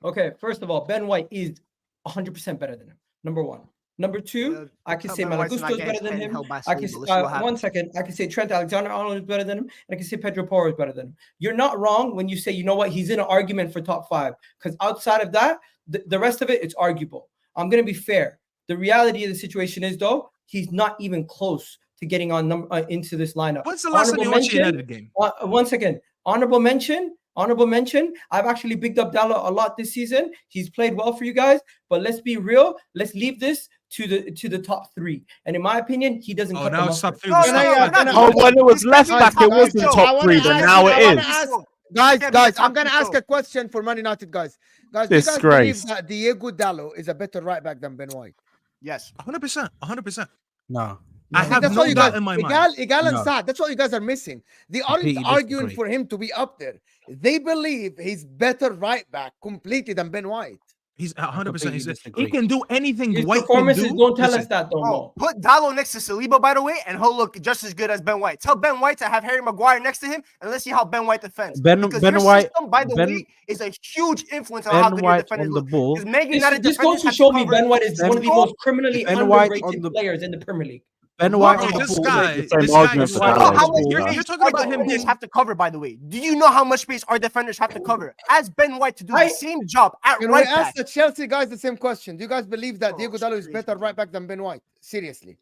Okay, first of all, Ben White is 100% better than him. Number 1. Number 2, I can say Malagusto is better than him. I can say, 1 second. I can say Trent Alexander-Arnold is better than him, and I can say Pedro Porro is better than him. You're not wrong when you say, you know what, he's in an argument for top 5. Because outside of that, the rest of it, it's arguable. I'm gonna be fair. The reality of the situation is, though, he's not even close to getting on into this lineup. When's the last time you watched the United game? 1 second. Honorable mention. I've actually bigged up Dalot a lot this season. He's played well for you guys, but let's be real. Let's leave this to the top 3. And in my opinion, he doesn't. Now it's top 3. When it was left back, it wasn't top 3, but now it is. Guys, I'm gonna ask a question for Man United guys. Guys, do you guys believe that Diego Dalot is a better right back than Ben White? Yes, 100%. No. I have no doubt in my mind. Egal and Saad, that's what you guys are missing. They aren't arguing for him to be up there. They believe he's better right back completely than Ben White. He's 100%. He can do anything His White performances can do. don't tell us that, though. Put Dalot next to Saliba, by the way, and he'll look just as good as Ben White. Tell Ben White to have Harry Maguire next to him, and let's see how Ben White defends. Ben White, system, by the way, is a huge influence on how good your defenders look. This goes to show me Ben White is one of the most criminally underrated players in the Premier League. Ben White, this guy. You're talking about him. Have to cover, by the way. Do you know how much space our defenders have to cover? As Ben White to do the same job at right back. I asked the Chelsea guys the same question. Do you guys believe that Diego Dalot is better right back than Ben White? Seriously,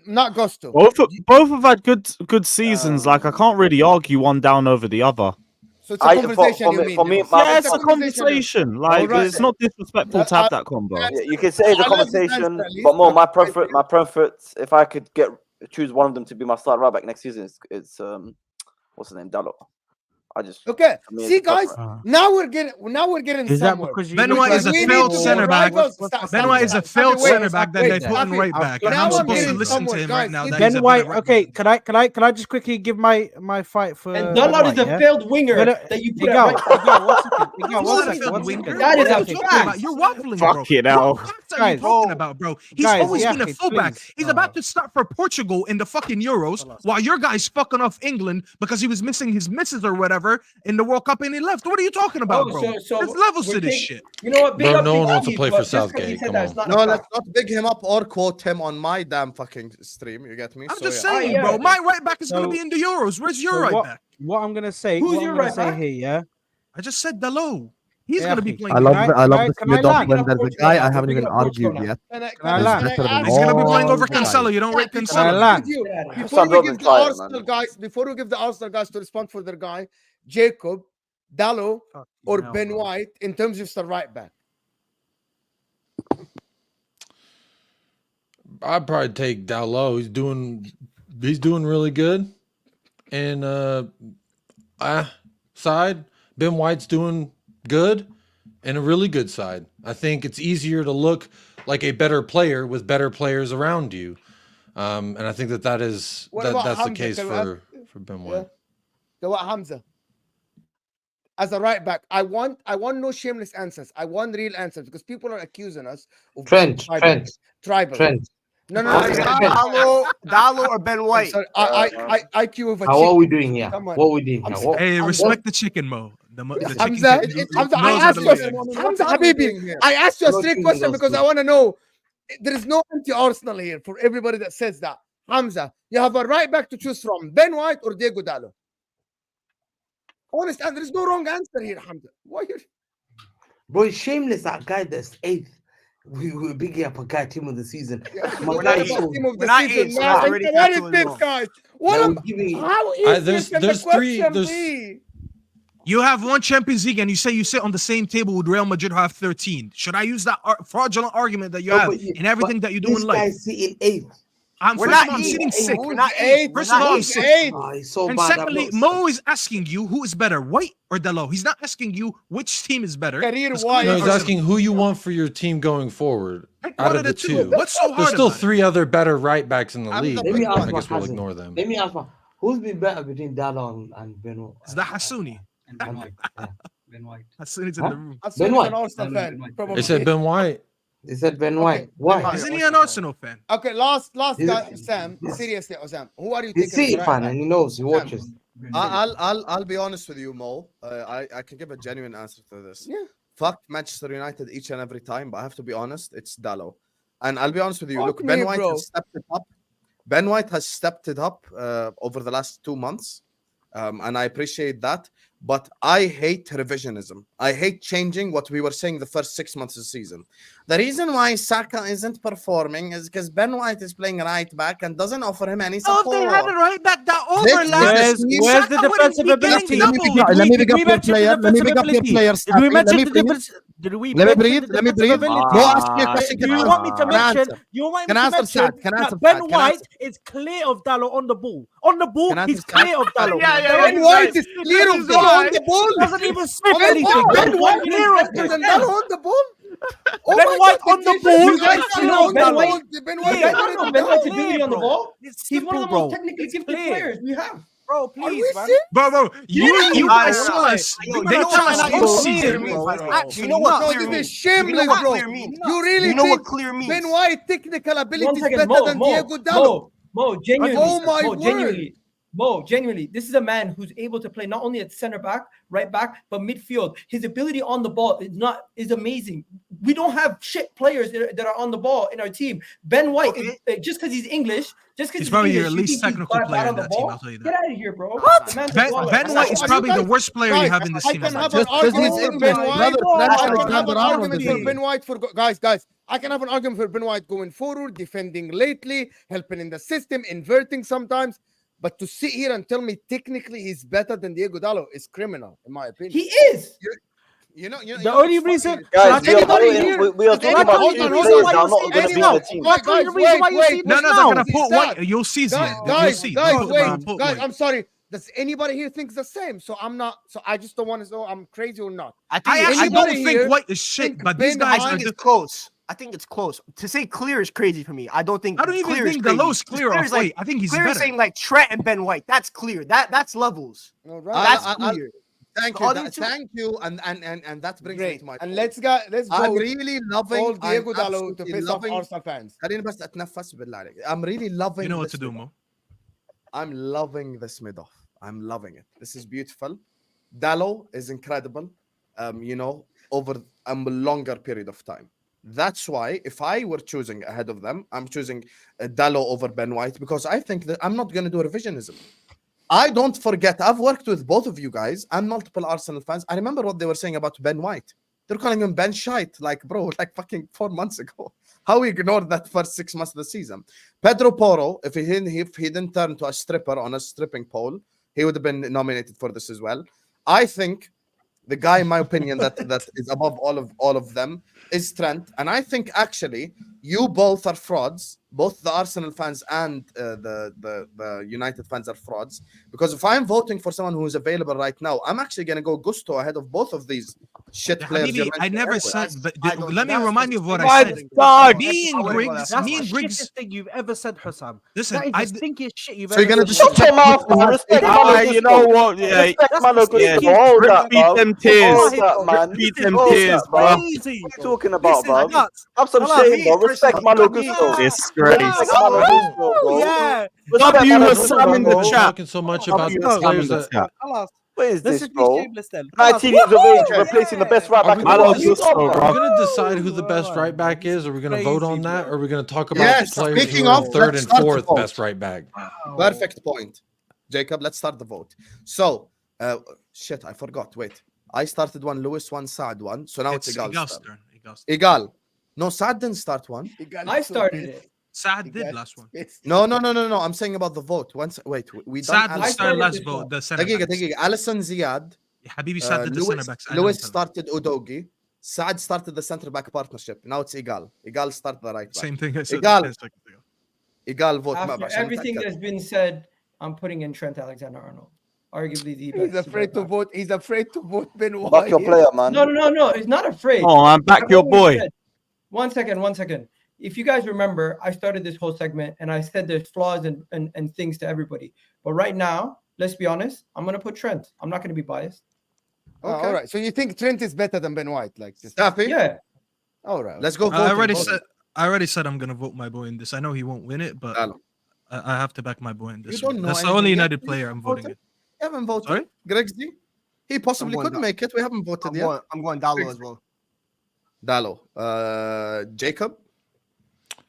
not Gusto. Both have had good seasons. Like, I can't really argue one down over the other. So it's a conversation, it's a conversation. Like, it's not disrespectful to have that combo. Yeah, you can say it's a conversation, but more my preference, if I could choose one of them to be my start right back next season, it's what's his name, Dalot. See, guys, now we're getting somewhere. Ben White is a failed center back. Ben White is a failed center back that they put in right back. And I'm supposed to listen to him right now. Ben White, okay, can I just quickly give my fight for? And Dalot is a failed winger that you put out. That is a fact. You're waffling, bro. Fuck it now. What are you talking about, bro? He's always been a fullback. He's about to start for Portugal in the fucking Euros, while your guy's fucking off England because he was missing his misses or whatever in the World Cup and he left. What are you talking about, bro? There's levels to this shit. You know what? Bro, no one wants to play for Southgate. Come on. No, let's not big him up or quote him on my damn fucking stream. You get me? I'm just saying, bro. My right back is going to be in the Euros. Where's your right back? What I'm going to say, who's your right back here, yeah? I just said Dalot. He's going to be playing. I love this mid-off when there's a guy I haven't even argued yet. He's going to be playing over Cancelo. You don't rate Cancelo. Before we give the Arsenal guys to respond for their guy, Jacob, Dalot, or Ben White in terms of the right back? I'd probably take Dalot. He's doing really good. And side, Ben White's doing good and a really good side. I think it's easier to look like a better player with better players around you. And I think that's the case for Ben White. Yeah. What Hamza? As a right back, I want no shameless answers. I want real answers because people are accusing us of Trent. No. Dalot or Ben White. IQ of a chicken. How are we doing here? What are we doing here? Hey, respect the chicken, Mo. Hamza, Habibi, I asked you a straight question because I want to know. There is no anti-Arsenal here for everybody that says that. Hamza, you have a right back to choose from, Ben White or Diego Dallo. Honest, and there's no wrong answer here, Hamza. Why you? Bro, it's shameless that guy that's 8th. We're bigging up a guy team of the season. We're not team eighth. of the We're not season, eighth, so man. it's already What is cancelled this, as well. guys? What Now am, we're giving- how easy there's- can there's the three- question there's- be? You have one Champions League, and you say you sit on the same table with Real Madrid, who have 13. Should I use that fraudulent argument that you No, have but in everything that you do this in life? guy's sitting 8th. I'm We're first not of all, I'm eighth. sitting sick. We're not Eight. eighth. We're First of not all, I'm eighth. sick. Oh, he's so And bad. secondly, Mo is asking you who is better, White or Dalot. He's not asking you which team is better. Career It's wise. No, clearly he's Arsenal. asking who you want for your team going forward. Pick Out one of the two, What's so hard there's still about it? 3 other better right backs in the I'm league. the Let me big ask one. I my guess we'll cousin. ignore them. Let me ask one. Who's been better between Dallon and Benoit? Is that Hassouni? Ben White. Ben White. Hassouni's in Huh? the room. That's Ben an White. Arsenal fan. Probably. They said Ben White. They said Ben White. Okay, Why? Ben White. Isn't he an Arsenal fan? Okay, last He's- guy, Sam. he's- Seriously, Sam. Who are you He's taking? as City right fan back? and he knows. He watches. I'll be honest with you, Mo. I can give a genuine answer to this. Yeah. Fuck Manchester United each and every time, but I have to be honest, it's Dallo. And I'll be honest with you. Fuck Look, me, Ben White bro. has stepped it up. Ben White has stepped it up over the last 2 months, and I appreciate that. But I hate revisionism. I hate changing what we were saying the first 6 months of the season. The reason why Saka isn't performing is because Ben White is playing right back and doesn't offer him any support. Oh, they had a right back that This- overlaps. Where's the defensive ability? Let me pick up your player. Let me pick up your player. Did we Staffy. mention Let the me difference? Did we Let me mention breathe. the Let me defensive breathe. ability? Go ask me a question. Do you want me to Can I mention? answer? You want me Can to I answer, mention Saad? Can I that answer, Ben Saad? Can I White answer? is clear of Dallo on the ball. On the ball, Can I he's answer, Saad? clear of Dallo. Ben White is clear of Dallo on the ball. Doesn't even sniff Ben anything. Ben White is Clear of better than him. Dallo on the ball. Oh Ben my White God, on the this is- ball. you guys It's don't clear know of Ben Dallo. White. Ben White Yeah, better I than know Ben Dallo. White's ability on the ball. It's He's one of the simple, most bro. technically It's gifted clear. players we have. Bro, Are we please, man. serious? Bro, you Nah, guys nah, saw nah. us. Yo, They you know tell what us clear all means, season. bro? Actually, You know what not. No, clear this means? is shameless, You know what bro. clear means? You really You know think what clear means? Ben White technical ability One is second, better than Diego Dallo? Mo, genuinely. Oh my Mo, word. genuinely, this is a man who's able to play not only at center back, right back, but midfield. His ability on the ball is amazing. We don't have shit players that are on the ball in our team. Ben White, just because he's English, just because He's probably your English, you least think he's technical bad player on in the that team, ball? I'll tell you that. Get out of here, bro. What? The man's a Ben baller. White is Are you probably the guys- worst player you Guys, have in this I team. can have Just an 'cause he's argument for English, Ben White. brother, I Flash can like have an Alexander Arnold argument is for English. Ben White for guys. I can have an argument for Ben White going forward, defending lately, helping in the system, inverting sometimes. But to sit here and tell me technically he's better than Diego Dallo is criminal, in my opinion. He is. You know, The only reason, Guys, Can I tell you we are talking about hold two on, players hold that on. are not going to be in the Anyone. team. I'll tell you the reason why you see No, this they're now. gonna put Sad. White. You'll see, Ziad. You'll Guys, see. guys, They're gonna wait, put guys, White. I'm sorry. Does anybody here think the same? So I'm not. So I just don't want to know I'm crazy or not. I I actually anybody don't here think White is shit, think but these Ben guys White are I think just. it's close. I think it's close. To say clear is crazy for me. I don't think I don't even clear is think crazy. Dalot's clear Clear off is like- White. I think he's Clear is better. saying like Trent and Ben White. That's clear. That's levels. All right. That's I'll- clear. Thank The you, other two- thank you, and that brings me Great. to my And point. let's I'm go. really loving All Diego I'm Dallo to absolutely piss off loving Arsenal fans. خليني بس اتنفس بالله عليك. I'm really loving You know what this to do, mid-off. Mo. I'm loving this mid-off. I'm loving it. This is beautiful. Dallo is incredible. Over a longer period of time. That's why if I were choosing ahead of them, I'm choosing Dallo over Ben White because I think that I'm not going to do revisionism. I don't forget, I've worked with both of you guys and multiple Arsenal fans. I remember what they were saying about Ben White. They're calling him Ben Shite, like, bro, like fucking 4 months ago. How we ignored that first 6 months of the season. Pedro Porro, if he didn't turn to a stripper on a stripping pole, he would have been nominated for this as well. I think the guy, in my opinion, that is above all of them is Trent. And I think actually you both are frauds. Both the Arsenal fans and the United fans are frauds. Because if I'm voting for someone who is available right now, I'm actually going to go Gusto ahead of both of these shit players. Habibi, I never said. don't- Let me that's remind you of what I Why said. dog? Me and That's Grigs, That's me the and Grigs. shittest thing you've ever said, Hussam. Listen, That I is the stinkiest shit you've So you're ever gonna said. just Shut your mouth, man. Respect Malo You know what? Yeah, Respect Malo yeah. Gusto. Hold that, Repeat bro. them tears. Hold that, man. Repeat them Hold tears, that, bro. Crazy. What are you talking about, bro? nuts. Have some Salah, shame, bro. Respect Malo Salah, Gusto. Disgrace. Respect Malo Gusto, bro. Yeah. Respect W Malo was Gusto, Sam in the bro. chat. Talking so much about the players that. What is This this, is bro? shameless then. Come on. 19 years of age, replacing the best right Are back we in the gonna, world. just Come on, go, are bro. we gonna decide who the best right back is? Are we gonna vote on Crazy, that? bro. Or are we gonna talk about Yes, players speaking who are of, third let's and start the fourth vote. best right back? Perfect point, Jacob. Let's start the vote. So, shit, I forgot. Wait, I started one, Lewis one, Saad one. So now it's Egal's Egal's turn. turn. Egal's turn. Egal. No, Saad didn't start one. I started it. Saad did last one. No. I'm saying about the vote. Once, wait, we done. Saad I started started last this vote. one. The center دقيقة backs. دقيقة. Alisson, Ziad. Habibi Saad did the center backs. I Lewis don't tell him. started Udogi. Saad started the center back partnership. Now it's Egal. Egal started the right back. Same thing I said Egal. 10 seconds ago. Egal vote. After everything that's been said, I'm putting in Trent Alexander-Arnold. Arguably the best. He's afraid to vote. He's afraid to vote Ben Back White. your player, man. No. He's not afraid. Oh, I'm back I've your always boy. said- One second. If you guys remember, I started this whole segment and I said there's flaws and things to everybody. But right now, let's be honest, I'm gonna put Trent. I'm not gonna be biased. Oh, all right. So you think Trent is better than Ben White? Like this? Staffy? Yeah. All right. Let's go. I already voting. said I'm gonna vote my boy in this. I know he won't win it, but Hello. I have to back my boy in this. don't one. know That's the anything only yet. United You player I'm voting voted? in. You haven't voted. Sorry? Grigsy? He possibly I'm could going make it. We haven't voted yet. I'm going Dallo as well. Dallo. Jacob?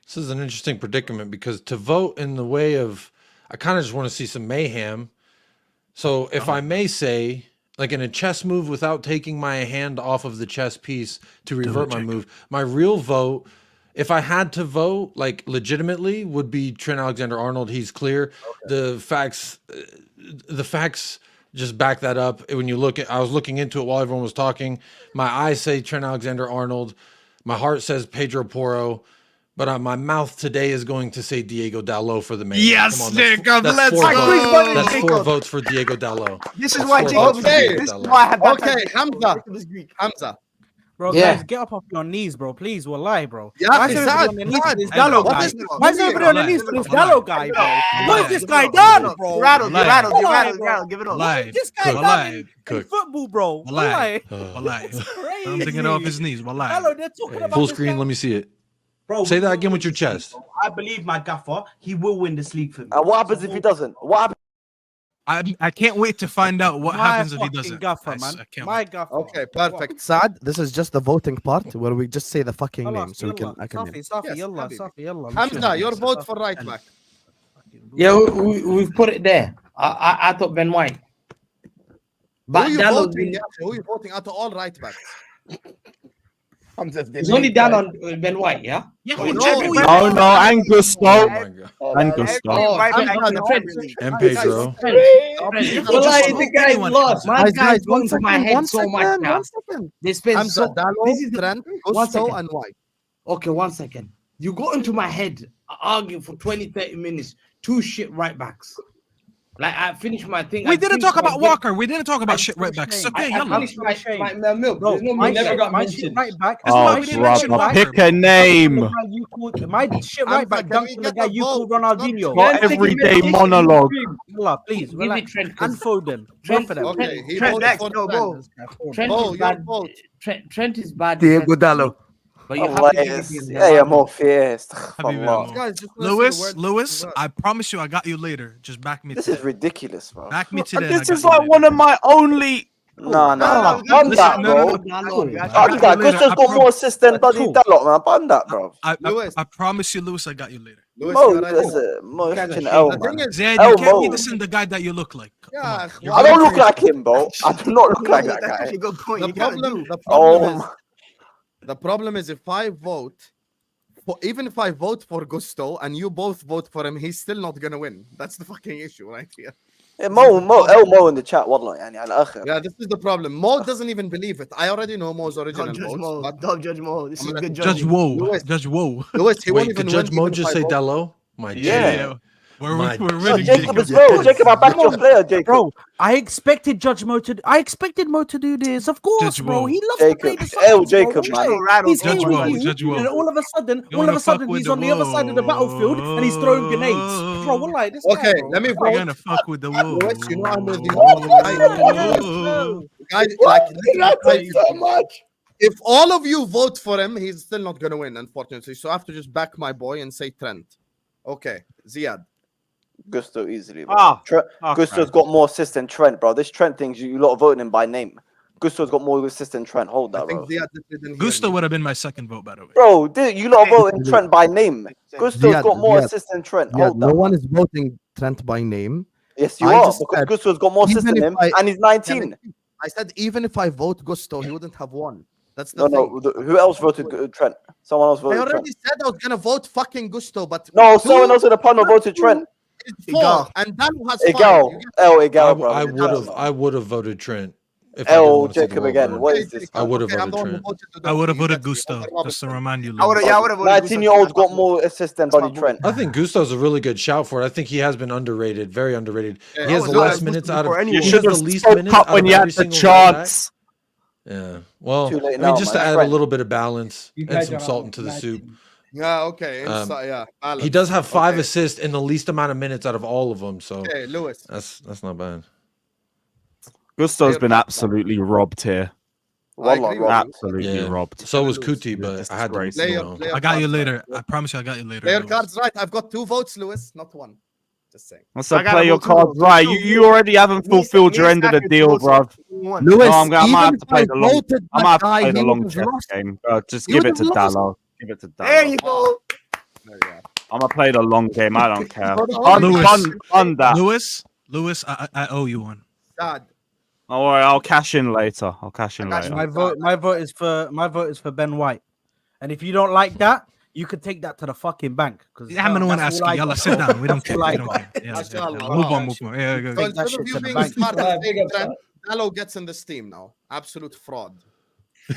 This is an interesting predicament because to vote in the way of, I kind of just want to see some mayhem. So if I may say, like in a chess move without taking my hand off of the chess piece to revert my move, my real vote, if I had to vote, like legitimately, would be Trent Alexander-Arnold. He's clear. The facts just back that up. When you look at, I was looking into it while everyone was talking. My eyes say Trent Alexander-Arnold. My heart says Pedro Porro. But my mouth today is going to say Diego Dallo for the main. Yes, Come on, Jacob, that's let's four go. votes. That's Jacob. 4 votes for Diego Dallo. This is That's why 4 Jacob. votes for Diego This is Dallo. why I have Okay, baptized Hamza. Jacob is Greek. Hamza. Bro, Yeah. guys, get up off your knees, bro. Please, wallahi, bro. Yeah, Why is Saad, everybody on their knees Saad, for this Hey, Dallo bro, what guy? is this? Why is everybody on their knees for this Dallo guy, bro? What has this guy done, bro? You rattled, Lie. give it up. Lie. This guy Cook. done in Cook. football, bro. Wallahi. Wallahi. Wallahi. It's crazy. I'm thinking off his knees. Wallahi. Dallo, they're talking about Full this screen. guy. Let me see it. Bro, Say we that will again win with your this league, chest. bro. I believe my gaffer. He will win this league for me. And what happens if he doesn't? What happens? I can't wait to find out what My happens if he fucking doesn't. Gaffer, I man. can't My wait. gaffer. Okay, perfect. Saad, this is just the voting part where we just say the fucking name so we can. I can. Safi, Yes, yalla, Habibi. Safi, yalla. Hamza, your vote for right back. Yeah, we've put it there. I thought Ben White. But Who you Dallo's voting? been, Who you voting out of all right backs? it's only down on Ben White, yeah? Yeah, Oh, who no. checked who you No, voted? no, and Gusto. Oh my god. And Gusto. Right back Hamza, in the Trent. Premier League. And Pedro. Wallahi, the guy's Anyone lost. can. My Guys, guy's one gone to my second, head one so much second, now. one second. They spent Hamza, so. Dallo, This is Trent, one Gusto, second. and White. Okay, 1 second. You got into my head arguing for 20-30 minutes. 2 shit right backs. Like I finished my thing. We I didn't finished talk my about game. Walker. We didn't talk about shit right backs. It's okay, I yalla. finished my milk. Bro, There's no my milk. never got my mentioned. shit right back. This is why Oh, we didn't mention brother, Walker. pick a name. My shit right back Hamza, can we dunked on the get guy a you vote? called Ronaldinho. Not everyday monologue. Yalla, please, Give relax. it Trent. And Foden. Trent- Both of them. Okay, he Trent voted next, for go, Trent. go. Trent Bo, is your bad. vote. Trent is bad. Diego defensively, Dallo. But you have Allah, to give it yes. to him. Yeah, yeah, more fierce. Habibi, Allah. Mo. Guys, just wanna see the word- Lewis, I promise you I got you later. Just back me This today. is ridiculous, bro. Back me And today. and I this got is you like later. one of my only. No, no, bun that, no, bro. no, Bun I got you that. later. Gusto's I got more assists than bloody Cool. Dalot, man. Bun that, bro. I promise you, Lewis, I got you later. Lewis, Mo, you're right. listen, Mo, Guys are fucking shit. L, The man. thing is, Ziad, Oh, you can't Mo. be dissing the guy that you look like. Come Yeah, on. You're I don't going look crazy. like him, bro. I do not look like that That's guy. actually a good point. the You kinda problem, do. the Oh, problem is, my. the problem is if I vote, even if I vote for Gusto and you both vote for him, he's still not gonna win. That's the fucking issue right here. Yeah, Mo in the chat, والله يعني على الآخر. Yeah, this is the problem. Mo doesn't even believe it. I already know Mo's original Don't judge votes, Mo. but Don't judge Mo. This is good Judge judging. Woe. Lewis. Judge Woe. Lewis, he won't Wait, even could Judge win Mo even if just I say vote. Dallo? My Yeah. We're My- winning, No, Jacob Jacob. as well. Jacob, I backed your player, Jacob. Bro, I expected Mo to do this. Of course, Judge bro. Woe. He loves to play Jacob. the L, Suns, bro. Jacob, man. He's Judge here Woe, with you, Judge Woe. and all of a sudden, You wanna fuck with he's the on the other side of the battlefield and he's throwing grenades. Bro, wallahi, this Okay, guy, bro. let me We're vote. gonna fuck with the Woe. Lewis, you know I'm with you. Whoa. Guys, like, so much. If all of you vote for him, he's still not gonna win, unfortunately. So I have to just back my boy and say Trent. Okay, Ziad. Gusto easily, bro. Gusto's got more assists than Trent, bro. This Trent thing, you lot are voting him by name. Gusto's got more assists than Trent. Hold that, bro. Gusto would have been my second vote, by the way. Bro, you lot are voting Trent by name. Gusto's got more assists than Trent. Hold that. No one is voting Trent by name. Yes, you are, because Gusto's got more assists than him, and he's 19. I said even if I vote Gusto, he wouldn't have won. That's the thing. Who else voted Trent? Someone else voted I already Trent. said I was gonna vote fucking Gusto, but no, someone else in the panel voted Trent. Egal. And Dalu has Egal. Egal, bro. I would have voted Trent. Jacob again. What is this? I would have voted Trent. I would have voted Gusto, just to remind you. I would have voted 19-year-old's got more assists than Buddy Trent. I think Gusto's a really good shout for it. I think he has been underrated, very underrated. He has the less minutes out of. You should have spoke up when you had the chance. Yeah. Well, Too late I mean, now, just man. to add a little bit of balance You and guys some are salt on into the that soup. team. Yeah, okay. Balance. He does have 5 assists in the least amount of minutes out of all of them. So Okay, Lewis. that's not bad. Gusto's been absolutely robbed here. Absolutely Yeah. robbed. So was Kuti, but I had to. Player I got you cards, later. right? I promise you, I got you later. Player Lewis. cards right. I've got 2 votes, Lewis, not 1. Just saying. What's up? Play your cards right. You already haven't fulfilled your end of the deal, bro. Lewis, I might have to play the long. voted I might have to that play guy, the he long would've chess lost. game. Just He give it to would've lost. Dallo. Give it to Dallo. There you go. I'm gonna play the long game. I don't care. Lewis. On that. Lewis, I owe you one. Sad. Don't worry, I'll cash in later. My vote is for Ben White, and if you don't like that, you could take that to the fucking bank. Because I'm gonna want to ask you. Yalla, sit down. We don't care. We don't care. Yeah, Mashallah. move on. Yeah, go. So instead of you being smart and saying Trent, Dalu gets in this team now. Absolute fraud.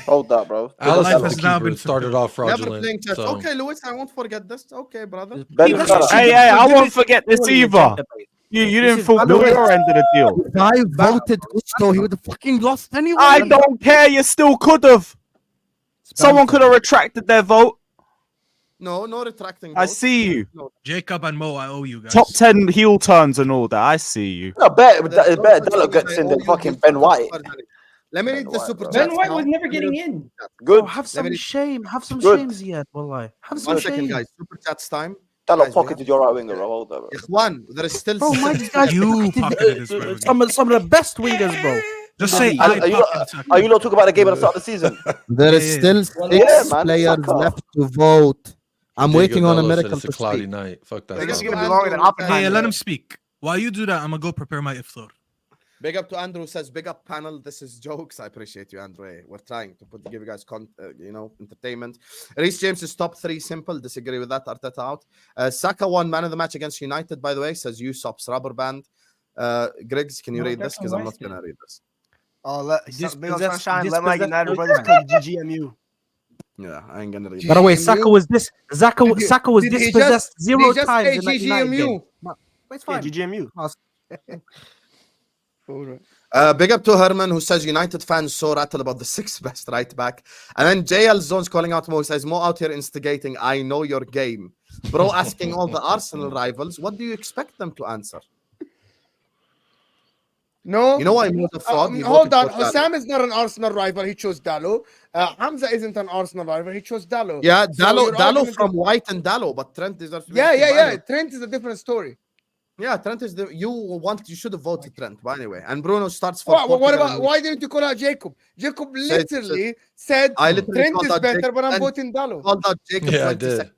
Hold that, bro. Alice has now been started off Never fraudulent. playing chess. So. Okay, Lewis, I won't forget this. Okay, brother. Hey, I won't forget this either. You didn't fulfill your end of the deal. If I voted Gusto, he would have fucking lost anyway. I don't care. You still could have. Someone could have retracted their vote. No retracting. I see you. Jacob and Mo, I owe you guys. Top 10 heel turns and all that. I see you. No, better Dallo gets in than fucking Ben White. Let me read the super chat. Ben White was never getting in. Good. Have some shame. Have some Good. shame, Ziad. Wallahi. Have some 1 second, shame. guys. Super chats time. Dallo Guys, pocketed your right winger, bro. Hold that, bro. Ikhwan, there is still. Bro, my guys, You pocketed this, bro. some of the best wingers, bro. Just say Are I you pocketed. not talking about the game at the start of the season? There is still 6 man, players Saka. left to vote. I'm Diego waiting on a Dallo said miracle it's to a cloudy speak. night. Fuck that. Big This is up gonna to be longer than Andrew, Oppenheimer. Hey, let him speak. While you do that, I'm gonna go prepare my iftar. Big up to Andrew, says big up panel. This is jokes. I appreciate you, Andrew. We're trying to give you guys entertainment. Reece James is top 3. Simple. Disagree with that. Arteta out. Saka won man of the match against United, by the way, says Usopp's rubber band. Grigs, can you read this? Because I'm not gonna read this. Oh, big up Sunshine. Let my dispossessed United brothers play GGMU. Yeah, I ain't gonna read By the way, that. Saka was Did he dispossessed just- 0 did he just times say in that United GGMU? game. No, it's Yeah, fine. GGMU. Big up to Herman, who says United fans so rattled about the 6th best right back. And then JL Zones calling out Mo, says Mo out here instigating, I know your game. Bro, asking all the Arsenal rivals, what do you expect them to answer? No. You know why Mo's a fraud? He Hold voted on. for Dallo. Hussam is not an Arsenal rival. He chose Dallo. Hamza isn't an Arsenal rival. He chose Dallo. Yeah, So Dallo your argument from is- White and Dallo, but Trent is... Yeah. Trent is a different story. Yeah, Trent is the... You should have voted Trent, but anyway. And Bruno starts for... What Portugal about? and- Why didn't you call out Jacob? Jacob Said- literally said I literally Trent called is out better, Jacob but I'm and voting Dallo. Called out Jacob Yeah, I 20 did. seconds.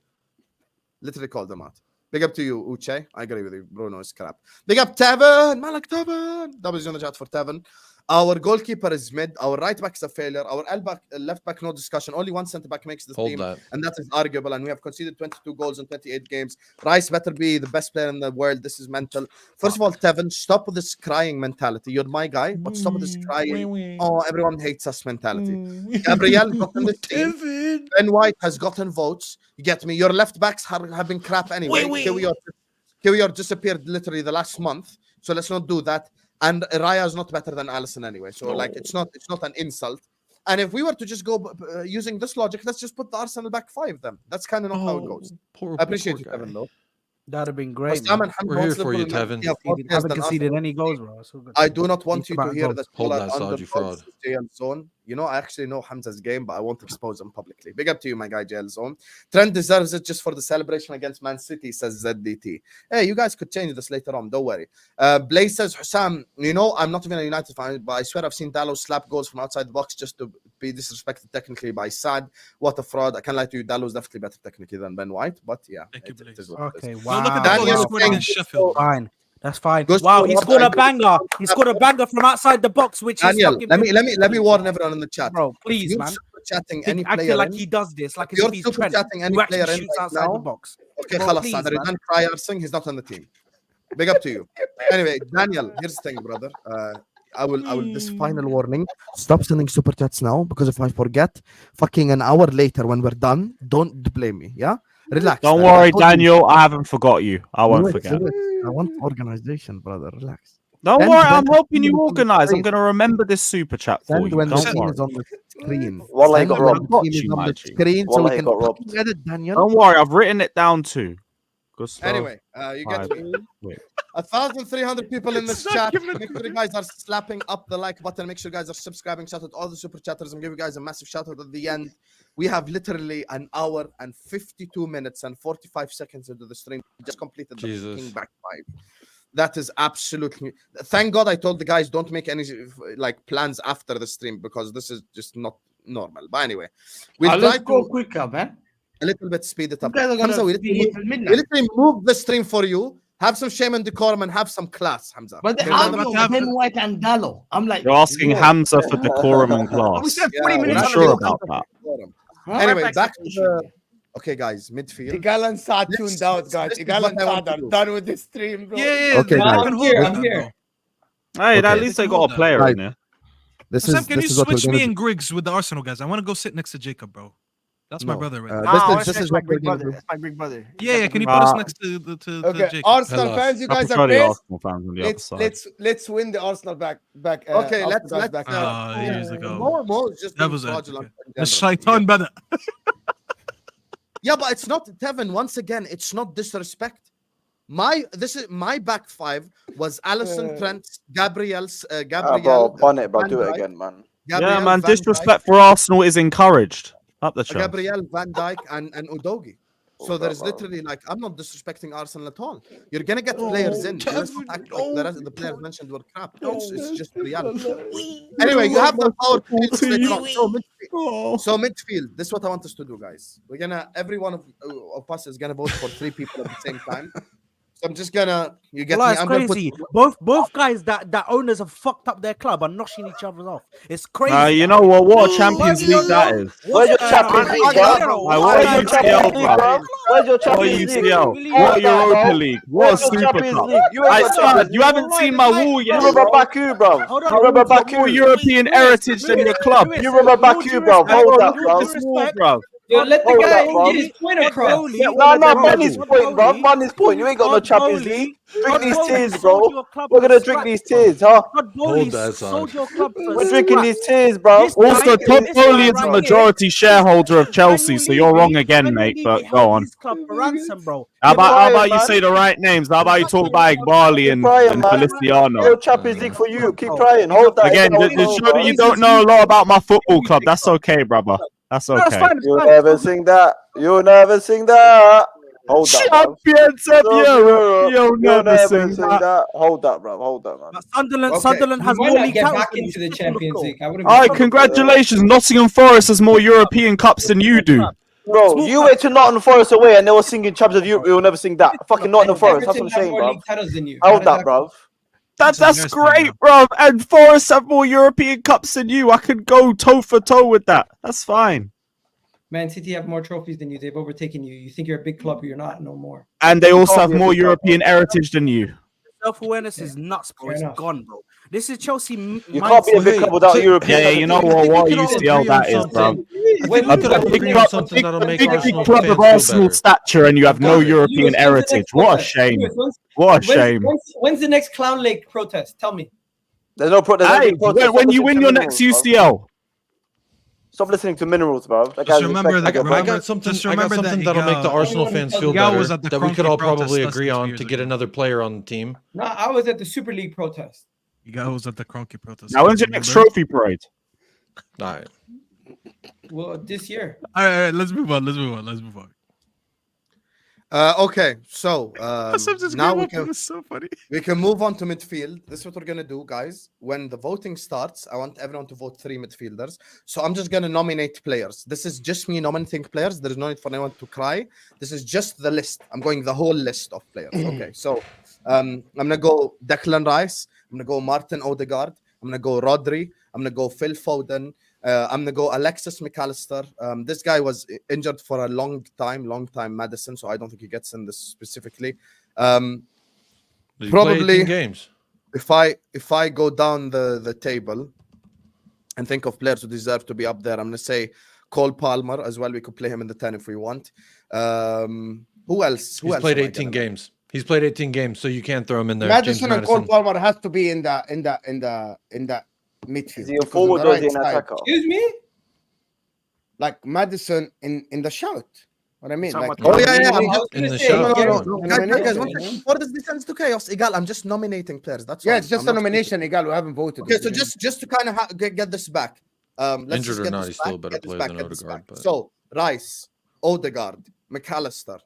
Literally called them out. Big up to you, Uche. I agree with you. Bruno is crap. Big up Tevin. Malak Tevin. W's on the chat for Tevin. Our goalkeeper is mid. Our right back is a failure. Our left back, no discussion. Only one centre back makes this Hold team, that. and that is arguable. And we have conceded 22 goals in 28 games. Rice better be the best player in the world. This is mental. First of all, Tevin, stop with this crying mentality. You're my guy, but stop with this crying. Oh, everyone hates us mentality. Gabriel got in the team. Ben White has gotten votes. You get me? Your left backs have been crap anyway. Kiwior disappeared literally the last month, so let's not do that. And Raya is not better than Allison anyway, so like it's not an insult. And if we were to just go using this logic, let's just put the Arsenal back 5 then. That's kind of not how it goes. I appreciate you, Kevin, though. That'd have been great. Bassam Man. and Hamza We're here wants for you, Liverpool Tevin. to have more players Haven't than conceded Arsenal. any goals, bro. It's all good. I do not want Speak you to about hear goals. that Hold all that, are Saad, you underdogs fraud. to JL Zone. You know, I actually know Hamza's game, but I won't expose him publicly. Big up to you, my guy, JL Zone. Trent deserves it just for the celebration against Man City, says ZDT. Hey, you guys could change this later on. Don't worry. Blaze says, Hussam, you know, I'm not even a United fan, but I swear I've seen Dallo slap goals from outside the box just to be disrespected technically by Saad. What a fraud. I can't lie to you. Dallo's definitely better technically than Ben White, but yeah. Thank you, it is Blaze. what it is. Okay, wow. No, look at the goal he Daniel scored saying- against Sheffield. bro. Fine. That's fine. Goes Wow, to he Rob scored a Daniel. banger. He scored a banger from outside the box, which Daniel, is fucking let me warn everyone in the chat. bro. If Please, you're man. super chatting He any acting player like in, he does this, like if as you're if he's super Trent, chatting any who actually player in shoots right outside now, the box. okay, Bro, خلاص please, Saad, are you man. done cry-arsing? He's not on the team. Big up to you. Anyway, Daniel, here's the thing, brother. I will this final warning. Stop sending super chats now, because if I forget, fucking an hour later when we're done, don't blame me. Yeah, relax. Don't Daniel. I worry, told you- Daniel. I haven't forgot you. I won't Do it, forget. do it. I want organization, brother. Relax. Don't Send worry, when I'm the helping team you is on the organize. I'm screen. going to remember this super chat for Send you. when the Don't team worry. is on the screen. Wallah, he Send got when robbed. the Got team is you, on my the G. screen so Wallah, we he can got robbed. fucking edit, Daniel. Don't worry, I've written it down too. Gusto, Anyway, you get Five. me. Wait. 1,300 people in this It's chat. not even- Make sure you guys are slapping up the like button. Make sure you guys are subscribing. Shout out all the super chatters. I'm giving you guys a massive shout out at the end. We have literally an hour and 52 minutes and 45 seconds into the stream. Just completed the Jesus. fucking back five. That is absolutely. Thank God I told the guys don't make any like plans after the stream because this is just not normal. But anyway, we'll try Let's go to quicker, man. a little bit speed it You up. guys are Hamza, gonna we be here till we midnight. literally move the stream for you. Have some shame and decorum and have some class, Hamza. But the Okay, I'm army about of to have- Ben White and Dallo. I'm like, You're asking whoa. Hamza for decorum and We class. said 40 Yeah, minutes Are on you the sure video. about that? decorum. Huh? Anyway, Right back to back. the. Okay, guys, midfield. Egal and Saad This- tuned out, guys. this is Egal what and I want Saad to are do. done with the stream, bro. Yeah. Okay, they guys. can I'm hold here, that, I'm here. though. Hey, Okay. at least they got a Hold player that. in there. This Sam, is can you this is what we're switch me gonna and Griggs with the Arsenal guys? I want to go sit next to Jacob, bro. That's my No. brother right Uh, there. this Ah, is- this is my what we're Greek gonna brother. do. That's my Greek brother. Yeah. Can you put us next to Okay, Jacob? Arsenal Hello. fans, you I guys prefer are the pissed. Arsenal fans on the other side. Let's win the Arsenal back. Okay, Arsenal let's guys back. Years ago. Mo is just That being was fraudulent in The general. shaitan brother. Yeah, but it's not Tevin. Once again, it's not disrespect. This is my back five was Allison, Trent, Gabriel, Bro, bun it, bro. Van Do it Dijk, again, man. Gabriel, Yeah, man, Van Dijk, disrespect for Arsenal is encouraged. Up the chart. Gabriel, Van Dijk, and Udogi. So there's bro. literally like I'm not disrespecting Arsenal at all. You're gonna get players in. Let's not act like the rest of the players mentioned were crap. It's just reality. Anyway, you have the power to stay strong. So midfield. This is what I want us to do, guys. We're gonna every one of us is gonna vote for 3 people at the same time. So I'm just gonna you get Well, me. it's I'm gonna crazy. put Both guys that owners have fucked up their club are noshing each other off. It's crazy. You know what? What a Champions League that is. Where's your Champions League, bro? What Where's a your UCL, Champions League, bro? bro? Where's your What a Champions League? UCL? What a Europa League? What a Where's your Super Champions Cup? League? You ain't I got said, Champions you League. haven't seen my wall You yet. remember Baku, bro? Hold You on. remember Got more Baku? European heritage than your club. You remember Baku, bro? Hold that, bro. This wall, bro. Yo, let the Hold guy that, bro. get his point across. No, run his point, bro. Run his point. You ain't got no Champions League. Drink these tears, bro. We're gonna drink these tears, huh? Hold that, son. We're drinking these tears, bro. Also, Todd Bowley is a majority shareholder of Chelsea, so you're wrong again, mate. But go on. Club for ransom, bro. How about you man. say the right names? How about you talk about Igbali and Crying, man. Feliciano? No Champions League for you. Keep trying. Hold that. Again, just show that you don't know a lot about my football club. That's okay, brother. That's okay. You'll never sing that. You'll never sing that. Hold that, bro. Champions of Europe. You'll You'll never sing that. that. Hold that, bro. Hold that, man. Sunderland has Why more not league get titles back than you. into the Stick on Champions floor. League? I would've All right, been- congratulations. Nottingham Forest has more European cups than you do. Bro, you went to Nottingham Forest away and they were singing Champions of Europe. You'll never sing that. Fucking Nottingham Forest. That's Everton what I'm have saying, more bro. league titles than you. Hold that, bro. That's great, bro. And Forest have more European cups than you. I could go toe for toe with that. That's fine. Man City have more trophies than you. They've overtaken you. You think you're a big club, but you're not no more. And they also have more European heritage than you. Self-awareness is nuts, bro. It's gone, bro. This is Chelsea. You can't be a big club without European. Yeah, you know what UCL that is, bro. A big club of Arsenal stature, and you have no European heritage. What a shame. What a shame. When's the next Clown Lake protest? Tell me. There's no protest. Hey, when you win your next UCL. Stop listening to minerals, bro. That Just guy's remember respected that. your I point. got something. Just I got remember that something that'll make the Egal- Arsenal fans feel Egal better was at the that we could Kroenke all probably protest less agree than 2 on years to get ago. another player on the team. No, I was at the Super League protest. Egal was at the Kroenke protest. Now, when's your next remember? trophy parade? All right. Well, this year. All right, let's move on. Let's move on. Okay, so now It's so funny. we can move on to midfield. This is what we're gonna do, guys. When the voting starts, I want everyone to vote 3 midfielders. So I'm just gonna nominate players. This is just me nominating players. There is no need for anyone to cry. This is just the list. I'm going the whole list of players. Okay, so I'm gonna go Declan Rice. I'm gonna go Martin Odegaard. I'm gonna go Rodri. I'm gonna go Phil Foden. I'm gonna go Alexis McAllister. This guy was injured for a long time, Madison. So I don't think he gets in this specifically. Did he play Probably 18 games. If I go down the table and think of players who deserve to be up there, I'm gonna say Cole Palmer as well. We could play him in the 10 if we want. Who else? He's played 18 games. He's played 18 games, so you can't throw him in there. Madison James and Cole Madison. Palmer has to be in the midfield. Is he a because forward on the or is he right an side. attacker? Excuse me? Like Madison in the shout. What I mean, Talking like, about Oh yeah, I was In gonna the say, show. No. Nomination. Guys, one second. Before this descends to chaos, Egal, I'm just nominating players. That's yeah, all. it's just I'm a not- nomination. Egal, we haven't voted. Okay, so just to kind of get this back. Let's Injured just or get not, this he's still a back, better get this player back, than get this Odegaard, back. but- So Rice, Odegaard, McAllister,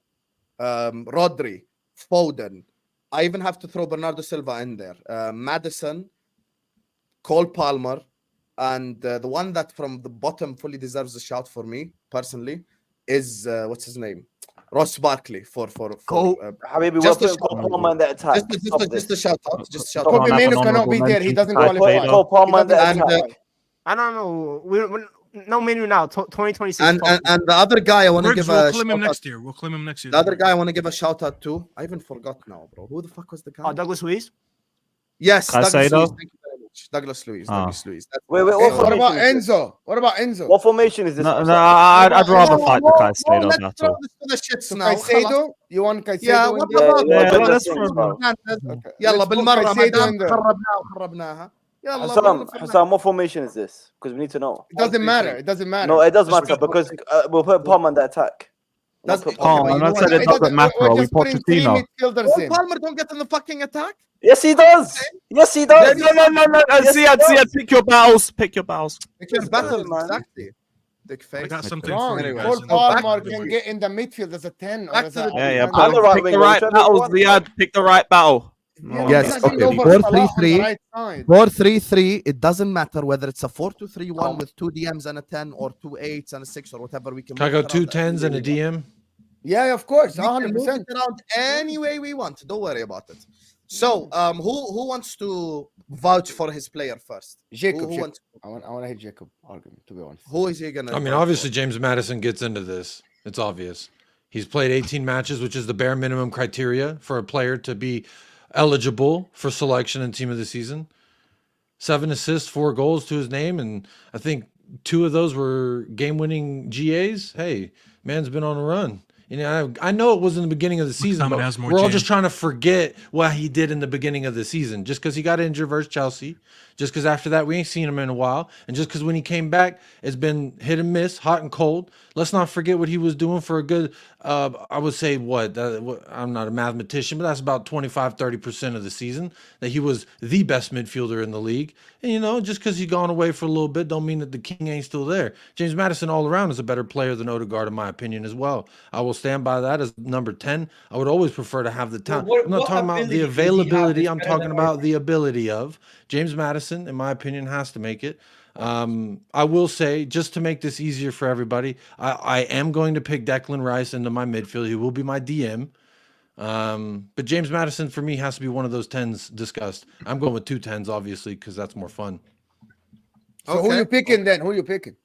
Rodri, Foden. I even have to throw Bernardo Silva in there. Madison, Cole Palmer, and the one that from the bottom fully deserves a shout for me personally is what's his name? Ross Barkley for Habibi, we're just a putting Cole Palmer in the attack. just a shout out. Just a shout Come out. on, Kobe have Mino an cannot honourable be there. He mention doesn't to qualify. Caicedo. Cole Palmer in the And, attack. I don't know. We're no menu now. 2026. And the other guy I want to Griggs, give we'll a claim shout him out. next year. We'll claim him next year. The other guy I want to give a shout out to. I even forgot now, bro. Who the fuck was the guy? Oh, Douglas Luiz. Yes, Douglas Caicedo? Luiz. Thank you very much. Douglas Luiz. Ah. Douglas Luiz. Wait, what What formation about is this? Enzo? What about Enzo? What formation is this? No, I'd rather fight the Caicedo Let's battle. throw this to the shits So now. Caicedo? You want Caicedo? Yeah, in what there? about let's Okay. يلا Let's put بالمرة ما Caicedo دام in there. خربناها. يلا Hassan, what formation is this? Because we need to know. It doesn't matter. It doesn't matter. No, it does matter because we'll put Palmer in the attack. Does- We'll put Oh, Palmer. and I you said know it what? doesn't matter. We're We just putting 3 Pochettino. midfielders Cole in. Palmer don't get in the fucking attack. Yes, he does. Yes, he does. No. Yes, he Ziad, does. pick your battles. Pick your battles. Because Yes, battles, man. exactly. Dick face. I got something Wrong. for you guys. Cole in the- Palmer back- can get in the midfield as a 10 or Back as to a the- Yeah, defender. I'm the right Pick wing, the bro. right Whichever battles, one. Ziad. Pick the right battle. Yes, He's not okay. over 4-3-3. Salah on the right side. 4-3-3. It doesn't matter whether it's a 4-2-3-1 with 2 DMs and a 10 or 2 8s and a 6 or whatever. We can Can I move go it 2 around 10s and a any way we want. DM? Yeah, of course. We can move 100%. it around any way we want. Don't worry about it. So, who wants to vouch for his player first? Jacob. Who Jacob. wants- I want to hit Jacob argument, to be honest. Who is he gonna? I mean, vote obviously, for? James Madison gets into this. It's obvious. He's played 18 matches, which is the bare minimum criteria for a player to be eligible for selection in team of the season. 7 assists, 4 goals to his name, and I think 2 of those were game-winning GAs. Hey, man's been on a run. You know, I know it was in the beginning of the season, someone but has more we're all chance. just trying to forget what he did in the beginning of the season. Just because he got injured versus Chelsea, just because after that we ain't seen him in a while, and just because when he came back, it's been hit and miss, hot and cold. Let's not forget what he was doing for a good, I would say I'm not a mathematician, but that's about 25-30% of the season that he was the best midfielder in the league. And, you know, just because he's gone away for a little bit don't mean that the king ain't still there. James Madison all around is a better player than Odegaard, in my opinion, as well. I will stand by that as number 10. I would always prefer to have the talent. What- I'm not what talking about ability the does he have availability. that's I'm better talking than about the ability of James Madison, in my opinion, has to make it. I will say, just to make this easier for everybody, I am going to pick Declan Rice into my midfield. He will be my DM. But James Madison, for me, has to be one of those 10s discussed. I'm going with 2 10s, obviously, because that's more fun. So who you picking then? Who you picking?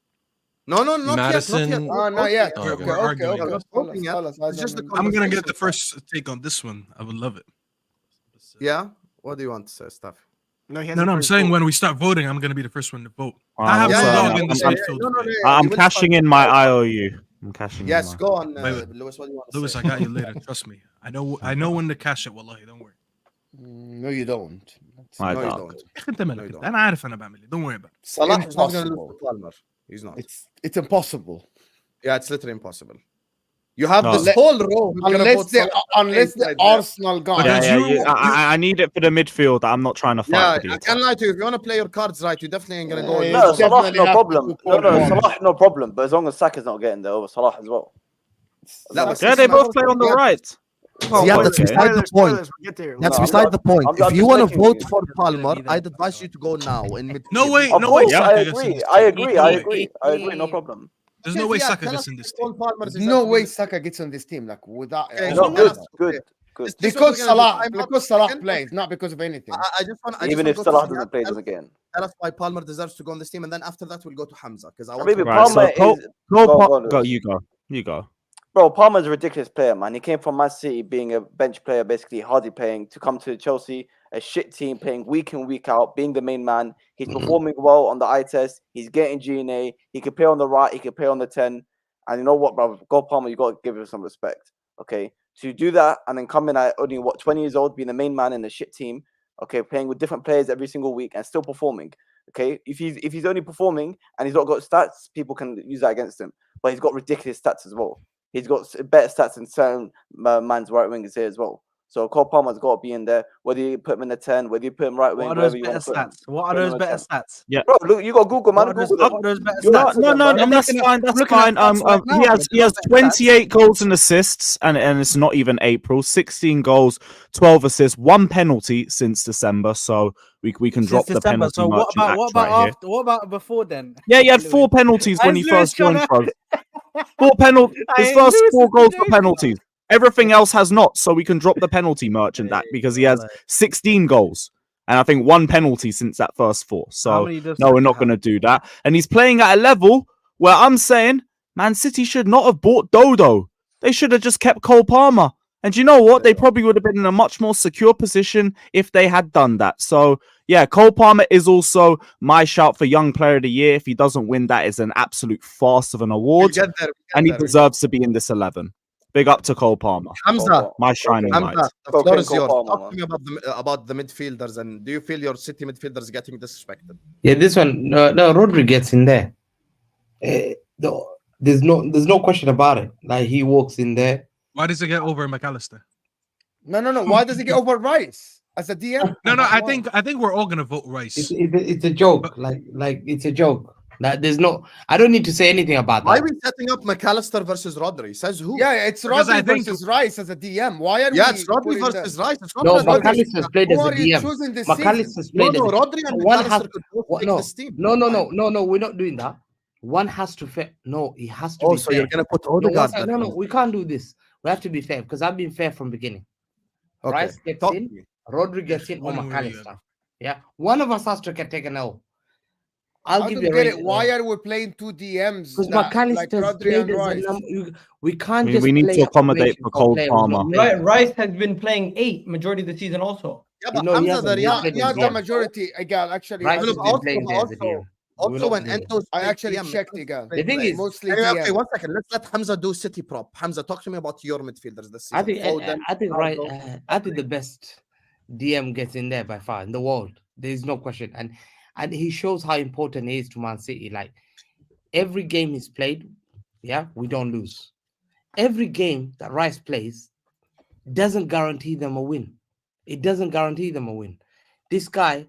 No, not Madison. yet. Not yet. Oh, not yet. Oh, Okay, okay. okay. We're not voting yet. It's just the I'm gonna get conversation. the first take on this one. I would love it. Yeah. What do you want to say, Staffy? No, he No, hasn't I'm first saying vote. when we start voting, I'm gonna be the first one to vote. Wow, I have yeah, no yeah, dog yeah, in this yeah, midfield. no, debate. I'm you will cashing start- in my IOU. I'm cashing Yes, in. go on, Wait. Lewis. What do you want to Lewis, say? I got you later. Trust me. I know when to cash it. Wallahi, don't worry. No, you don't. My No, you dog. don't. انت مالك you انت. don't. انا عارف انا بعمل ايه. Don't worry about it. Salah is not going to Impossible. lose to Palmer. He's not. It's impossible. Yeah, it's literally impossible. You have No. this whole row Unless the Arsenal guy. I need it for the midfield. I'm not trying to fight Yeah, for the I attack. can't lie to you. If you want to play your cards right, you definitely ain't gonna go. No, Salah, no problem. No, Salah, no problem. But as long as Saka's not getting there over Salah as well. Yeah, they both play on the right. Yeah, that's beside the point. That's beside the point. If you want to vote for Palmer, I'd advise you to go now in midfield. No way, Of no way. course, Saka I gets in agree. this I team. agree. I agree. No problem. There's no way Saka gets in this team. No way Saka gets on this team. Like without. No, good. Because Salah plays, not because of anything. Even if Salah doesn't play, doesn't get in. Tell us why Palmer deserves to go on this team, and then after that we'll go to Hamza because I want Maybe to... Palmer is. Go. You go. Bro, Palmer's a ridiculous player, man. He came from Man City being a bench player, basically hardly playing, to come to Chelsea, a shit team, playing week in, week out, being the main man. He's performing well on the eye test. He's getting GNA. He can play on the right. He can play on the 10. And you know what, bro? Go Palmer, you got to give him some respect, okay? To do that and then come in at only, 20 years old, being the main man in a shit team, okay, playing with different players every single week and still performing, okay? If he's only performing and he's not got stats, people can use that against him. But he's got ridiculous stats as well. He's got better stats than certain man's right wingers here as well. So Cole Palmer's got to be in there. Whether you put him in the 10, whether you put him right wing, whatever you want to put him. What are those better stats? Yeah, bro. Look, you got Google, man. What are those better stats? No, that's fine. That's fine. He has 28 goals and assists, and it's not even April. 16 goals, 12 assists, 1 penalty since December. So we can drop the penalty. So what about before then? Yeah, he had 4 penalties when he first joined. 4 penalties. His first 4 goals were penalties. Everything else has not, so we can drop the penalty merchant that because he has 16 goals and I think 1 penalty since that first 4. So no, we're not going to do that. And he's playing at a level where I'm saying Man City should not have bought Dodo. They should have just kept Cole Palmer. And you know what? They probably would have been in a much more secure position if they had done that. So yeah, Cole Palmer is also my shout for Young Player of the Year. If he doesn't win, that is an absolute farce of an award, and he deserves to be in this 11. Big up to Cole Palmer. Hamza, my shining light. The floor is yours. Talk to me about the midfielders, and do you feel your City midfielders getting disrespected? Yeah, this one, no, Rodri gets in there. There's no question about it. Like he walks in there. Why does he get over McAllister? No. Why does he get over Rice as a DM? No. I think we're all gonna vote Rice. It's a joke. Like it's a joke. Like there's no. I don't need to say anything about that. Why are we setting up McAllister versus Rodri? Says who? Yeah, it's Rodri versus Rice as a DM. Why are we? Yeah, it's Rodri versus Rice. It's not no, Rodri. McAllister's played as a DM. McAllister's played as a Rodri and McAllister could both make this team. No. We're not doing that. One has to fair. No, he has to be so fair. You're gonna put Odegaard. No, we can't do this. We have to be fair because I've been fair from beginning. Okay. Rice gets in, Rodri gets in, or McAllister. Yeah, one of us has to get taken out. I'll give you it. Why are we playing 2 DMs? Because McAllister's played as a number. We can't just. We need to accommodate for Cole Palmer. Rice has been playing 8 majority of the season also. Yeah, but Hamza, the majority. Egal, actually. Also, when Ento's I actually checked Egal. The thing is, mostly okay, 1 second. Let's let Hamza do City prop. Hamza, talk to me about your midfielders this season. I think the best DM gets in there by far in the world. There is no question, and he shows how important he is to Man City. Like every game he's played, yeah, we don't lose. Every game that Rice plays doesn't guarantee them a win. It doesn't guarantee them a win. This guy,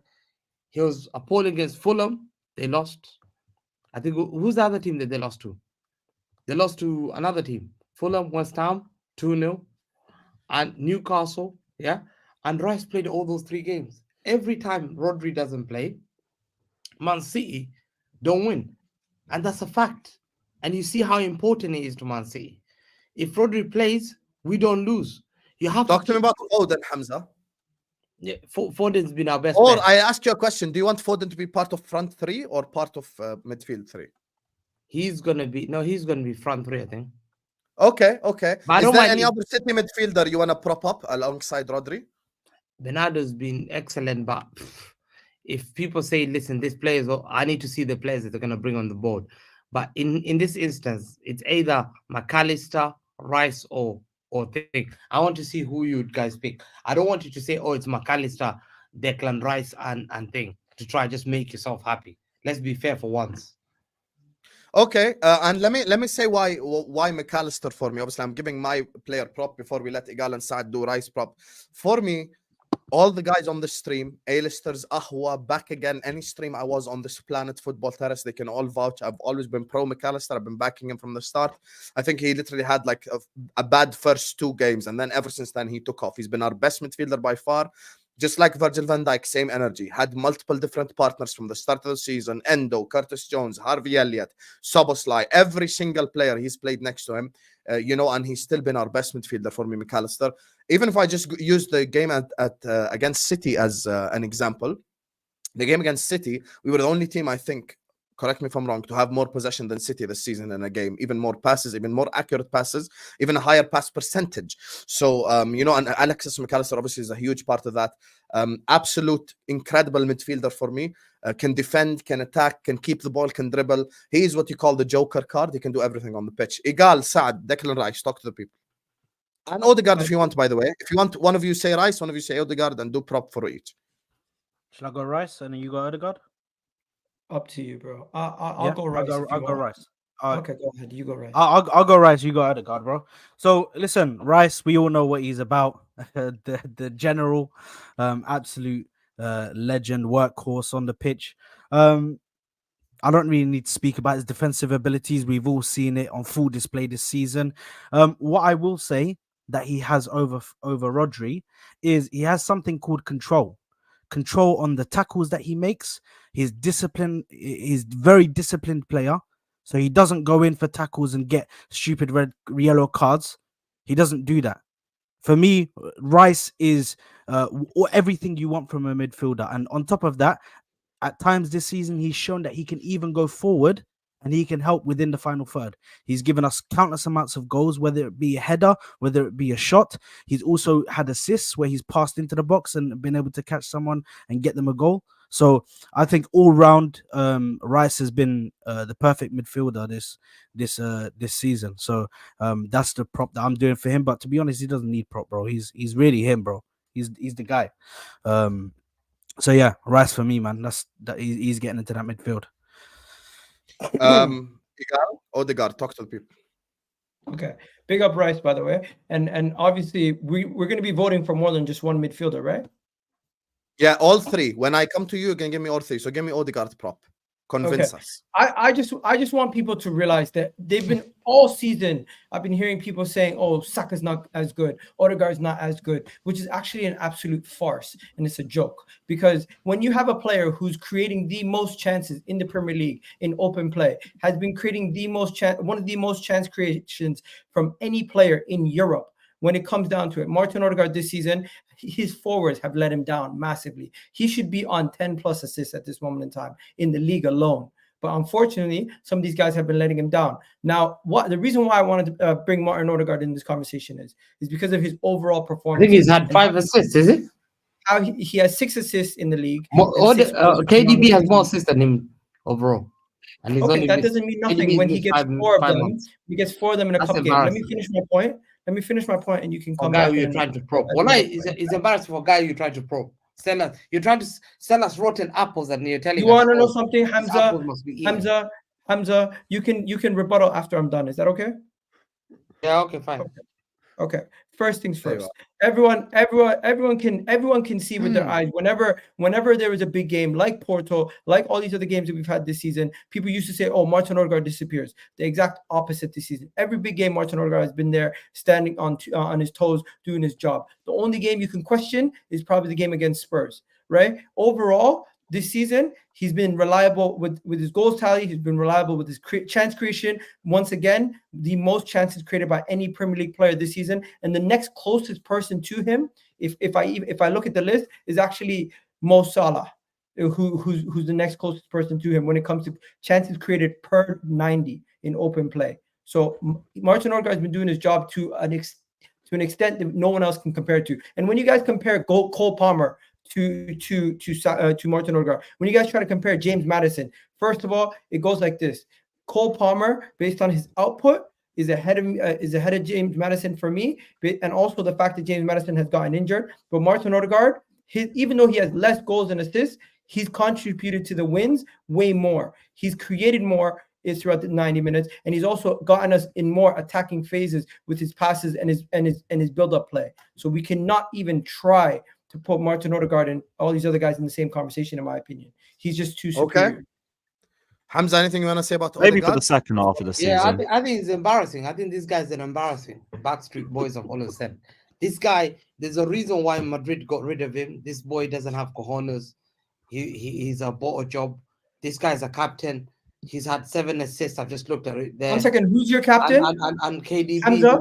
he was appalling against Fulham. They lost. I think who's the other team that they lost to? They lost to another team. Fulham, West Ham, 2-0. And Newcastle, yeah. And Rice played all those 3 games. Every time Rodri doesn't play, Man City don't win. And that's a fact. And you see how important it is to Man City. If Rodri plays, we don't lose. You have Talk to me about Foden, Hamza. Yeah, Foden's been our best. Or I ask you a question: do you want Foden to be part of front 3 or part of midfield 3? He's gonna be front 3, I think. Okay. But is there any other City midfielder you want to prop up alongside Rodri? Bernardo's been excellent, but if people say, "Listen, this players," I need to see the players that they're gonna bring on the board. But in this instance, it's either McAllister, Rice, or thing. I want to see who you guys pick. I don't want you to say, "Oh, it's McAllister, Declan Rice, and thing," to try just make yourself happy. Let's be fair for once. Okay, and let me say why McAllister for me. Obviously, I'm giving my player prop before we let Egal and Saad do Rice prop. For me, all the guys on the stream, Alisters, Ahwa, back again, any stream I was on this planet, Football Terrace, they can all vouch. I've always been pro McAllister. I've been backing him from the start. I think he literally had like a bad first 2 games, and then ever since then he took off. He's been our best midfielder by far. Just like Virgil van Dijk, same energy. Had multiple different partners from the start of the season. Endo, Curtis Jones, Harvey Elliott, Szoboszlai, every single player he's played next to him. And he's still been our best midfielder for me, McAllister. Even if I just use the game against City as an example, the game against City, we were the only team, I think, correct me if I'm wrong, to have more possession than City this season in a game, even more passes, even more accurate passes, even a higher pass percentage. So, and Alexis McAllister obviously is a huge part of that. Absolute incredible midfielder for me. Can defend, can attack, can keep the ball, can dribble. He is what you call the Joker card. He can do everything on the pitch. Egal, Saad, Declan Rice, talk to the people. And Odegaard if you want, by the way. If you want, one of you say Rice, one of you say Odegaard, and do prop for each. Shall I go Rice and then you go Odegaard? Up to you, bro. I'll go Rice. I'll go Rice. Okay, go ahead. You go Rice. I'll go Rice. You go Odegaard, bro. So listen, Rice. We all know what he's about. the general, absolute legend, workhorse on the pitch. I don't really need to speak about his defensive abilities. We've all seen it on full display this season. What I will say that he has over Rodri is he has something called control on the tackles that he makes. He's disciplined. He's very disciplined player. So he doesn't go in for tackles and get stupid red, yellow cards. He doesn't do that. For me, Rice is everything you want from a midfielder. And on top of that, at times this season, he's shown that he can even go forward and he can help within the final third. He's given us countless amounts of goals, whether it be a header, whether it be a shot. He's also had assists where he's passed into the box and been able to catch someone and get them a goal. So I think all round, Rice has been the perfect midfielder this season. So that's the prop that I'm doing for him. But to be honest, he doesn't need prop, bro. He's really him, bro. He's the guy. So yeah, Rice for me, man. He's getting into that midfield. Egal, Odegaard, talk to the people. Okay, big up Rice, by the way, and obviously we're going to be voting for more than just one midfielder, right? Yeah, all 3. When I come to you, you can give me all 3. So give me Odegaard prop. Convince us. I just want people to realize that they've been all season. I've been hearing people saying, "Oh, Saka's not as good, Odegaard's not as good," which is actually an absolute farce and it's a joke. Because when you have a player who's creating the most chances in the Premier League in open play, has been creating one of the most chance creations from any player in Europe. When it comes down to it, Martin Odegaard this season, his forwards have let him down massively. He should be on 10 plus assists at this moment in time in the league alone. But unfortunately, some of these guys have been letting him down. Now, the reason why I wanted to bring Martin Odegaard in this conversation is because of his overall performance. I think he's had 5 assists, is it? How he has 6 assists in the league. KDB has more assists than him overall. And okay, that doesn't mean nothing when he gets 4 of them. He gets 4 of them in a cup game. Let me finish my point, and you can come back. You're trying to probe. It's embarrassing for a guy you're trying to probe. You're trying to sell us rotten apples, and you're telling us. You want to know something, Hamza? You can rebuttal after I'm done. Is that okay? Yeah. Okay. Fine. Okay. First things first. Everyone can see with their eyes. Whenever there is a big game like Porto, like all these other games that we've had this season, people used to say, "Oh, Martin Odegaard disappears." The exact opposite this season. Every big game, Martin Odegaard has been there, standing on his toes, doing his job. The only game you can question is probably the game against Spurs, right? Overall, this season, he's been reliable with his goals tally. He's been reliable with his chance creation. Once again, the most chances created by any Premier League player this season. And the next closest person to him, if I look at the list, is actually Mo Salah, who's the next closest person to him when it comes to chances created per 90 in open play. So Martin Odegaard has been doing his job to an extent that no one else can compare to. And when you guys compare Cole Palmer to Martin Odegaard, when you guys try to compare James Maddison, first of all, it goes like this: Cole Palmer, based on his output, is ahead of James Maddison for me, and also the fact that James Maddison has gotten injured. But Martin Odegaard, even though he has less goals and assists, he's contributed to the wins way more. He's created more is throughout the 90 minutes, and he's also gotten us in more attacking phases with his passes and his build-up play. So we cannot even try to put Martin Odegaard and all these other guys in the same conversation, in my opinion. He's just too superior. Okay. Hamza, anything you want to say about maybe Odegaard? for the second half of the season? Yeah, I think it's embarrassing. I think this guy's an embarrassing Backstreet Boys have always said. This guy, there's a reason why Madrid got rid of him. This boy doesn't have cojones. He's a bought a job. This guy's a captain. He's had 7 assists. I've just looked at it there. 1 second, who's your captain? And KDB. Hamza,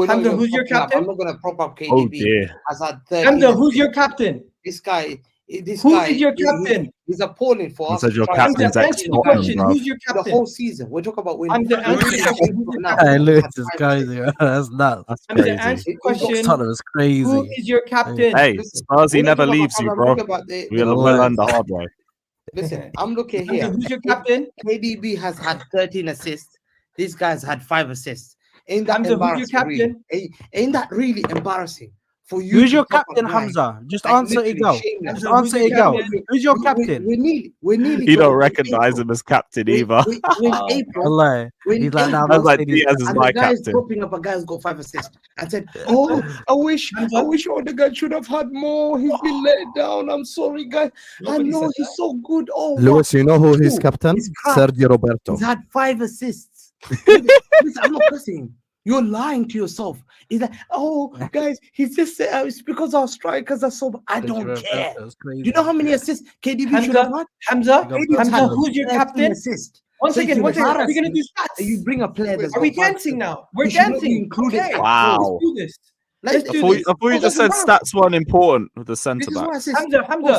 Hamza, who's your captain? I'm not going to prop up KDB. Oh dear. Has had 30 Hamza, who's your captain? This guy. Who is your captain? He's appalling for us. Said your to try and- captain's Answer the question. bro. Who's your The captain? whole season. We're talking about winning. Hamza, answer the question. Who's your captain? Hey, Lewis is crazy. That's nuts. That's Hamza, crazy. answer the question. Tottenham is crazy. Who is your captain? Hey, Spurs, he We're never talking about- leaves you, I'm bro. talking about the- We'll learn the hard way. Listen, I'm looking Hamza, here. who's your captain? KDB has had 13 assists. This guy's had 5 assists. Ain't that Hamza, who's your embarrassing? captain? Really? Ain't that really embarrassing for you? Who's to your top a captain, guy Hamza? Just like answer literally Egal. shameless? Just Hamza, answer who's your Egal. captain? Who's your captain? We're nearly You don't going to recognize April. him as captain We- either. we- we're in April. Wallahi. We're in He's like, nah, April. I was like, Mercedes. Diaz is And my the guy is captain. propping up a guy who's got 5 assists. I said, "Oh, I wish Odegaard should have had more. He's been let down. I'm sorry, guys. I Nobody know said he's so good. Oh, Lewis, you know who his Who? captain? He's crap. Sergio Roberto. He's had 5 assists. Listen, I'm not cussing. You're lying to yourself. He's like, oh, guys, he's just it's because our strikers are so. I don't care. Do you know how many assists KDB should have had? Hamza, KDB's Hamza, had who's your 13 captain? assists. One So second, it's Are we gonna do embarrassing. stats? You bring a player that's Are we got 5 dancing assists. now? We're He should not be dancing. included Okay, at Wow. let's do this. I Let's do thought, this. I thought you just said stats weren't important with the centre This is what I back.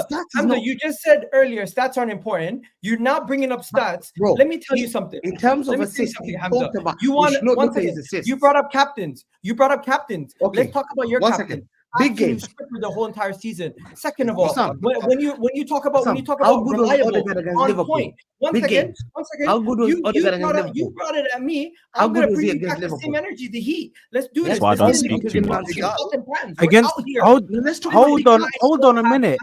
said. Hamza, you just said earlier stats aren't important. You're not bringing up stats. Bro, Let me tell you something. In terms of Let me tell you assists, something, he Hamza. talked about. You we want should not one look at his second. assists. You brought up captains. Okay. Let's talk about your 1 captain. second. Big Big game games. for the whole entire season. Second of all, Sam, when you talk about Sam, reliable, how good was Odegaard against on Liverpool? point. One Big second. games. One second. How good was you Odegaard against brought Liverpool? it at me. How I'm good gonna was he bring you against back the same Liverpool? energy, the heat. Let's do That's this. why I Let's don't get speak into too the much. fucking plans. Against We're out here. Let's talk hold about on, hold on a minute.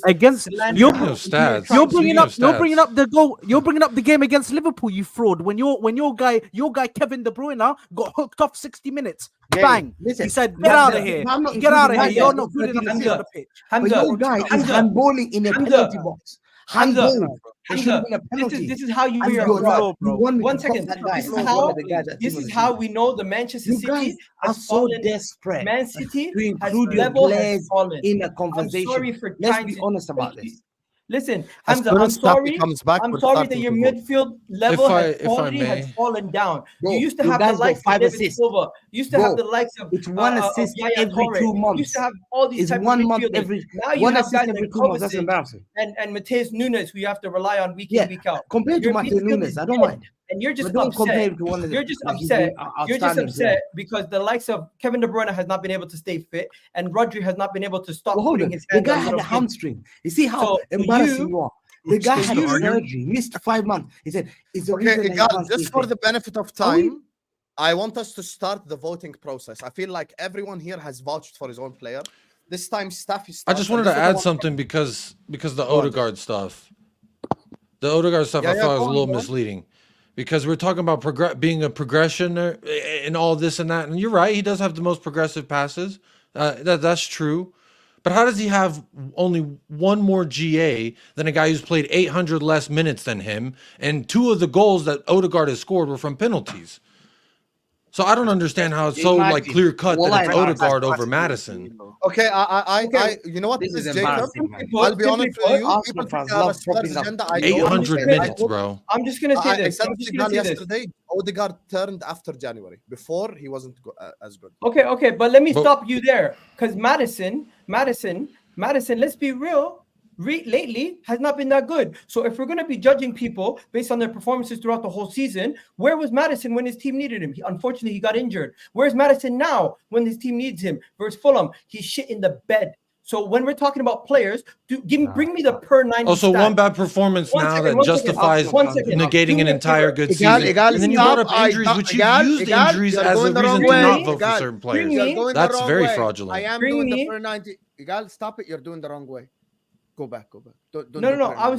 Against Slander. you're, Speaking of stats, you're bringing speaking up of you're bringing stats. up the goal. You're bringing up the game against Liverpool. You fraud. When your guy Kevin De Bruyne got hooked off 60 minutes. Yeah, Bang. listen, He said, "Get out of here. I'm not Get out of including here. that You're guy. not good enough to be Hamza, on the pitch." But Hamza, your guy is Hamza, handballing in a Hamza, penalty box. Handball. There should have Hamza, been a penalty. this is how you And are you're not. fraud, You want me One to prop second. that guy. This is I'm how one of the guys that this team is of the how season. we know the Manchester You City guys are has so fallen. desperate Man City to has include your level has players fallen. in a I'm conversation. sorry for Let's trying be to honest about this. Listen, As Hamza, soon I'm as Staffy sorry. comes back, I'm we're sorry that starting your to vote. midfield level If I quality has may. fallen down. Bro, You used to your have the guys got likes of 5 David assists. Silva. You used to Bro, have the likes of it's one assist Yaya every Toure. 2 You months. used to have all these It's type 1 of month midfielders. every. Now you One have assist guys every like 2 months. That's Kovacic embarrassing. and Mateus Nunes who you have to rely on week Yeah, in, week out. compared to Your Martin midfield Nunes, is I don't dead, mind. and you're just But don't compare upset. him to one of the. You're just like, he's upset. been You're just outstanding upset player. because the likes of Kevin De Bruyne has not been able to stay fit, and Rodri has not been able to stop Well, hold putting on. his The hands guy on had little a kids. hamstring. You see how So embarrassing you are. The guy Still had a arguing? surgery, missed 5 months. He said, "It's the Okay, reason that he Egal, can't just stay for fit." the benefit of Are we- time, I want us to start the voting process. I feel like everyone here has vouched for his own player. This time, Staffy I starts. just and wanted this to is the add one- something because the Go on. Odegaard stuff. The Odegaard stuff Yeah, I yeah, thought was go a on, little go on. misleading because we're talking about being a progression and all this and that. And you're right, he does have the most progressive passes. That's true. But how does he have only 1 more GA than a guy who's played 800 less minutes than him? And 2 of the goals that Odegaard has scored were from penalties. So I don't understand how it's so like clear cut that it's Odegaard over Madison. Okay, I you know what? This is Jacob. embarrassing, man. I'll be honest with you. Arsenal People think fans I have a love Spurs propping up agenda. I 800 don't. minutes, bro. I'm just gonna say I this. said I'm to just gonna Signal say this. yesterday. Odegaard turned after January. Before he wasn't as good. Okay, but let me But- stop you there because Madison, let's be real, lately has not been that good. So if we're going to be judging people based on their performances throughout the whole season, where was Madison when his team needed him? Unfortunately, he got injured. Where's Madison now when his team needs him? Versus Fulham, he's shit in the bed. So when we're talking about players, bring me the per 90 Also, stat. one bad performance One now second, that one second. justifies One second. Do negating me an a entire favor. good Egal, season. Egal, And then you stop. brought up injuries, which you Egal, used Egal, injuries you're as a going the reason wrong to way. not vote for Egal, certain bring players. me- You're going the That's wrong very way. fraudulent. I am Bring doing me- the per 90. Egal, stop it. You're doing the wrong way. Go back. Don't No. put it I in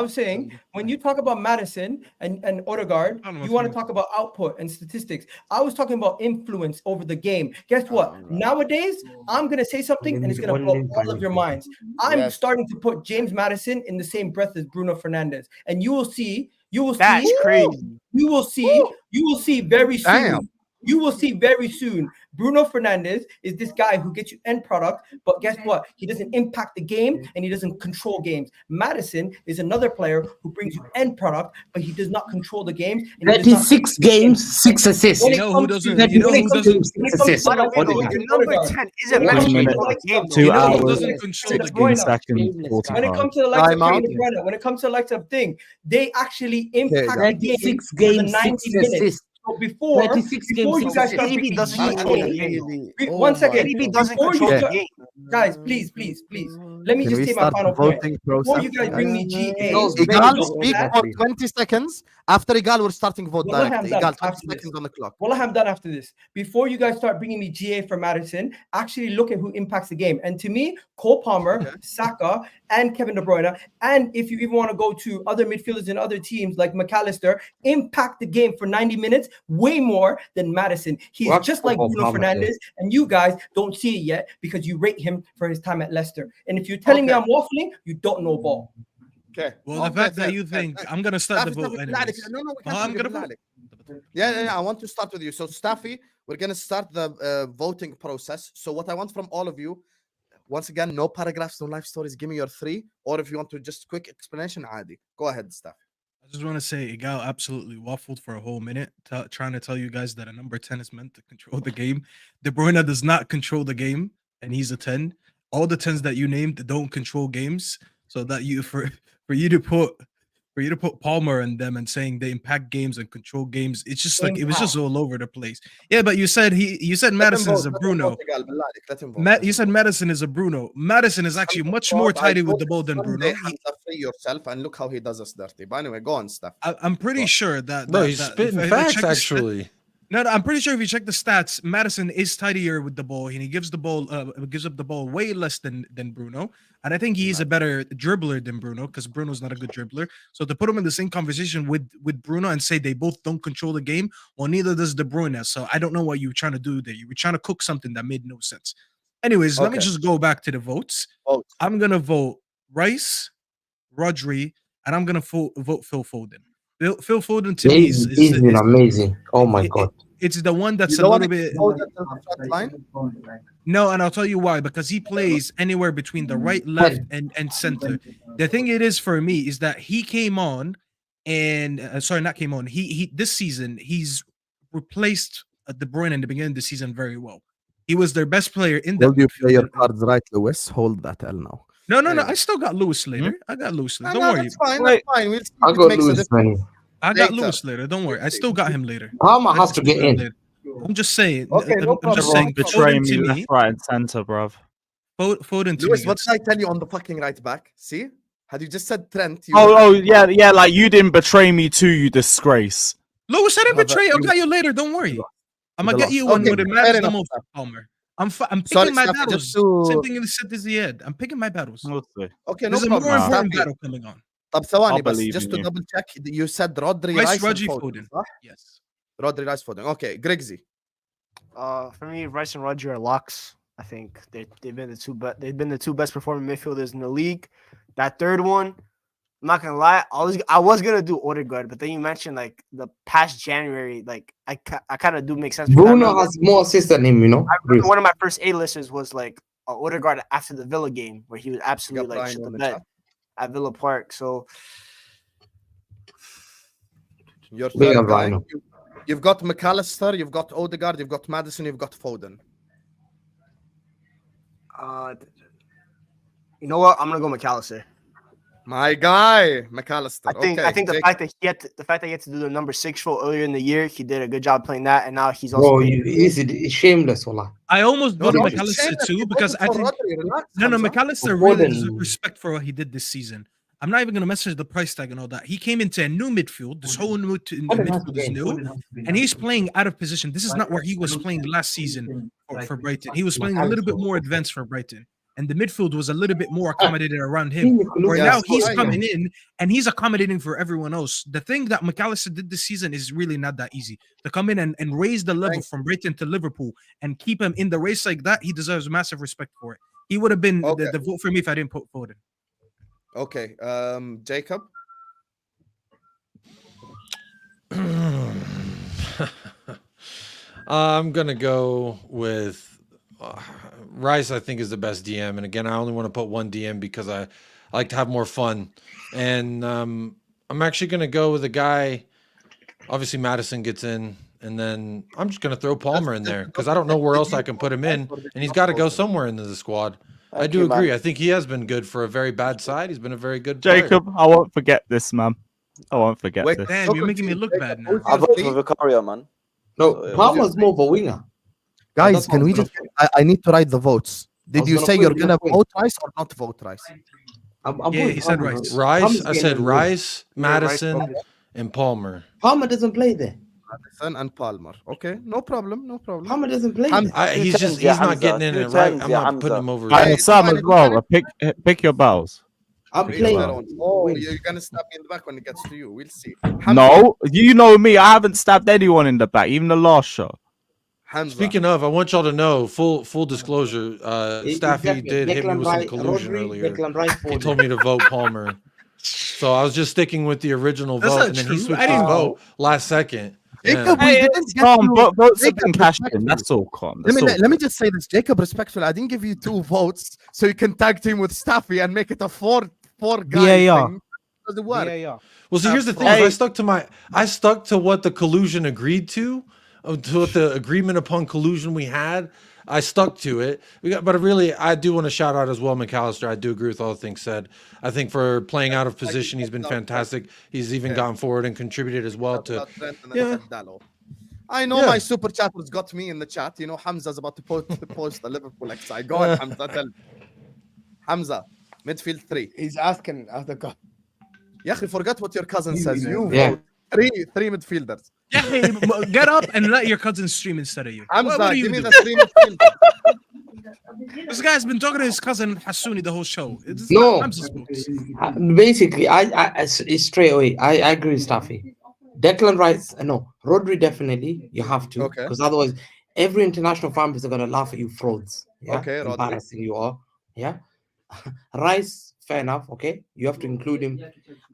was saying, when you talk about Madison and Odegaard, you want to talk about output and statistics. I was talking about influence over the game. Guess what? Nowadays, I'm gonna say something and it's gonna blow all of your minds. I'm starting to put James Madison in the same breath as Bruno Fernandes, and you will see. That's crazy. You will see very soon. Damn. You will see very soon. Bruno Fernandes is this guy who gets you end product, but guess what? He doesn't impact the game and he doesn't control games. Madison is another player who brings you end product, but he does not control the games. 36 games, 6 assists. You know who doesn't? You know who doesn't? 6 assists. Your number 10 isn't meant to 1 be minute, on the game. 2 You know who hours, doesn't control the 16 game? seconds, 45. When it comes to the likes of Time out. Kevin De Bruyne, when it comes to the likes of Thing, they actually impact the game 36 for the games, 90 6 minutes. assists. So before 36 you games, guys 6 start KDB picking doesn't GA, control the game. one second. KDB doesn't Before you control the start- game. Guys, please. Let me Can just we say my start final the point. voting Before process? you guys bring me GA, Egal, speak for 20 seconds. After Egal, we're starting vote Wallahi, I'm directly. done Egal, 20 after this. seconds on the clock. Well, I'm done after this. Before you guys start bringing me GA for Madison, actually look at who impacts the game. And to me, Cole Palmer, Saka, and Kevin De Bruyne, and if you even want to go to other midfielders in other teams like McAllister, impact the game for 90 minutes way more than Madison. He's just like Bruno Fernandes, and you guys don't see it yet because you rate him for his time at Leicester. And if you're telling me I'm waffling, you don't know ball. Okay. Well, the fact that you think I'm gonna start the vote anyways. No, we Oh, I'm can't gonna vote. Yeah. I want to start with you. So, Staffy, we're gonna start the voting process. So, what I want from all of you, once again, no paragraphs, no life stories. Give me your 3, or if you want to just quick explanation, Adi. Go ahead, Staffy. I just want to say, Egal absolutely waffled for a whole minute, trying to tell you guys that a number 10 is meant to control the game. De Bruyne does not control the game, and he's a 10. All the 10s that you named don't control games. So that for you to put Palmer and them and saying they impact games and control games, it's just like it was just all over the place. Yeah, but you said Madison is a Bruno. You said Madison is a Bruno. Madison is actually much more tidy with the ball than Bruno. Free yourself and look how he does us dirty. But anyway, go on, Steph. I'm pretty sure that. No, he's spitting facts actually. No, I'm pretty sure if you check the stats, Madison is tidier with the ball, and he gives up the ball way less than Bruno. And I think he's a better dribbler than Bruno because Bruno's not a good dribbler. So to put him in the same conversation with Bruno and say they both don't control the game, well, neither does De Bruyne. So I don't know what you were trying to do there. You were trying to cook something that made no sense. Anyways, let me just go back to the votes. I'm gonna vote Rice, Rodri, and I'm gonna vote Phil Foden. Phil Foden to me is amazing. Oh my god. It's the one that's a little bit. No, and I'll tell you why. Because he plays anywhere between the right, left, and center. The thing it is for me is that he came on, and not came on. He this season he's replaced De Bruyne in the beginning of the season very well. He was their best player in the. Will you play your cards right, Lewis? Hold that L now. No. I still got Lewis later. I got Lewis later. Don't worry. That's fine. That's fine. We'll see I got Lewis, man. I got Lewis later. Don't worry. I still got him later. Palmer has to get in. I'm just saying. Okay, no I'm just saying. Betray Foden me to left, right, and center, bruv. Foden to Lewis, me. what did I tell you on the fucking right back? See? Had you just said Trent? Yeah. Like you didn't betray me too, you disgrace. Lewis, I didn't betray. I'll get you later. Don't worry. I'm gonna get you when it matters the most, Palmer. I'm picking my battles. Same thing in the city as Ziad. I'm picking my battles. Okay, no There's a problem. more important battle coming on. طب ثواني بس just to double check, you said Rodri, Rice, Rodri, and Foden. صح? Yes. Rodri, Rice, Foden. Okay, Grigsy. For me, Rice and Rodri are locks. I think they've been the two best performing midfielders in the league. That third one, I'm not gonna lie, I was gonna do Odegaard, but then you mentioned like the past January, like I kind of do make sense. Bruno has more assists than him, you know. I remember one of my first A-listers was like Odegaard after the Villa game where he was absolutely like shit the bed at Villa Park. So Your third guy. You've got McAllister, you've got Odegaard, you've got Madison, you've got Foden. You know what? I'm gonna go McAllister. My guy, McAllister. I think the fact that he had to do the number 6 role earlier in the year, he did a good job playing that, and now he's also. He's shameless, Wallah. I almost voted McAllister too because I think McAllister really deserves respect for what he did this season. I'm not even going to message the price tag and all that. He came into a new midfield. This whole new midfield is new, and he's playing out of position. This is not where he was playing last season for Brighton. He was playing a little bit more advanced for Brighton. and the midfield was a little bit more accommodated around him. Where Yes, now he's I coming agree. in and he's accommodating for everyone else. The thing that McAllister did this season is really not that easy. To come in and raise the level from Brighton to Liverpool and keep him in the race like that, he deserves massive respect for it. He would have been the vote for me if I didn't put Foden. Okay, Jacob. I'm gonna go with Rice. I think is the best DM, and again, I only want to put one DM because I like to have more fun. And I'm actually gonna go with a guy. Obviously, Madison gets in, and then I'm just gonna throw Palmer in there because I don't know where else I can put him in, and he's got to go somewhere into the squad. I do agree. I think he has been good for a very bad side. He's been a very good player. Jacob, I won't forget this, man. I won't forget this. Damn, you're making me look bad now. I vote for Vicario, man. No, Palmer's more of a winger. Guys, can we just? I need to write the votes. Did you say you're gonna vote Rice or not vote Rice? Yeah, he said Rice. Rice. I said Rice, Madison, and Palmer. Palmer doesn't play there. Madison and Palmer. Okay, no problem, no problem. Palmer doesn't play. He's not getting in it right. I'm not putting him over. And Sam as well. Pick your battles. I'm playing. Oh, you're gonna stab me in the back when it gets to you. We'll see. No, you know me. I haven't stabbed anyone in the back, even the last shot. Hamza. Speaking of, I want y'all to know, full disclosure, Staffy did hit me with some collusion earlier. He told me to vote Palmer. So I was just sticking with the original vote, and then he switched his vote last second. Jacob, votes have been cashed in. That's all calm. Let me just say this, Jacob, respectfully. I didn't give you 2 votes, so you can tag team with Staffy and make it a four guy thing. Doesn't work. Well, see, here's the thing: I stuck to what the collusion agreed to what the agreement upon collusion we had. I stuck to it. But really, I do want to shout out as well, McAllister. I do agree with all the things said. I think for playing out of position, he's been fantastic. He's even gone forward and contributed as well to. Yeah. I know my super chatters got me in the chat. You know, Hamza's about to post the Liverpool XI. Go on, Hamza. Tell me. Hamza, midfield 3. He's asking after God. Yeah, I forgot what your cousin says. You Yeah. three midfielders. Yeah, get up and let your cousin stream instead of you. Hamza, give me the 3 midfielders. This guy's been talking to his cousin Hassouni the whole show. No, Hamza's books. Basically, it's straight away. I agree with Staffy. Declan Rice, no, Rodri definitely. You have to, because otherwise, every international fan base are gonna laugh at you frauds. Yeah? Okay, embarrassing you are. Yeah, Rice, fair enough. Okay, you have to include him,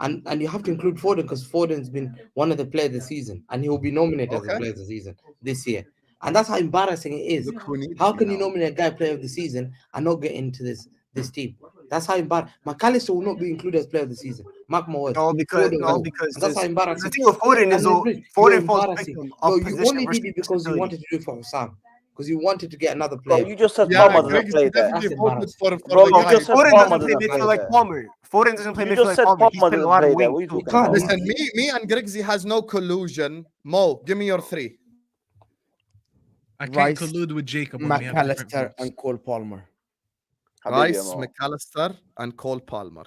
and you have to include Foden because Foden's been one of the players of the season, and he will be nominated as the player of the season this year. And that's how embarrassing it is. How can you nominate a guy player of the season and not get into this team? That's how embarrassing. McAllister will not be included as player of the season. Mark my words. No, because that's how embarrassing. The thing with Foden is Foden falls victim of you only did it because you wanted to do it for Sam. Because you wanted to get another player. Bro, you just said Palmer doesn't play there. That's embarrassing. Foden doesn't play midfield like Palmer. Foden doesn't play midfield like Palmer. He spent a lot of weight. Listen, me and Grigsy has no collusion. Mo, give me your 3. I can't collude with Jacob. McAllister and Cole Palmer. Rice, McAllister, and Cole Palmer.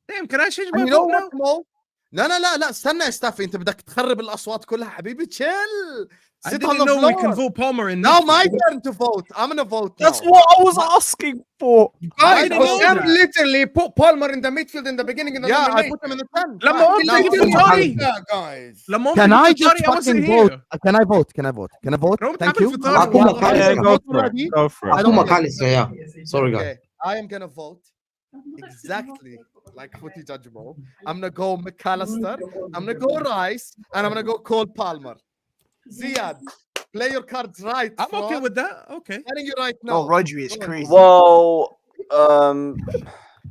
Damn, can I change my vote now? Mo? لا استنى يا ستافي انت بدك تخرب الاصوات كلها حبيبي chill. I didn't know we can vote Palmer in. Now my turn to vote. I'm gonna vote. That's what I was asking for. Guys, Sam literally put Palmer in the midfield in the beginning of the I put him in the 10. Guys. Can I just fucking vote? Can I vote? Can I vote? Thank you. Go for it. Sorry, guys. I am gonna vote exactly like Footy Judge Mo. I'm gonna go McAllister, I'm gonna go Rice, and I'm gonna go Cole Palmer. Ziad, play your cards right. I'm okay with that. Okay. Telling you right now. Oh, Rodri is crazy. Well,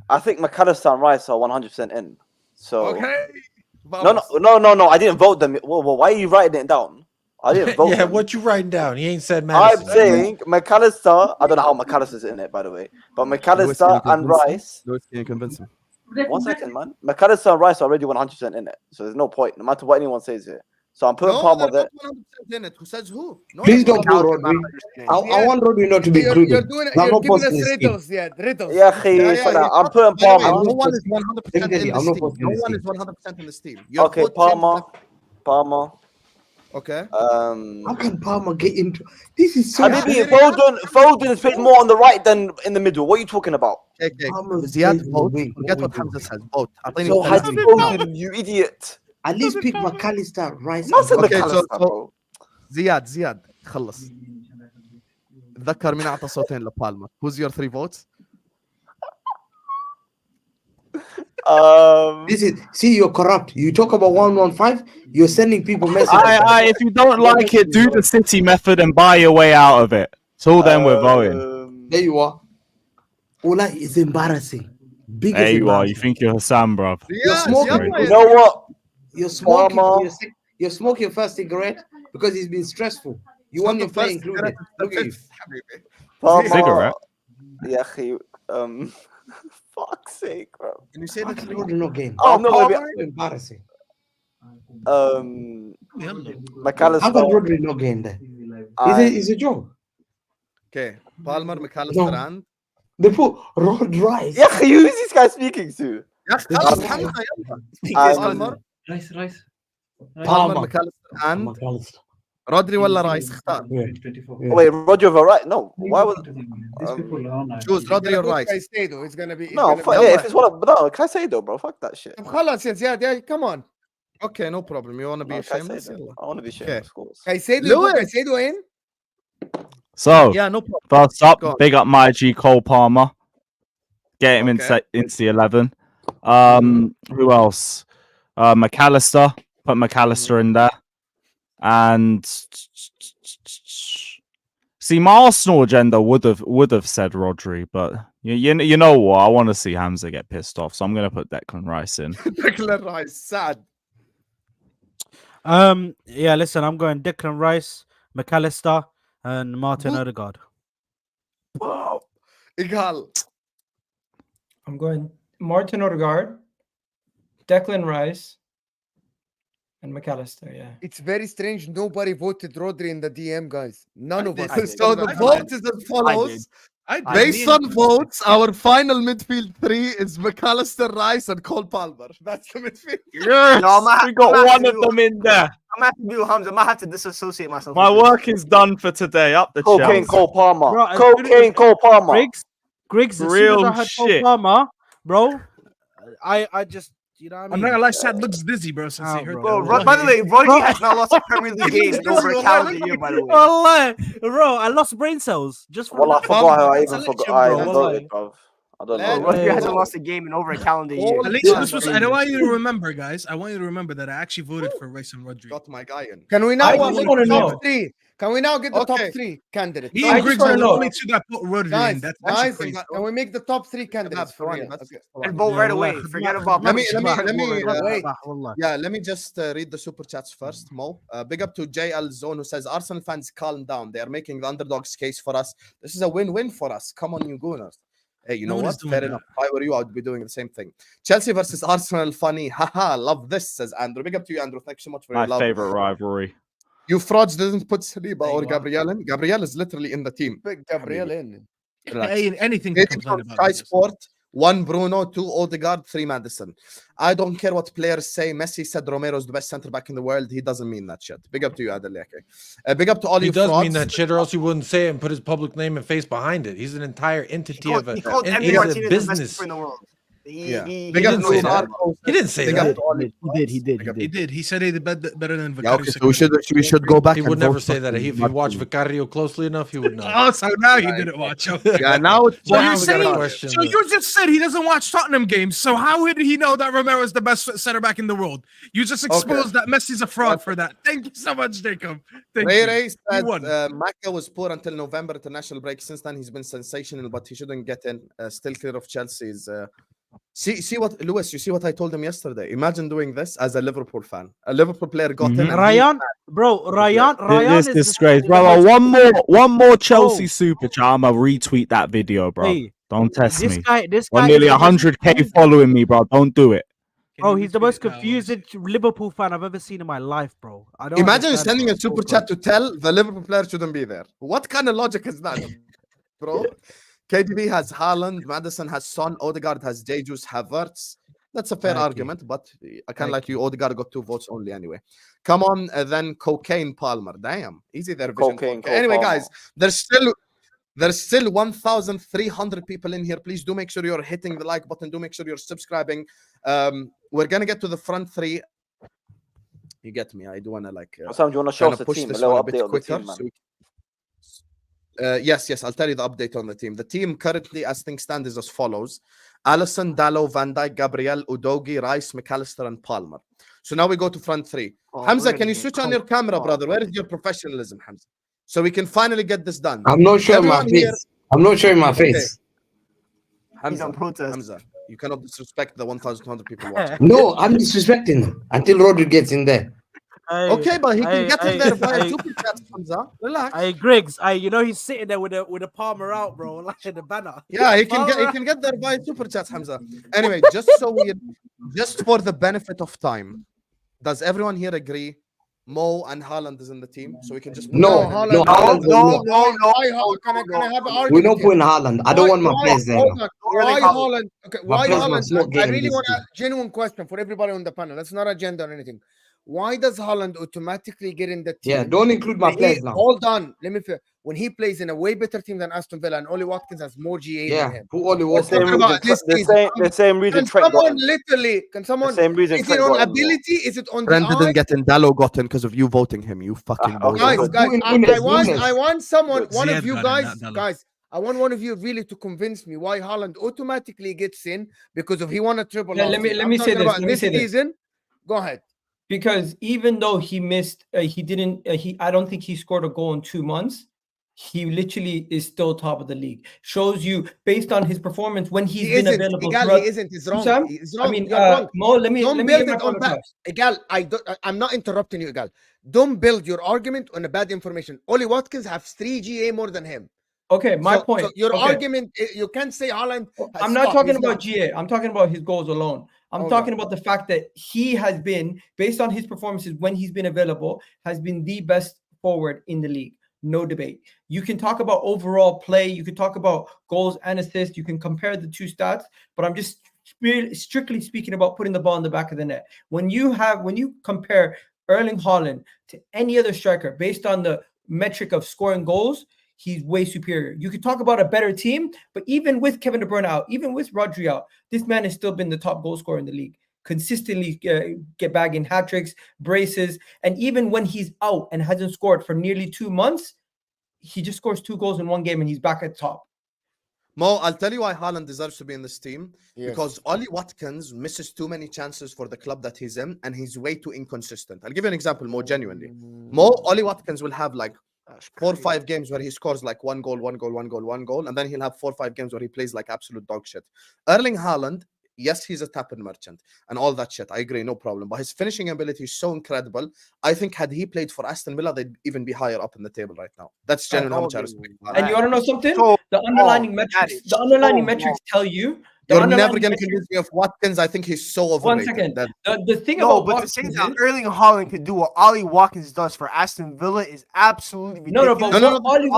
I think McAllister and Rice are 100% in. So okay. No. I didn't vote them. Well, why are you writing it down? I didn't vote. Yeah, them. what you writing down? He ain't said Madison. I'm saying McAllister. I don't know how McAllister's in it, by the way. But McAllister and Rice. Lewis, can you convince him? 1 second, man. McAllister and Rice are already 100% in it. So there's no point, no matter what anyone says here. So I'm putting Palmer there. 100% in it. Who says who? No, Please don't vote Rodri. I want Rodri not to be included. You're giving us riddles, riddles. Yeah, I'm putting Palmer. No one is 100% in this team. No one is 100% in this team. Okay, Palmer. Okay. How can Palmer get into this? Is so Habibi, Foden has played more on the right than in the middle. What are you talking about? Okay. Palmer's Ziad, played vote. wing. Forget What what we Hamza do? says. Vote. So has Foden, you idiot. At least pick McAllister, Rice. ما صدق Okay, so McAllister, bro. زياد خلص. تذكر مين اعطى صوتين لبالمر. Who's your 3 votes? This is see, you're corrupt. You talk about 115. You're sending people messages. If you don't like it, do the City method and buy your way out of it. Till then, we're voting. There you are. Ola is embarrassing. Big There you are. You think you're Hassan, bro? You're smoking. You know what? You're smoking. Palmer. You're smoking your first cigarette because it's been stressful. You want your play included. Look at you. Cigarette? Yeah, fuck's sake, bro. Can you say that? No game. Oh, no, Embarrassing. McAllister. How about Rodri no game there? It's a joke. Okay. Palmer, McAllister and They put Rod Rice. Yeah, who is this guy speaking to? يا اخي خلاص حمزة يلا. Palmer, رايس Palmer, McAllister and رودري ولا رايس اختار. Wait, Roger over right? No. Why was choose Rodri or Rice? Caicedo. It's gonna be. No, yeah, if it's one of no, can I say though, bro? Fuck that shit. خلاص يا زياد يا come on. Okay, no problem. You want to be No, shameless? Caicedo. I want to be shameless, of course. Caicedo. Lewis. Caicedo in. So, Yeah, no problem. first up, Go on. big up my G Cole Palmer. Get him Okay. into the 11. Who else? McAllister. Put McAllister in there. And see, my Arsenal agenda would have said Rodri, but you know what? I want to see Hamza get pissed off, so I'm gonna put Declan Rice in. Declan Rice. Saad. Yeah, listen, I'm going Declan Rice, McAllister, and Martin Odegaard. Wow. Egal. I'm going Martin Odegaard, Declan Rice, and McAllister. Yeah. It's very strange. Nobody voted Rodri in the DM, guys. None of us. So the vote is as follows. Based on votes, our final midfield 3 is McAllister, Rice, and Cole Palmer. That's the midfield. Yes, we got one of them in there. I'm gonna have to do Hamza. I might have to disassociate myself. My work is done for today. Up the Cocaine, Chelsea. Cole Palmer. Bro, as Cocaine, Cole Palmer. Griggs, as Real soon as I had Cole shit. Palmer, bro, I just, you know what I mean? I'm not gonna lie, Saad looks dizzy, bro, since he heard bro. that. By the way, Rodri has not lost a Premier League game in over a calendar year, by the way. Wallah, bro, I lost brain cells just from Well, I that forgot how I Palmer even selection, forgot. I bro. even voted, bro. I don't know. Rodri hasn't lost a game in over a calendar year. At least this was, I want you to remember, guys. I want you to remember that I actually voted for Rice and Rodri. Got my guy in. Can we now I get just the wanna know. top 3? Can we now get the top Okay. 3 candidates? Me I and just Griggs wanna are the know. only two that put Rodri in. Guys, That's guys, crazy. can we make the top 3 candidates for real? That's- And vote right away. Forget about. Let me Wait. yeah, let me just read the super chats first, Mo. Big up to JL Zone who says Arsenal fans calm down. They are making the underdogs case for us. This is a win-win for us. Come on, you Gooners. Hey, you No know one what? is doing Fair that. enough. If I were you, I would be doing the same thing. Chelsea versus Arsenal, funny. Haha, love this, says Andrew. Big up to you, Andrew. Thanks so much for My your love. favorite rivalry. You frauds didn't put Saliba or There you are. Gabriel in. Gabriel is literally in the team. Big Gabriel in. Relax. Hey, anything to Rating complain from about. Sky Sport, 1 Bruno, 2 Odegaard, 3 Madison. I don't care what players say. Messi said Romero's the best centre back in the world. He doesn't mean that shit. Big up to you, Adeleke. Big up to all He you does frauds. mean that shit, or else he wouldn't say it and put his public name and face behind it. He's an entire entity of a, He called and Emi he's a Martinez the best business. keeper in the world. Yeah. He Big up didn't to say that. Marco. He didn't say Big that. up to all you frauds. He did. He said he did better than Yeah, okay, Vicario. so we should go back. He and would never vote say for that. If you Martin. watch Vicario closely enough, he would know. Oh, so now he didn't watch him. Yeah, now it's So now you're we got a saying, question. so you just said he doesn't watch Tottenham games. So how would he know that Romero is the best center back in the world? You just exposed that Messi's a fraud for that. Thank you so much, Jacob. Thank Ray you. Ray said You won. Maka was poor until November international break. Since then, he's been sensational, but he shouldn't get in. Still clear of Chelsea's. See what Lewis. You see what I told him yesterday. Imagine doing this as a Liverpool fan. A Liverpool player got in. And Ryan, bro, Ryan This is disgrace, the brother. most- One more Chelsea super chat. I'ma retweet that video, bro. Hey, Don't test this me. guy Got is nearly the most 100k confused- following me, bro. Don't do it. Bro, he's the most confused Liverpool fan I've ever seen in my life, bro. I don't Imagine understand, sending bro. a super chat to tell the Liverpool player shouldn't be there. What kind of logic is that, bro? KDB has Haaland, Madison has Son, Odegaard has Jesus, Havertz, That's a fair Thank you. argument, but I can Thank like you. Odegaard got 2 votes only anyway. Come on, then Cocaine Palmer. Damn, easy there. Vision Cocaine 4K. Anyway, Palmer. guys, there's still 1,300 people in here. Please do make sure you're hitting the like button. Do make sure you're subscribing. We're gonna get to the front 3. You get me? I do wanna like. Sam, do you want to show us the push team? A this little one a bit update on the quicker. team, man. Yes, I'll tell you the update on the team. The team currently, as things stand, is as follows: Alisson, Dalot, Van Dijk, Gabriel, Udogie, Rice, McAllister, and Palmer. So now we go to front 3. Hamza, can you switch on your camera, brother? Where is your professionalism, Hamza? So we can finally get this done. I'm not showing my face. Here... I'm not showing my face. Hamza, Hamza, you cannot disrespect the 1,200 people watching. No, I'm disrespecting them until Rodri gets in there. Okay, but he can get in there via Superchats, Hamza. Relax. Hey, Grigs, you know he's sitting there with a Palmer out, bro, like in the banner. Yeah, he can get there via Superchats, Hamza. Anyway, just for the benefit of time, does everyone here agree Mo and Haaland is in the team? So we can just No. Can I have an argument? We're not putting Haaland. I don't want my players there. Why Haaland? Okay, why Haaland? I really want a genuine question for everybody on the panel. That's not agenda or anything. Why does Haaland automatically get in the team? Yeah, don't include my players now. Hold on, let me. When he plays in a way better team than Aston Villa, and Oli Watkins has more GA than him. Who Oli Watkins? The same reason. Can someone? The same reason. Is it on ability? Is it on Trent the didn't get in. Dalot got in because of you voting him. You fucking guys. I want someone. One of you guys. I want one of you really to convince me why Haaland automatically gets in because of he won a triple. Yeah, let me say this. Let me say this. Season. Go ahead. Because even though he missed, he didn't. I don't think he scored a goal in 2 months. He literally is still top of the league. Shows you based on his performance when he's been available. Egal, he isn't. He's wrong. Sam? He's wrong. I mean, wrong. Mo, let me build it on that. Egal, I'm not interrupting you, Egal. Don't build your argument on a bad information. Oli Watkins has 3 GA more than him. Okay, my point. So your argument, you can't say Haaland. I'm not talking about GA. I'm talking about his goals alone. I'm talking about the fact that he has been, based on his performances when he's been available, has been the best forward in the league. No debate. You can talk about overall play. You can talk about goals and assists. You can compare the 2 stats, but I'm just strictly speaking about putting the ball in the back of the net. When you compare Erling Haaland to any other striker based on the metric of scoring goals, he's way superior. You could talk about a better team, but even with Kevin De Bruyne out, even with Rodri out, this man has still been the top goal scorer in the league. Consistently get bagging hat-tricks, braces, and even when he's out and hasn't scored for nearly 2 months, he just scores 2 goals in 1 game and he's back at top. Mo, I'll tell you why Haaland deserves to be in this team. Yes. Because Oli Watkins misses too many chances for the club that he's in, and he's way too inconsistent. I'll give you an example, Mo, genuinely. Oli Watkins will have like 4 or 5 games where he scores like 1 goal, and then he'll have 4 or 5 games where he plays like absolute dog shit. Erling Haaland, yes, he's a tap-in merchant and all that shit. I agree, no problem. But his finishing ability is so incredible. I think had he played for Aston Villa, they'd even be higher up in the table right now. That's genuinely how much I respect. And you want to know something? The underlying metrics tell you. You're never going to convince me of Watkins. I think he's so overrated. 1 second. The thing about Watkins but to say that Erling Haaland could do what Oli Watkins does for Aston Villa is absolutely ridiculous. What Oli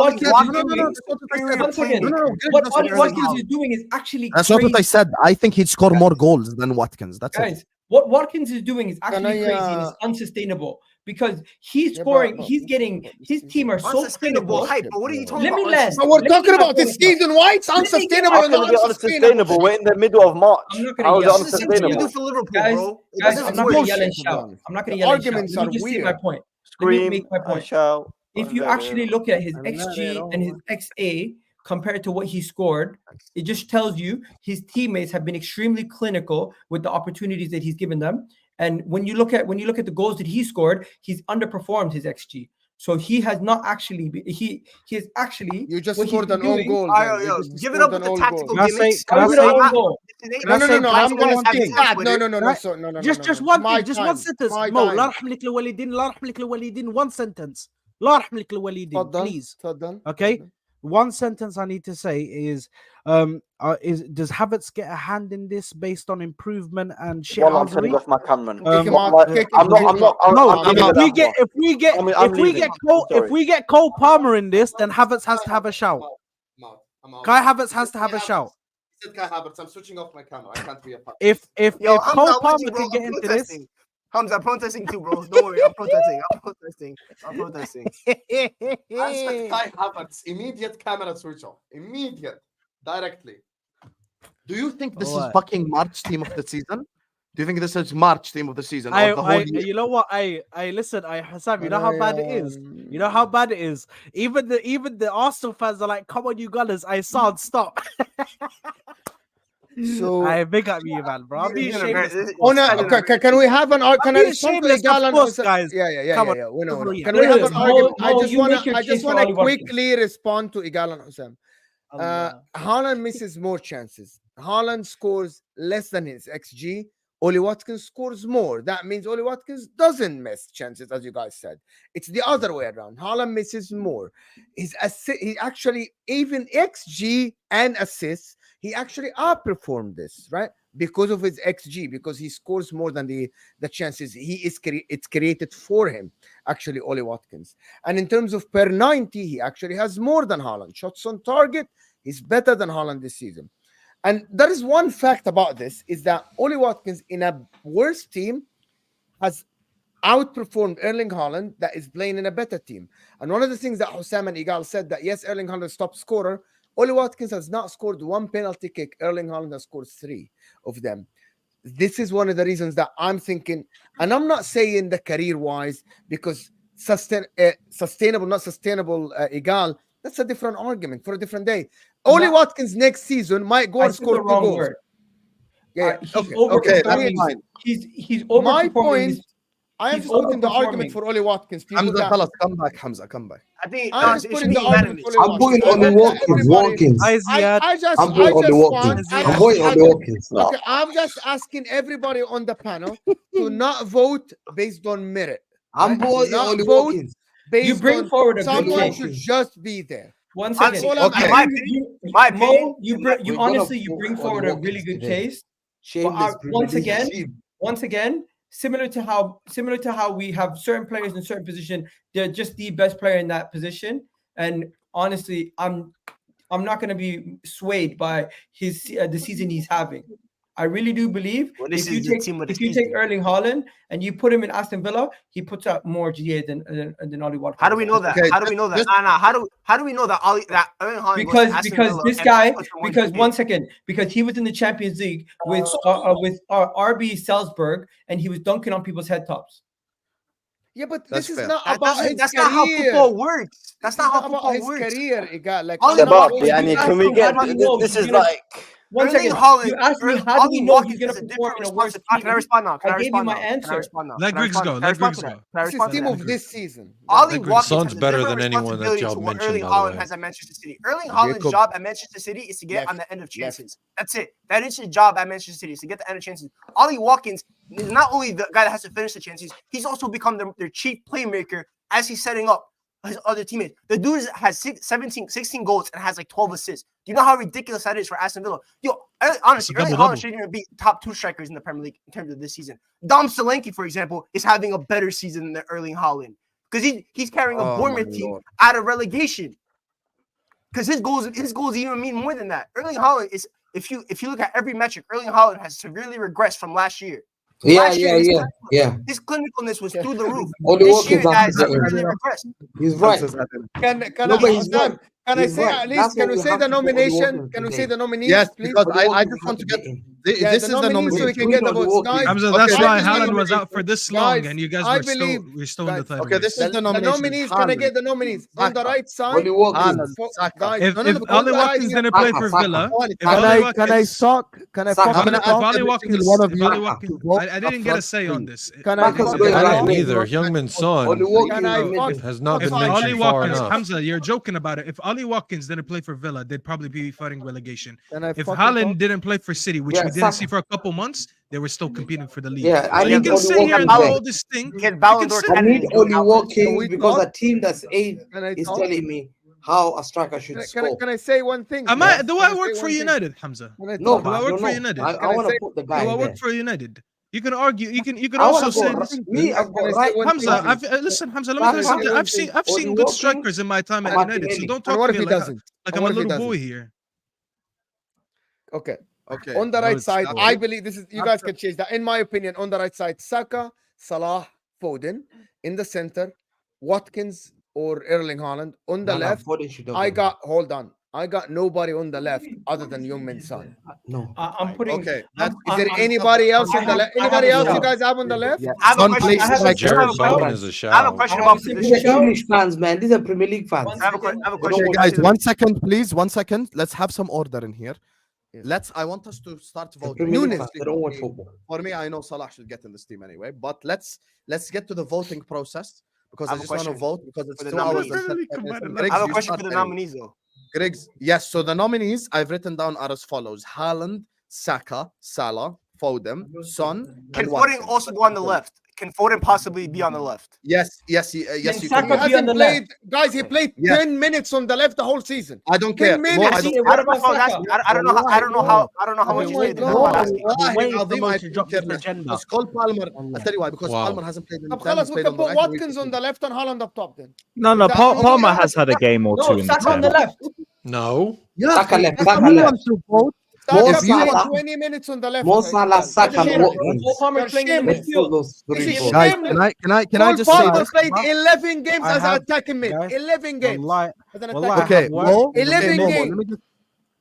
Watkins is doing is actually That's not what I said. I think he'd score more goals than Watkins. That's it. What Watkins is doing is actually crazy and it's unsustainable. Because he's scoring, he's getting his team are so unsustainable hype. But what are you talking about? We're talking about this season. Why it's unsustainable? How can it be unsustainable? We're in the middle of March. How is it unsustainable? For Liverpool, guys, I'm not going to yell and shout. I'm not going to yell and shout. Let me just say my point. Scream, shout. If you actually look at his XG and his XA compared to what he scored, it just tells you his teammates have been extremely clinical with the opportunities that he's given them. And when you look at the goals that he scored, he's underperformed his XG. So he has not actually he has actually you just scored an own goal. Give it up with the tactical gimmicks. No. Just one thing, just one sentence. Mo, لا رحمك للوالدين, لا رحمك للوالدين. 1 sentence. لا رحمك للوالدين, please. Okay. 1 sentence I need to say is does Havertz get a hand in this based on improvement and shit? Well, I'm turning off my camera. If we get Cole Palmer in this, then Havertz has to have a shout. Kai Havertz has to have a shout. said Kai Havertz. I'm switching off my camera. I can't be a part. If Yo, Cole Hamza, Palmer bro, can get into this, Hamza, I'm protesting too, bro. Don't worry, I'm protesting. I said Kai Havertz. Immediate camera switch off. Immediate. Directly. Do you think this is fucking March team of the season? Do you think this is March team of the season? Or the whole year? you know what? Listen, Hassan, you know how bad it is. You know how bad it is. Even the Arsenal fans are like, "Come on, you Gunners!" Saad, stop. So I big up you, man, bro. I'm being shameless. Oh no! Can we have an argument? Can I respond to Egal and course, guys? Yeah. Come on. We know. Yeah. Can we have an argument? Mo, I just want to quickly respond to Egal and Hussam. Haaland misses more chances. Haaland scores less than his XG. Oli Watkins scores more. That means Oli Watkins doesn't miss chances, as you guys said. It's the other way around. Haaland misses more. He actually, even XG and assists, he actually outperformed this, right? Because of his XG, because he scores more than the chances it's created for him, actually, Oli Watkins. And in terms of per 90, he actually has more than Haaland. Shots on target, he's better than Haaland this season. And there is one fact about this, is that Oli Watkins in a worse team has outperformed Erling Haaland that is playing in a better team. And one of the things that Hussam and Egal said, that yes, Erling Haaland is top scorer, Oli Watkins has not scored one penalty kick. Erling Haaland has scored 3 of them. This is one of the reasons that I'm thinking, and I'm not saying the career-wise, because sustainable, not sustainable, Egal, that's a different argument for a different day. Oli Watkins next season might go and score 2 goals. Word. Yeah, okay, that's fine. He's over. My point, I am just putting the argument for Oli Watkins. Hamza, come back, Hamza, come back. I think I'm just putting the argument for I'm putting Oli Watkins. I'm putting Oli Watkins. I'm putting Oli Watkins. Okay, I'm just asking everybody on the panel to not vote based on merit. I'm putting Oli Watkins. You bring forward a good someone case. should just be there. One second. Okay. My opinion, you honestly bring forward a really good case. But once again, similar to how we have certain players in certain position, they're just the best player in that position. And honestly, I'm not going to be swayed by the season he's having. I really do believe if you take Erling Haaland and you put him in Aston Villa, he puts out more GA than Oli Watkins. How do we know that? How do we know that? How do we know that Erling Haaland because one second, because he was in the Champions League with RB Salzburg and he was dunking on people's head tops. Yeah, but That's this fair. is not about his That's career. not how football works. That's not how football his works. career. Like, Can we get this? Is like. One second. You asked me how do we know he's going to perform in a worse team? Can I respond now? I gave you my answer. Let Griggs go. Let Griggs go. This is team of this season. Oli Watkins Son's has better different than anyone that responsibility y'all to what mentioned, Erling by the Haaland way. has at Manchester City. Erling Haaland's job at Manchester City is to get on the end of chances. That's it. That is his job at Manchester City, is to get the end of chances. Oli Watkins is not only the guy that has to finish the chances, he's also become their chief playmaker as he's setting up his other teammates. The dude has 16 goals and has like 12 assists. Do you know how ridiculous that is for Aston Villa? Yo, honestly, Erling Haaland shouldn't even be top 2 strikers in the Premier League in terms of this season. Dom Solanke, for example, is having a better season than Erling Haaland because he's carrying a Bournemouth team out of relegation. Because his goals even mean more than that. Erling Haaland is, if you look at every metric, Erling Haaland has severely regressed from last year. Yeah. His clinicalness was through the roof. Oli This year, Watkins guys, he really regressed. He's right. Can I say at least? Can we say the nomination? Can we say the nominees? Yes, please. because I just want to get. This is the nominees, so we can get the votes. Guys, Hamza, that's why Haaland was out for this long, and you guys were still in the title. Okay, this is the the nominees. Can I get the nominees on the right side? Guys, If Oli Watkins didn't play for Villa, Can I talk? Can I Oli Watkins, I didn't get a say on this. I didn't either. Youngman's son has not been mentioned far enough. Hamza, you're joking about it. If Oli Watkins didn't play for Villa, they'd probably be fighting relegation. If Haaland didn't play for City, which we didn't see for a couple months, they were still competing for the league. Yeah, I you need can Oli sit here and do Watkins all this thing. I need Oli Watkins because a team that's 8 is telling me how a striker should score. Can I say one thing? Do I work for United, Hamza? No, do I work for United? I want to put the guy. Do I work for United? You can argue. You can also say this. Hamza, listen, Hamza. Let me tell you something. I've seen good strikers in my time at United, so don't talk to me like I'm a little boy here. Okay. Okay. On the right it's side, that I way. believe this is. You guys can change that. In my opinion, on the right side, Saka, Salah, Foden. In the center, Watkins or Erling Haaland. On the left, I got. Hold on. I got nobody on the left other than Young Son. No. I'm putting. Okay. Is there anybody else on the left? Anybody else you guys have on the left? I have a Son question. plays like Jared Bowen is a I have a shout. question I have about a simple position. These are English fans, man. These are Premier League fans. I have a question. Okay, What guys, you say? 1 second, please. 1 second. Let's have some order in here. I want us to start voting. Premier League Nunes, fans, they don't watch football. For me, I know Salah should get in this team anyway. But let's get to the voting process because I I have a just want to question vote because it's for the 2 hours. nominees. And I have a question for the nominees though. Griggs, yes. So the nominees I've written down are as follows: Haaland, Saka, Salah, Foden, Son, Can and Foden Watkins. also go on the left? Can Foden possibly be on the left? Yes, yes, Can you Saka can. be on the left? Guys, he played 10 minutes on the left the whole season. I don't care. 10 minutes. I don't What I don't know about how that's. Saka? I don't know how. I don't know how. I don't know how much you played. That's why I'm asking. waiting for Mo to drop this agenda. Because Cole Palmer, I'll tell you why, because Wow. Palmer hasn't played in the خلاص, we can put Watkins on the left and Haaland up top then. No, That- Palmer has had a game or two No, in the Saka on the 10. left. No. Saka left. If Saka you left. want to vote, Mo Saka played Salah. 20 minutes on the left. Mo Salah, Saka, Watkins. Cole Palmer playing in the Let's do midfield. those This three is votes. Guys, shame. can I just say Palmer this? played 11 games I as an have- attacking mid. guys, 11 games. Wallahi, As an Wallahi, attacking I Okay, have mid. work Mo, in the 11 Mo, games. let me just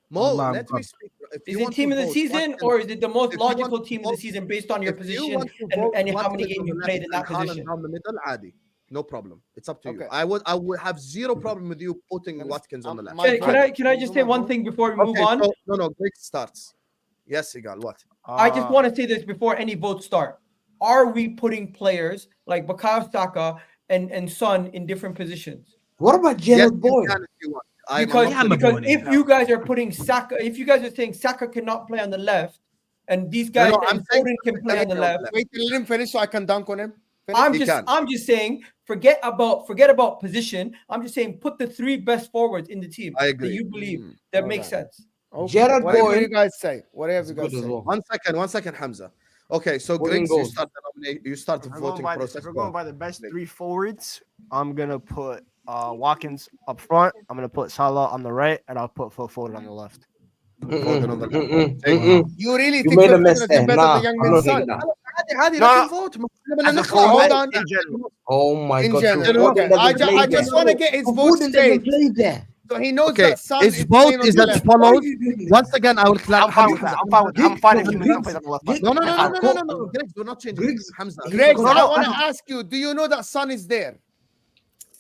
Mo, Wallah, let I'm me speak. If Is you it want team to of the vote season Watkins- or is it the most if you want logical to team of the vote- season based on your if you position want to and vote how many Watkins games on you the played left in that and Haaland position? down the middle, عادي. No problem. It's up to Okay. you. I would have zero problem with you putting Watkins on the left. my Can I just say one thing before we move Okay, on? so, no, Greg starts. Yes, Egal, what? I just want to say this before any votes start. Are we putting players like Bukayo Saka and Son in different positions? What about Jared Bowen? Because if you guys are putting Saka, if you guys are saying Saka cannot play on the left, and these guys I'm and Foden can play on the left. Wait till let him finish so I can dunk on him. I'm just saying, forget about position. I'm just saying, put the three best forwards in the team I agree. that you believe that makes sense. Okay. Jared Whatever Bowen. you guys say. Whatever you guys Good as say. well. 1 second, Hamza. Okay, so Bowen Griggs, you goes. start the voting process. If we're going by the best three forwards, I'm gonna put Watkins up front. I'm gonna put Salah on the right, and I'll put Phil Foden on the left. You really You think made a Phil mess Foden is there. better Nah, than Young I'm Man's not son? taking that. عادي No, let him vote. As a forward, hold on. in general. Oh my In God. general, Foden okay. doesn't I play just there. want to get his vote Foden doesn't straight. play there. So he knows Okay, that Son his is vote playing on is the as left. follows. Once again, I will I'm clarify. fine with that. I'm fine if he plays on the left. No. Griggs, we're not changing. Griggs, Hamza. Greg, No, I want to I- ask you, do you know that Son is there?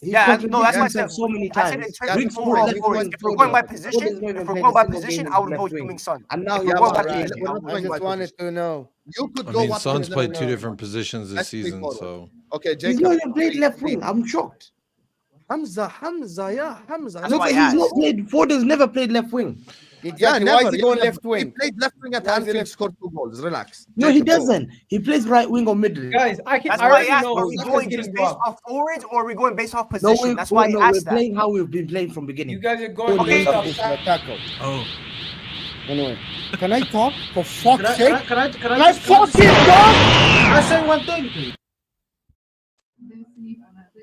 Yeah, no, that's why I said so many I said times. in terms of Griggs forwards, left forwards. wing, If we're going by Foden. position, Foden's not even if we're played going by a single position, game I in would left vote wing. Young Son. And now If he's we're Yeah, going by but position, we're not I going by just wanted position. to know. You could I go mean, Watkins Son's and played then, two different positions this let's play season, forward. so Okay, He's Jacob. not even played left wing. I'm shocked. Hamza, yeah, Hamza. That's No, why but I he's not asked. played. Foden's never played left wing. Exactly. Yeah, Why never. is he going never. left wing? He played left wing at Why is he Anfield, left- scored 2 goals. Relax. No, he Jacob, go. doesn't. He plays right wing or middle. Guys, I That's why I already asked. know Are we Saka's going getting just based robbed. off forwards, or are we going based off No, position? That's why I we're asked that. playing how we've been playing from beginning. You guys are going Okay. based off Tackle. Oh, Anyway, can I talk? For fuck's sake. Can I fucking talk? Can I say one thing, please?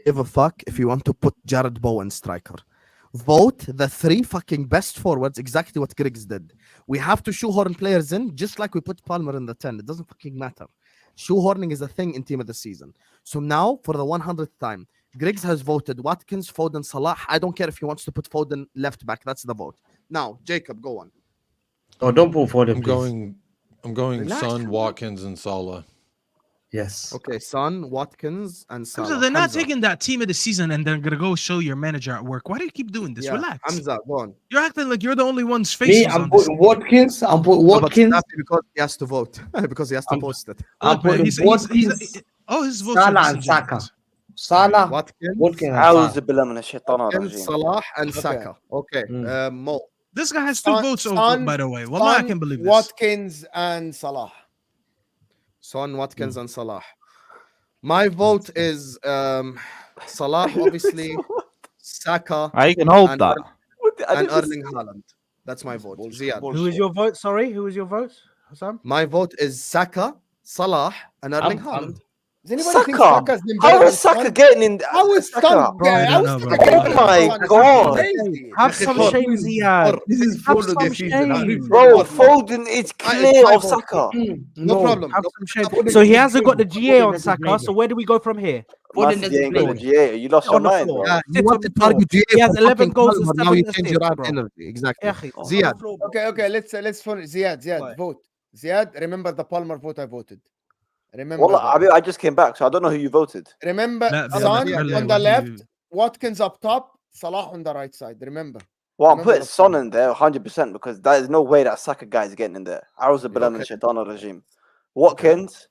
Give a fuck if you want to put Jared Bowen striker. Vote the 3 fucking best forwards, exactly what Griggs did. We have to shoehorn players in, just like we put Palmer in the 10. It doesn't fucking matter. Shoehorning is a thing in team of the season. So now, for the 100th time, Griggs has voted Watkins, Foden, Salah. I don't care if he wants to put Foden left back. That's the vote. Now, Jacob, go on. Oh, don't pull Foden, I'm going Relax, Son, Hamza. Watkins, and Salah. Yes. Okay, Son, Watkins, and Salah. Hamza, they're not Hamza. taking that team of the season and they're gonna go show your manager at work. Why do you keep doing this? Yeah, Relax. Hamza, go on. You're acting like you're the only ones Me, facing I'm on this. putting Watkins. I'm putting No, but Watkins. Staffy, because he has to vote. Because he has to post it. I'm Look, man, putting he's- Watkins, oh, his votes are Salah, and disingenuous. Saka. Salah, Watkins, Watkins, and أعوذ Salah. بالله من الشيطان Watkins, الرجيم. Salah, and Saka. Okay, Mo. This guy has 2 votes, Son, by the way. Wallah, I Son, can't believe this. Watkins and Salah. Son, Watkins, and Salah. My vote is Salah, obviously, Saka, You can hold and, that. and Erling Haaland. That's my vote. Ziad. Who is your vote? Sorry, who is your vote, Hassan? My vote is Saka, Salah, and Erling Haaland. Does anybody think Saka? Saka's been better How than is Saka Son? getting in? How is Saka? Son? Bro, I Yeah, don't how is know, Saka bro. better Oh than my Son? It's God. crazy. Have some shame, Ziad. This is Have Foden some this season. shame. Bro, Foden is clear my of vote. Saka. No problem. Have No, some shame. Foden So he is hasn't got the GA on doesn't Saka. play So where do we go from here? Foden Massive, you ain't got the doesn't GA. You lost your On the mind, floor. bro. Yeah, You Sit on wanted the to floor. argue GA He has for 11 fucking goals and Palmer, now 7 you change your assists, bro. energy. Exactly. Akhi, sit on Ziad. the floor, bro. Okay, let's finish. Ziad, Right. vote. Ziad, remember the Palmer vote I voted. Remember Well, that. I just came back, so I don't know who you voted. Remember, لا Son بيذكر لي on the when left, you- Watkins up top, Salah on the right side. Remember. Well, I'm Remember putting the Son plan. in there 100% because there is no way that Saka guy is getting in there. A'udhu billahi Okay. minash shaitanir rajim. Watkins.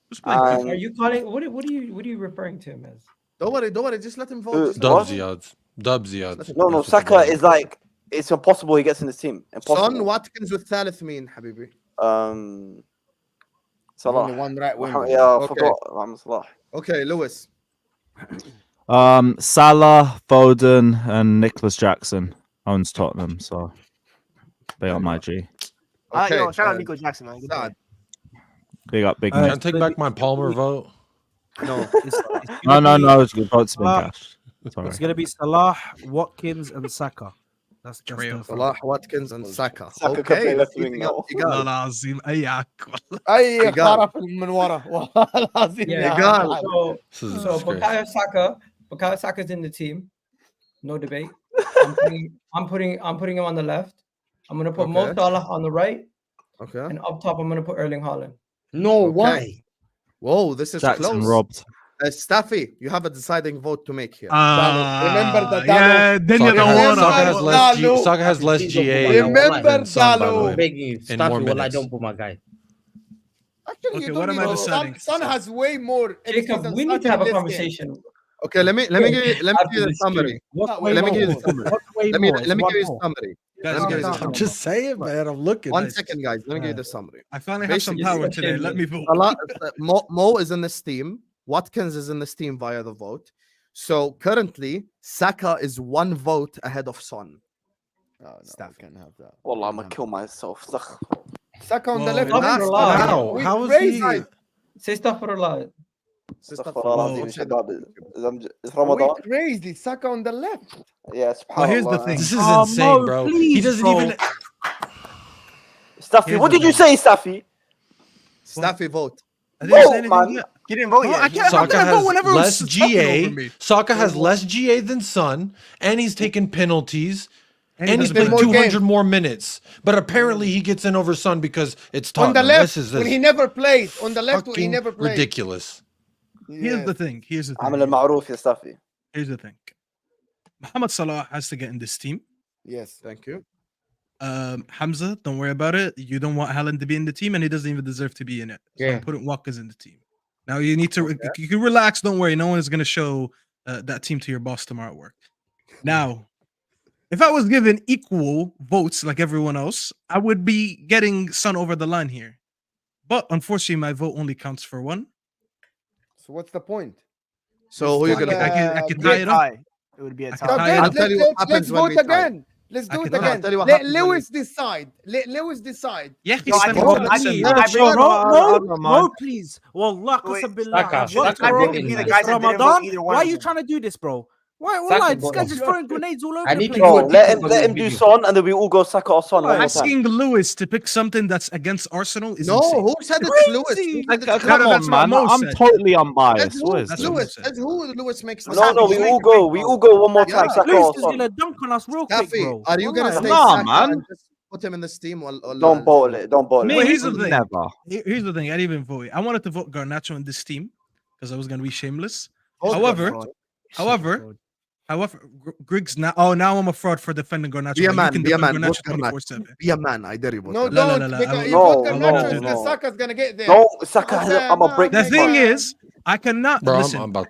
Who's playing Are And you calling? What are you referring to him as? Don't worry. Just let him vote. Who- Just let what? him vote. Dub Ziad. no, That's what the Saka boys is are. like it's impossible he gets in this team. Son, Impossible. Watkins والثالث مين حبيبي؟ Salah. Only one right winger. Yeah, I Okay. forgot. Mohamed Salah. Okay, Lewis. Salah, Foden, and Nicholas Jackson owns Tottenham, so they are my G. Okay, Yo, shout out Nico Jackson, man. Good Saad. play. Big up, big Can I man. take back my Palmer vote? No. No, it's good. Votes been Salah. cashed. Sorry. It's gonna be Salah, Watkins, and Saka. That's Trio. the Salah, Watkins, and Saka. Saka can play Okay, left let's wing eat up now. والله Egal. العظيم اي عك والله. اي Egal. خرف من ورا والله العظيم Yeah, يا Egal. عم. So, This is a so disgrace. Bukayo Saka's in the team. No debate. I'm putting him on the left. I'm gonna put Mo Okay. Salah on the right, Okay. and up top I'm gonna put Erling Haaland. No, Okay. why? Whoa, this is Jackson close. robbed. Staffy, you have a deciding vote to make here. Remember the yeah, الدنيا Saka نورت. has less G- Saka has less Please don't put GA my guy. Remember than Son, by the Dalo. way. Begging you, In Staffy, more well, I minutes. don't put my guy. Actually, Okay, you what don't am I need deciding? Son has way more. Jacob, XGs we than need to Son have a in this game. conversation. Okay, let me give you the summary. Not Way way Let me more. give you the summary. What's way Let me more? It's give one you the more. summary. Guys, Let me give you the guys, summary. I'm just saying, man. I'm looking. One Guys. second, guys. Let me give you the summary. I finally have some Basically, power today. Let me vote. Salah, Mo is in this team. Watkins is in this team via the vote. So currently, Saka is one vote ahead of Son. Oh, no, Staffy. can't have that. Wallah, I'm gonna kill myself. Saka on the Whoa. left. Astaghfirullah. How? We How is crazy. he? Say stuff for Allah. It's We Ramadan. crazy. Saka on the left. Yeah, Well, here's the subhanallah. thing. This is Oh, insane, Mo, bro. He please, doesn't bro. even. Staffy, Here's what the did you thing. say, Staffy? Staffy vote. I didn't say Vote, anything man. yet. He didn't vote No, yet. I can't. I'm Saka gonna vote has whenever less it's talking GA. over me. Saka has less GA than Son, and he's taking penalties, and he's doesn't played play. 200 more minutes. But apparently, he gets in over Son because it's On Tottenham. the left, This is when he never played. On the left, when he fucking never played. ridiculous. Here's Yes. the thing. Here's the عامل thing. المعروف يا Staffy. Here's the thing. Mohamed Salah has to get in this team. Yes. Thank you. Hamza, don't worry about it. You don't want Haaland to be in the team, and he doesn't even deserve to be in it. So Yeah. I'm putting Watkins in the team. Now you need to you can relax. Don't worry. No one is going to show that team to your boss tomorrow at work. Now, if I was given equal votes like everyone else, I would be getting Son over the line here. But unfortunately, my vote only counts for one. So what's the point? So who you gonna I pick? can tie it up. It would be a I tie. can tie it I'll up. tell you what happens Let's when vote we tie. again. Let's do I it can- again. I'll tell you what Let happens when Lewis decide. Let Lewis decide. Yeah, No, I he's think vote. I Same. think I bring No, please. Wallah, Wait, qasam billah. Saka, I've watched Saka bro. didn't be the like- guys that didn't vote Ramadan. either one Why are of you them. trying to do this, bro? Why? Saka Wallah, this got guy's him. just throwing grenades all over I the need to place. Bro, vote. let him do Son, and then we all go Saka or Son. Bro, one more time. asking Lewis to pick something that's against Arsenal is No, insane. who said it's Lewis? Crazy. Who said it's Come No, that's on, what man. Mo I'm said. totally That's unbiased. who What is That's this? what Lewis. said. That's who Lewis makes. No, we all go. We all go one more time. Yeah. Saka Lewis or is Son. gonna dunk on us real quick, Staffy, bro. are you gonna Wallah. stay Nah, Saka man. and just put him in this team? Don't bottle it. Don't bottle Well, it. here's the thing. Never. Here's the thing. I didn't even vote. I wanted to vote Garnacho in this team because I was going to be shameless. Vote However, Grigs now. Oh, now I'm a fraud for defending Garnacho. Be a but man. You can Be a defend man. Garnacho Vote Garnacho. 24/7. Be a man. I dare you. Vote No, Garnacho. No, don't. no, no, Because I if will- vote No, Garnacho, no, because no. Saka's gonna get there. No, Saka has. I'm a break. The this thing man. is, I cannot Bro, listen. I'm about.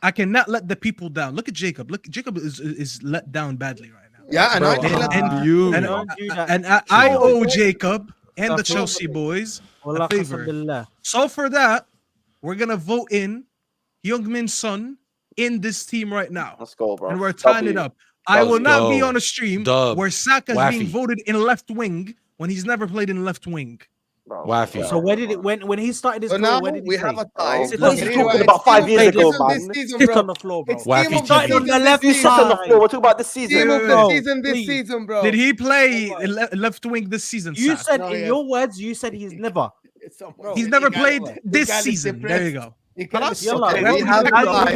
I cannot let the people down. Look at Jacob. Look, Jacob is let down badly right now. Yeah, and Bro, I think and- you. And, Don't do that. and I owe Jacob and the Stop it. Chelsea boys Wallah, a favor. qasam billah. So for that, we're gonna vote in Youngmin's Son in this team right now, Let's go, bro. and we're tying it up. I Let's will not be go. on a stream Dub. where Saka's being Waffy. voted in left wing when he's never played in left wing. Waffy. So where did it when he started his So career? now Where did he we play? have a tie. Sit What on are the you floor. talking about 5 years ago, This man? season, Sit bro. on the floor, bro. It's Waffy team of TV. the On the season left this Sit on the side. floor. We're talking about this season. Team of Bro, the season this please. season, bro. Did he play left wing this season? You Saad? said No, in yes. your words, you said he's never. He's never played this season. There you go. Yalla, Okay, where we would have you a go? tie.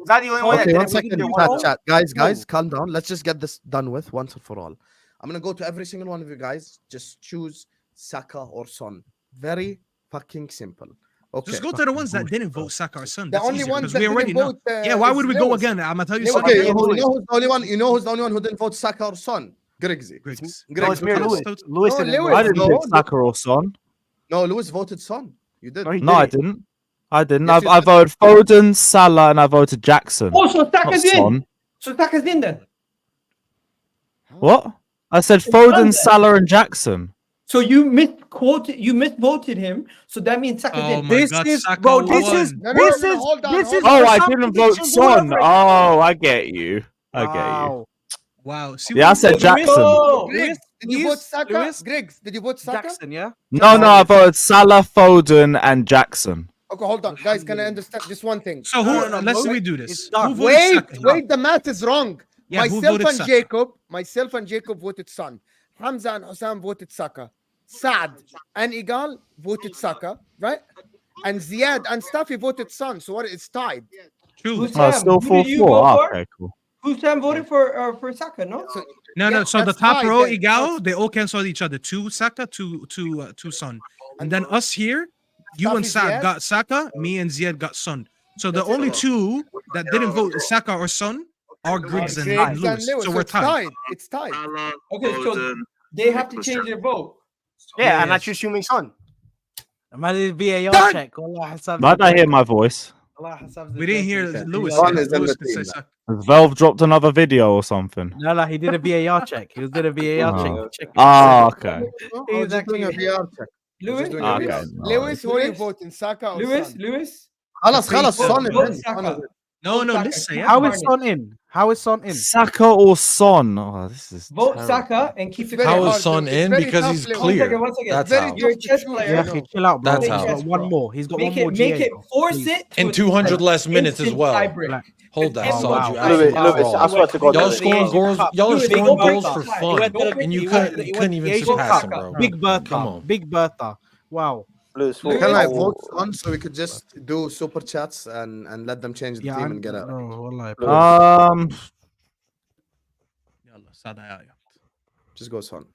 Is that the only one that Okay, one didn't second. make Chat, it? chat. Guys, calm down. Let's just get this done with once and for all. I'm gonna go to every single one of you guys. Just choose Saka or Son. Very fucking simple. Okay. Just go to the ones that didn't vote Saka or Son. The That's only easier, ones because that we already didn't know. vote, Yeah, why is would we go Lewis. again? I'm gonna tell you Lewis. something. Okay, you know who's the only one? You know who's the only one who didn't vote Saka or Son? Grigsy. Griggs. No, it's me or Lewis. Lewis No, didn't Lewis. I didn't No, pick Saka or Son. No, Lewis voted Son. You did. No, I didn't. I didn't. Yes, you I did. voted Foden, Salah, and I voted Jackson. Oh, so Saka's Not in. Son. So Saka's in then. What? I said Foden, Salah, and Jackson. So you misvoted him. So that means Saka's Oh in. my This God, is Saka bro. This won. is No, this no, is hold on, this hold is. on. Oh, for I some didn't vote predictions Son. were- Oh, I get you. I get you. Wow. Wow. See Yeah, I what said you did? Jackson. Griggs, did you vote Saka? Lewis? Griggs, did you vote Saka? Jackson, yeah. No, I voted Salah, Foden, and Jackson. Okay, hold on, guys. Can I understand this one thing? So who? No, let's no, we do it's this. done. Who voted Wait, Saka? wait. The math is wrong. Yeah, who myself voted and Saka? myself and Jacob voted Son. Hamza and Hussam voted Saka. Saad and Egal voted Saka, right? And Ziad and Staffy voted Son. So what? It's tied. True. Who's Oh, Sam? still Who did you 4-4. vote for? Okay, cool. Who's Sam voted for Saka? No. So, No. yeah, So the that's top tied row, then. Egal, they all canceled each other. Two Saka, two Son. And then us here, you and Staffy, Saad Ziad? got Saka. Me and Ziad got Son. So the only two that didn't vote Saka or Son are Griggs and Griggs Lewis. and Lewis. So we're it's tied. It's tied. Okay, so they have to change their vote. Yeah, and I Yes. choose Huming Son. Man, did VAR Done. check. Wallah, Hassam Might I hear my voice? We didn't hear Lewis. Son Yeah, is in Lewis the can say team Saka. Has Valve dropped another video or something? No, he did a VAR check. He was doing a VAR Oh. check. Ah, okay. I was just doing a VR check. Lewis, doing Okay. Lewis, no Lewis, who are you Lewis? voting? Saka or Lewis, Son? Lewis. خلاص Vote- Son is vote in. Saka. Son is in. No, Saka. listen. Keep Yeah. How it is Son in? How is Son in? Saka or Son? Oh, this is Vote terrible. Saka and keep It's it. very How hard is Son to- it's in? very Because tough, he's Lewis. clear. One second. That's Very how. You're a tough to chess choose, player. Yeah, you know. chill out, bro. That's He's how. got one more. He's got Make one more. it, make GA, it, bro. force Please. it. to In a 200 less minutes as instant well. tiebreak. Hold that, Oh, Saad. wow. You Lewis, absolute Lewis, I fraud. swear to God, Y'all Lewis. scoring goals. Y'all are Lewis, scoring go goals back for to fun, Go back and you to couldn't Lewis. even Diego surpass him, Saka, bro. Big Bertha. Come on. Big Bertha. Wow. Lewis, Lewis. Can I oh, vote Son so we could just do super chats and let them change the Yeah, team and get out? bro, wallahi, Yalla, Saad ayağa. Just go Son.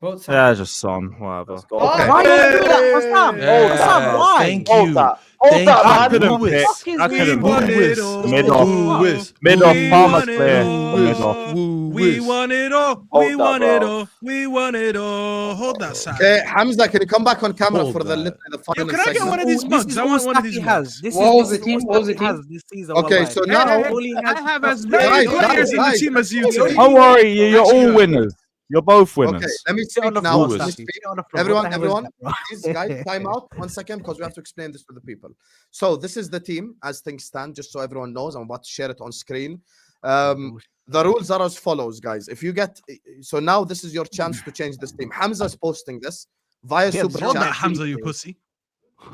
Vote Saka. Yeah, just Son, whatever. let's go. Okay. Why you do that? What's up? Yeah, What's up? Why? Thank Hold you. that. Hold Thank that, you. man. couldn't Lewis. pick. I We couldn't won pick. it all. Mid off. Lewis. Mid off. We Palmer's won it clear. all. Mid off. We won it all. Hold We that, won it bro. all. We won it all. Hold that side. Okay, Hamza, can you come back on camera Hold for the that. final Yo, can I get segment? one of these This mugs? is I all want one of Staffy these has. mugs. This What is was the all team? What was the Staffy has team? this season. Okay, wallahi. so now- all he I has have as is many Guys, players in the guys, team as you guys. two. Don't worry, you're all winners. You're both Okay, winners. let me Sit on speak the now. floor, Let me Staffy. speak. Sit on the floor. Everyone, What the hell is everyone, that, bro? please, guys, time out 1 second because we have to explain this to the people. So this is the team as things stand, just so everyone knows. I'm about to share it on screen. The rules are as follows, guys. If you get so now, this is your chance to change this team. Hamza's posting this via super Hold that, chat. Hamza, you pussy.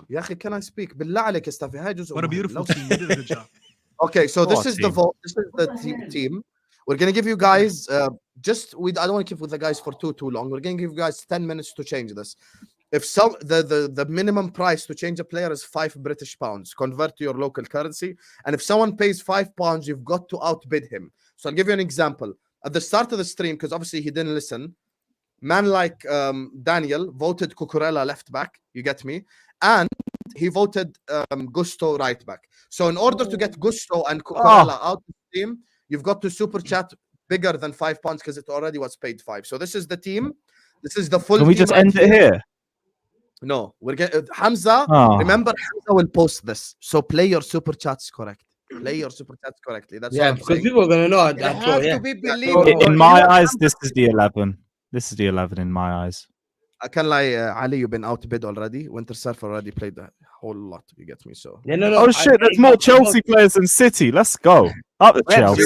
يا أخي, can I speak? بالله عليك يا Staffy. هاي جزء What a مهم. beautiful لو- team. You did a good job. Okay, so this What is the team? vote. This is the team. We're gonna give you guys I don't want to keep with the guys for too long. We're gonna give you guys 10 minutes to change this. If some the minimum price to change a player is £5 convert to your local currency, and if someone pays £5, you've got to outbid him. So I'll give you an example. At the start of the stream, because obviously he didn't listen, man like Daniel voted Cucurella left back, you get me, and he voted Gusto right back. So in order to get Gusto and Cucurella out of the team, you've got to super chat bigger than £5 because it already was paid 5. So this is the team. This is the full. Can we team just right end it here? No, we're getting Hamza. Oh. Remember, Hamza will post this. So play your super chats correct. Play your super chats correctly. That's Yeah, all I'm because saying. people are gonna know. It That's has all, yeah. to be Yeah. believable. In my eyes, this is the 11. This is the 11 in my eyes. I can lie, Ali, you've been outbid already. Winter Surf already played a whole lot. You get me? So Yeah, no, Oh shit, there's more Chelsea players than City. Let's go. Up the We have Chelsea.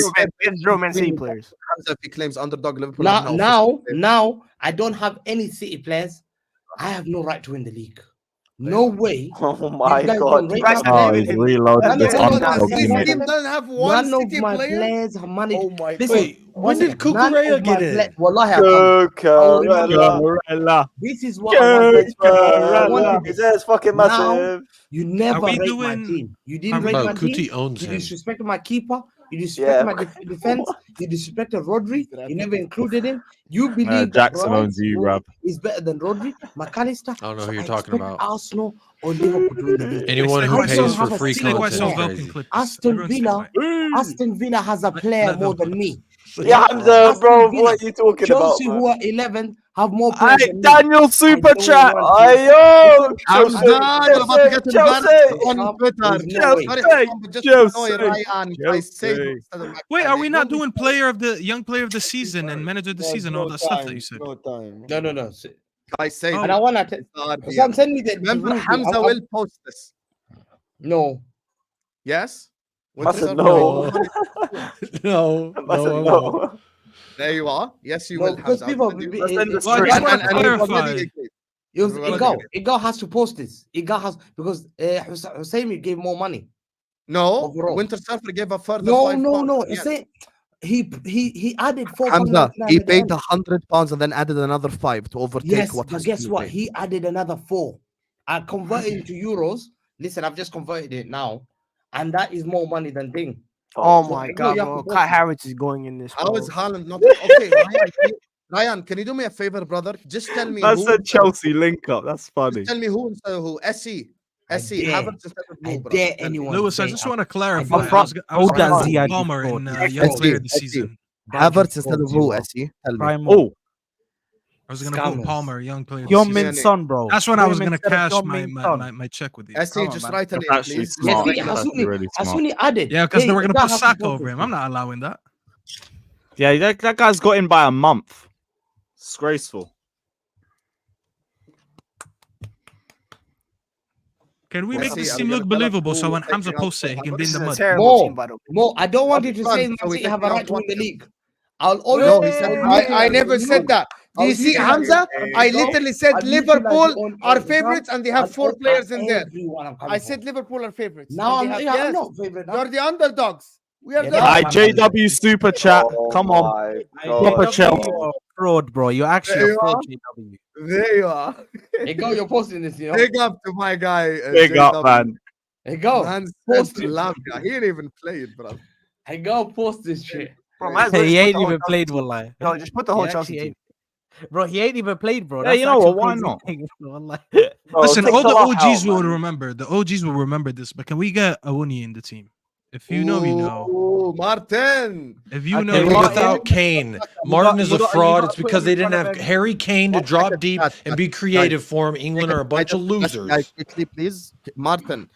zero Man City players. Hamza, if he claims underdog Liverpool. have no Now, official player. now, I don't have any City players. I have no right to win the league. No way. Oh my You guys God. don't rate You guys my Oh, players. he's reloaded None this of Hold my on, underdog this image. team doesn't have one None of City my player. players have managed. Oh my Listen, Wait, when did Cucurella get in? Wallahi, I'll come. Cucurella. This is what I want. I wanted His this. hair's fucking Now, massive. you never we rate my doing- team. You didn't rate Oh, my Kuti team. owns You him. disrespected my keeper. You disrespected Yeah. my defense. You disrespected Rodri. You never included him. You believe that Jackson Brian owns you, Smoke Rab. is better than Rodri. McAllister. I don't know So who you're I talking expect about. Arsenal or Liverpool to win the league. Anyone It's who like I why pays don't for have a free It's like why single content South is player. Velkin crazy. clip. Aston Everyone's Villa. quiet. Aston Villa has a player let them more than cook. me. Yeah, Hamza, bro, Villa. what are you talking Chelsea, about, who man? are 11, have more players Hey, than me. Daniel super I don't chat. want to. Ayo, Hamza, Chelsea, you're about to get embarrassed Chelsea. on Twitter. There's no way. Sorry, Chelsea, but just to annoy Chelsea, Ryan, I say Chelsea. instead of Wait, are we not Don't be doing young player of the season and manager of the season, all that stuff that you said? No time. No. I say Oh. And I want to. Sam, send me the Remember, rules. Hamza will post this. No. Yes? I said no. No, I said I no. won't. There you are. Yes, you No, will, because Hamza. people. Well, I just want to clarify. It was Everybody Egal. agreed. Egal has to post this. Egal has because Hussein gave more money. No, Overall. Winter Surfer gave a further No. £5. Hussein, he added Hamza, £4.99 he at the paid end. £100 and then added another 5 to overtake Yes, what but has guess been what? paid. He added another 4. I converted into euros. Listen, I've just converted it now, and that is more money than thing. Oh So my Egal, God, you have bro. to post Kai it. Havertz is going in this. How Bro. is Haaland not okay? Ryan, can you do me a favor, brother? Just tell me That's who. a Chelsea link up. That's funny. Just tell me who instead of who. SC. Havertz instead of who, brother. dare Tell me. anyone. Lewis, I just want to clarify. I'm from- I was Hold that going to Ziad put Palmer in before. young player of the SC. season. Havertz instead of who? SC. Tell me. Oh, I was going to put Scammers. Palmer young player of the Your season. Min Son, bro. That's when I Put was him going to instead of cash John my Min Son. my check with you. SC, Come on, just man. write a That's name, actually please. smart. Yes, That's really smart. Hasuni added. Yeah, because they were going to Egal put has to Saka post over him. it. I'm not allowing that. Yeah, that guy's got in by a month. Disgraceful. Can we Let's make see, this are team we look gonna tell us believable so who when we're Hamza taking out posts it, he can be in This the is a mud? terrible team, by the way. Mo, I don't want you to Upfront, say Man so we City have a taking right out to win the Watkins. league. I'll always. No, he said I never said that. Do you see Hamza? I literally said Liverpool are favorites and they have 4 players in there. I said Liverpool are favorites. Now and I'm, they have, I'm yes, not favorite. you're the underdogs. We are Yeah, the that's Hi, my man. JW super chat. Come on. my Proper God. Chelsea. You're a fraud, bro. You're actually There a you fraud, are. JW. There you are. Hey, go, you're posting this, you know. Big up to my guy. Big up, JW. man. Hey, go. Man Post said it. Lavia. He ain't even played, bro. Hey, go, post this shit. Bro, might as well He just put ain't the whole even Chelsea played, team. Wallahi. No, just put the whole He Chelsea actually team. Bro, he ain't even played, bro. Yeah, That's you know what? actual Why crazy not? thing, wallahi. Listen, take all the Salah OGs out, will man. remember. The OGs will remember this, but can we get Awuni in the team? If you know, you know. Ooh, Martin. If you Okay, know, we you Even got know. without Kane, Martin is a you fraud. gotta It's put because him they in didn't front have of Harry Kane to drop deep and be creative for him. England are a bunch of losers. Guys, quickly, please. Martin,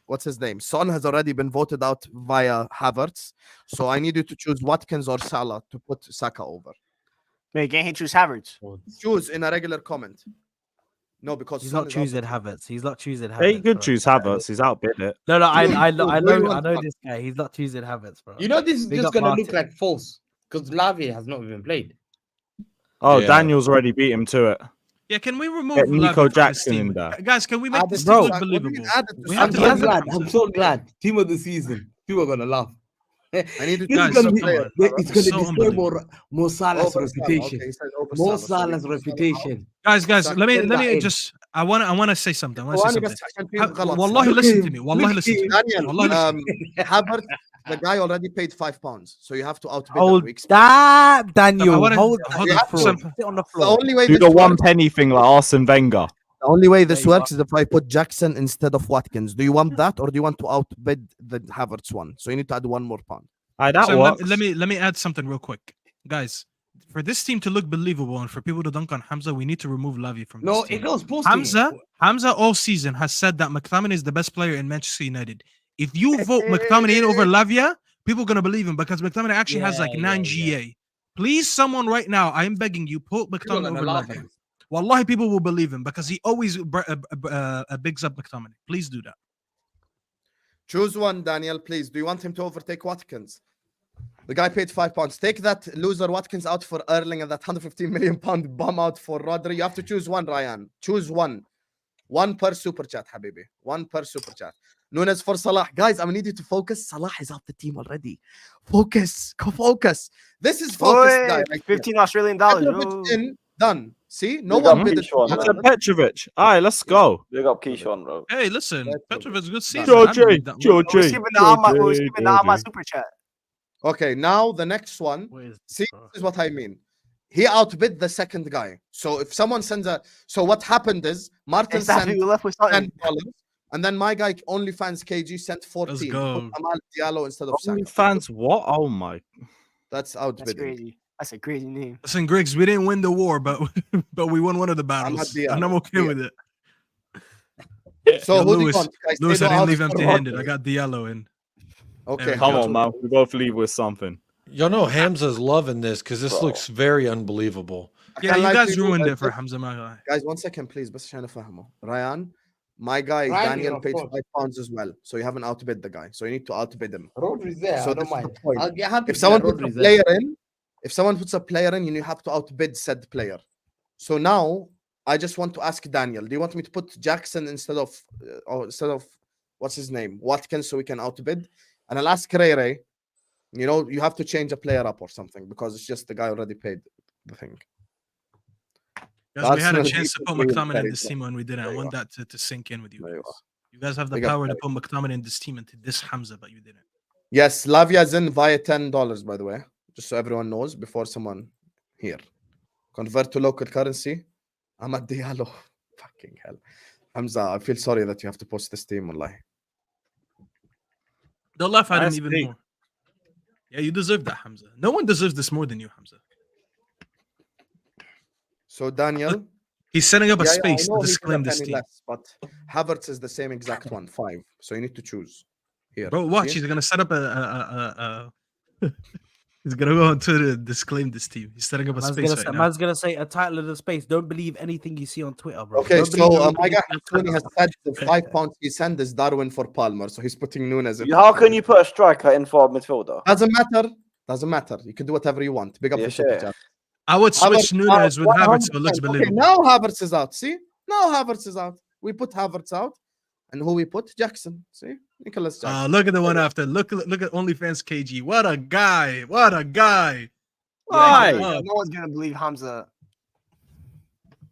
what's his name? Son has already been voted out via Havertz. So I need you to choose Watkins or Salah to put Saka over. Wait, can't he choose Havertz? Choose in a regular comment. No, because He's Son not is choosing out. Havertz. He's not choosing Havertz. Yeah, you could bro. choose Havertz. He's outbid it. No, I Who you want, know Son? this guy. He's not choosing Havertz, bro. You know, this is Big just up going to look Martin. like false because Lavia has not even played. Oh, Yeah. Daniel's already beat him to it. Yeah, can we remove Get Nico Lavia from this Jackson team? in there. Guys, can we make Add this it team to look Saka. believable? Add it to We have I'm to so add glad. Hamza. I'm so glad. Team of the season. People are going to laugh. I need to This is Guys, going to come be. on. It's going to So destroy unbelievable. Mo Salah's Over Salah. reputation. Okay, he said over Mo Salah. So we Salah's put Salah out. reputation. Guys, Saka. let Send that me in. just. I want to say something. I want to say ثواني something. بس عشان في غلط. Wallahi, Look listen at to him. me. Wallahi, Look listen to at me. Daniel, Wallahi, listen to me. Havertz, the guy already paid £5, so you have to outbid him. Hold We expect- that, I Daniel. wanna- Hold hold that. on. Fraud. Some- Sit on the The floor. only way Do this the one works, penny thing like Arsene Wenger. the only way this There you works is if I put Jackson instead of Watkins. Do you want that, or do you want to outbid the Havertz one? So you need to add £1 more. Aye, that So works. let me add something real quick, guys. For this team to look believable and for people to dunk on Hamza, we need to remove Lavia from No, this team. it goes posting. Hamza all season has said that McTominay is the best player in Manchester United. If you vote McTominay in over Lavia, people are gonna believe him because McTominay actually has like 9 GA. Please, someone right now, I am begging you, put McTominay over Lavia. Wallahi, people will believe him because he always bigs up McTominay. Please do that. Choose one, Daniel, please. Do you want him to overtake Watkins? The guy paid £5. Take that loser Watkins out for Erling and that £115 million bomb out for Rodri. You have to choose one, Ryan. Choose one. One per super chat, Habibi. One per super chat. Nunes for Salah. Guys, I'm going to need you to focus. Salah is off the team already. Focus. Focus. This is focus, guys. Right $15 Australian dollars. in, done. See? No Big one up bid it. Keyshawn, That's man. a Petrovic. All right, let's go. Big up Keyshawn, bro. Hey, listen, Petrovic's good season. Georgie, We're receiving the Ahwa super chat. Okay, now the next one. See, this is what I mean. He outbid the second guy. So if someone sends a... So what happened is Martin sent $10, and then my guy OnlyFans KG sent 14. Let's go. Amal Diallo instead of Saka. OnlyFans what? Oh my. That's outbidding. That's crazy. That's a crazy name. Listen, Grigs, we didn't win the war, but we won one of the battles. And I'm okay with it. So who do you Lewis, want? Guys, Lewis, say I no didn't out leave for empty-handed. Rodri. I got Diallo in. Okay. Come on, man. We both leave with something. Y'all know Hamza's loving this because this looks very unbelievable. Yeah, you guys ruined it for Hamza, my guy. Guys, 1 second, please. بس عشان أفهمه. Ryan, my guy Daniel paid £5 as well. So you haven't outbid the guy. So you need to outbid him. Rodri's there. So I don't mind. I'll get happy if someone that puts a Rodri's player there. in, you have to outbid said player. So now I just want to ask Daniel, do you want me to put Jackson instead of what's his name, Watkins, so we can outbid? And I'll ask Ray, you have to change a player up or something because it's just the guy already paid the thing. Guys, we had a chance to put McTominay in this team and we didn't. I want that to sink in with you guys. You guys have the power to put McTominay in this team and to diss Hamza, but you didn't. Yes, Lavia's in via $10, by the way, just so everyone knows before someone here. Convert to local currency. Ahmad Diallo. Fucking hell. Hamza, I feel sorry that you have to post this team online. They'll laugh at him even more. Yeah, you deserve that, Hamza. No one deserves this more than you, Hamza. So, Daniel. Look, he's setting up a space to disclaim this team. Less, but Havertz is the same exact one, 5. So you need to choose here. Bro, watch. He's going to set up He's going to go on Twitter and disclaim this team. He's setting up a space right now. Man's going to say a title of the space. Don't believe anything you see on Twitter, bro. Okay, so my guy Tony has said the £5 he sent is Darwin for Palmer. So he's putting Nunes in. How can you put a striker in for a midfielder? Doesn't matter. Doesn't matter. You can do whatever you want. Big up the super chat. I would switch Nunes with Havertz so it looks believable. Okay, now Havertz is out. See? Now Havertz is out. We put Havertz out. And who we put? Jackson. See? Nicholas Jackson. Look at the one after. Look at OnlyFans KG. What a guy. What a guy. Yeah, no one's going to believe Hamza.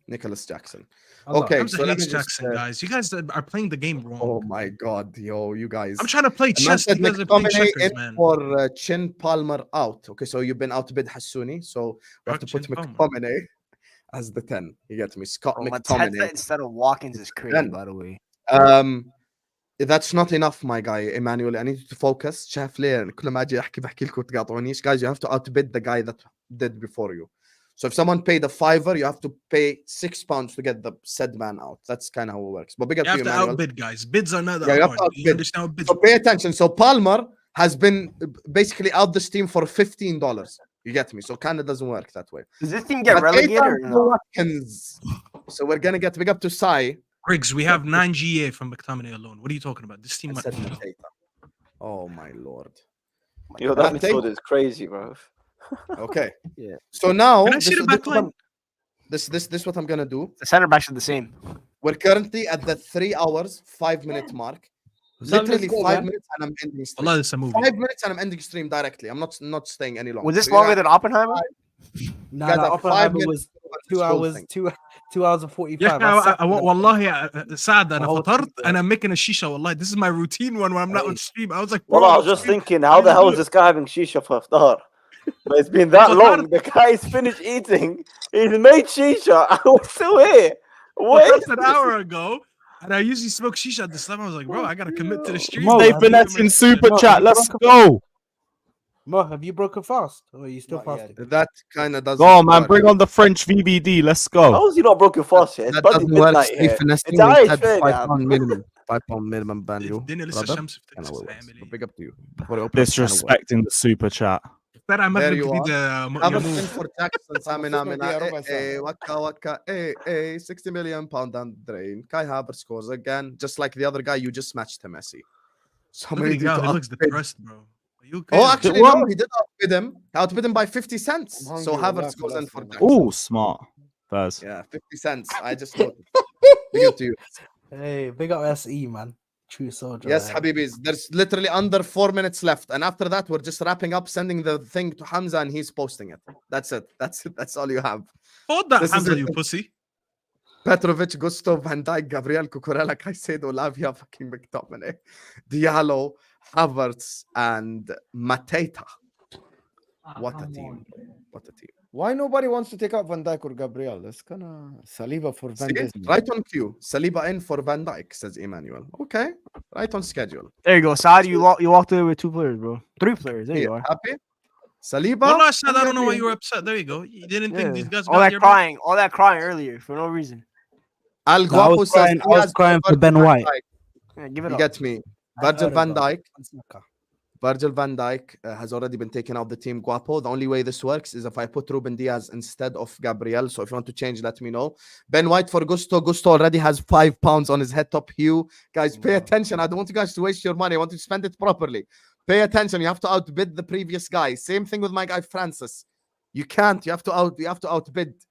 Nicholas Jackson. Okay, Hamza hates Jackson, guys. You guys are playing the game wrong. Oh my God, you guys. I'm trying to play chess. You guys are playing checkers, man. For Chin Palmer out. Okay, so you've been outbid Hassouni. So we have to put McTominay as the 10. You get me? Scott McTominay. Instead of Watkins is crazy, by the way. That's not enough, my guy, Emmanuel. I need you to focus. شاف ليه كل ما أجي أحكي بحكي لكم تقاطعونيش. Guys, you have to outbid the guy that did before you. So if someone paid a $5, you have to pay £6 to get the said man out. That's kind of how it works. But big up you to have you, to Emmanuel. outbid, guys. Bids are not that you hard. You understand bids. So pay attention. So Palmer has been basically out this team for $15. You get me? So kind of doesn't work that way. Does this team get relegated or no? Watkins. So we're gonna get big up to Sai. Griggs, we have 9 GA from McTominay alone. What are you talking about? This team. Oh my Lord. Yo, that midfield is crazy, bro. Okay. Yeah. So now Can I see the back line? This what I'm gonna do. The center backs are the same. We're currently at the 3 hours 5-minute mark. Literally 5 minutes and I'm ending stream. Allah, it's a movie. 5 minutes and I'm ending stream directly. I'm not staying any longer. Was this longer than Oppenheimer? No, Oppenheimer was 2 hours, 2 hours and 45. Yeah, والله Saad أنا فطرت أنا making a shisha. والله, this is my routine when I'm not on stream. I was like, well, I was just thinking, how the hell is this guy having shisha for iftar? But it's been that long. The guy's finished eating. He's made shisha. I was still here. Wait, an hour ago. And I usually smoke shisha at this time. I was like, bro, I gotta commit to the stream. Dave Bennett's in super chat. Let's go. Mo, have you broken fast? Or are you still fasting? That kind of doesn't. Oh man, bring on the French VBD. Let's go. How is he not broken fast yet? That doesn't work. Steve finessing had £5 minimum. £5 minimum ban you. Big up to you. Disrespecting the super chat. There you are. I'm for Jackson. Waka 60 million pound down the drain. Kai Havertz scores again, just like the other guy. You just matched him, Messi. He looks depressed, bro. Oh, actually, no, he did outbid him. Outbid him by 50 cents. So Havertz goes in for that. Oh, smart. First. Yeah, 50 cents. I just noticed. Big up to you. Hey, big up SE, man. True soldier. Yes, Habibis. There's literally under 4 minutes left. And after that, we're just wrapping up, sending the thing to Hamza, and he's posting it. That's it. That's it. That's all you have. Hold that, Hamza, you pussy. Petrovic, Gusto, Van Dijk, Gabriel, Cucurella, Caicedo, Lavia, fucking McTominay, Diallo, Havertz, and Mateta. What a team. What a team. Why nobody wants to take out Van Dijk or Gabriel? That's kind of Saliba for Van Dijk. Right on cue. Saliba in for Van Dijk, says Emmanuel. Okay. Right on schedule. There you go, Saad. You walked away with 2 players, bro. 3 players. There you are. Happy? Saliba? Well, I said I don't know why you were upset. There you go. You didn't think these guys all that crying earlier for no reason. I was crying for Ben White. Yeah, give it you up. Get me. Virgil van Dijk. Virgil van Dijk has already been taken out the team. Guapo. The only way this works is if I put Ruben Diaz instead of Gabriel. So if you want to change, let me know. Ben White for Gusto. Gusto already has £5 on his head top. Hugh. Guys, pay attention. I don't want you guys to waste your money. I want you to spend it properly. Pay attention. You have to outbid the previous guy. Same thing with my guy Francis. You can't. You have to outbid.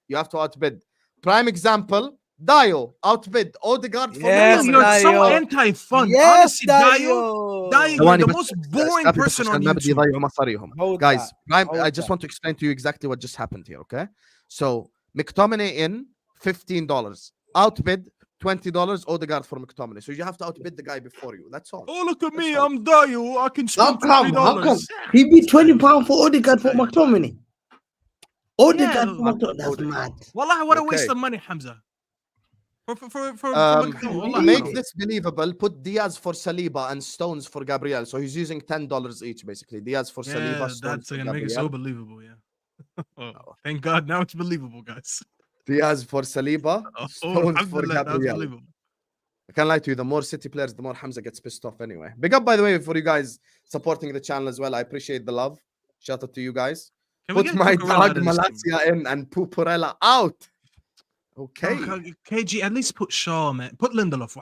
You have to outbid. Prime example. Dio outbid Odegaard for you're so anti-fun. Yes, honestly, Dio, you're the most boring person on YouTube. Guys, I just want to explain to you exactly what just happened here, okay? So McTominay in $15, outbid $20, Odegaard for McTominay. So you have to outbid the guy before you. That's all. Oh, look at me, I'm Dio. I can spend How come? He beat £20 for Odegaard for McTominay. Odegaard for McTominay. That's mad. Wallah, what a waste of money, Hamza. Make this believable. Put Diaz for Saliba and Stones for Gabriel. So he's using $10 each, basically. Diaz for Saliba. Stones That's for gonna make it so believable. Yeah. Thank God, now it's believable, guys. Diaz for Saliba. Stones for Gabriel. I can't lie to you. The more City players, the more Hamza gets pissed off. Anyway, big up by the way for you guys supporting the channel as well. I appreciate the love. Shout out to you guys. Put my dog Malacia in and Puporella out. Okay. KG, at least put Shaw, man. Put Lindelof.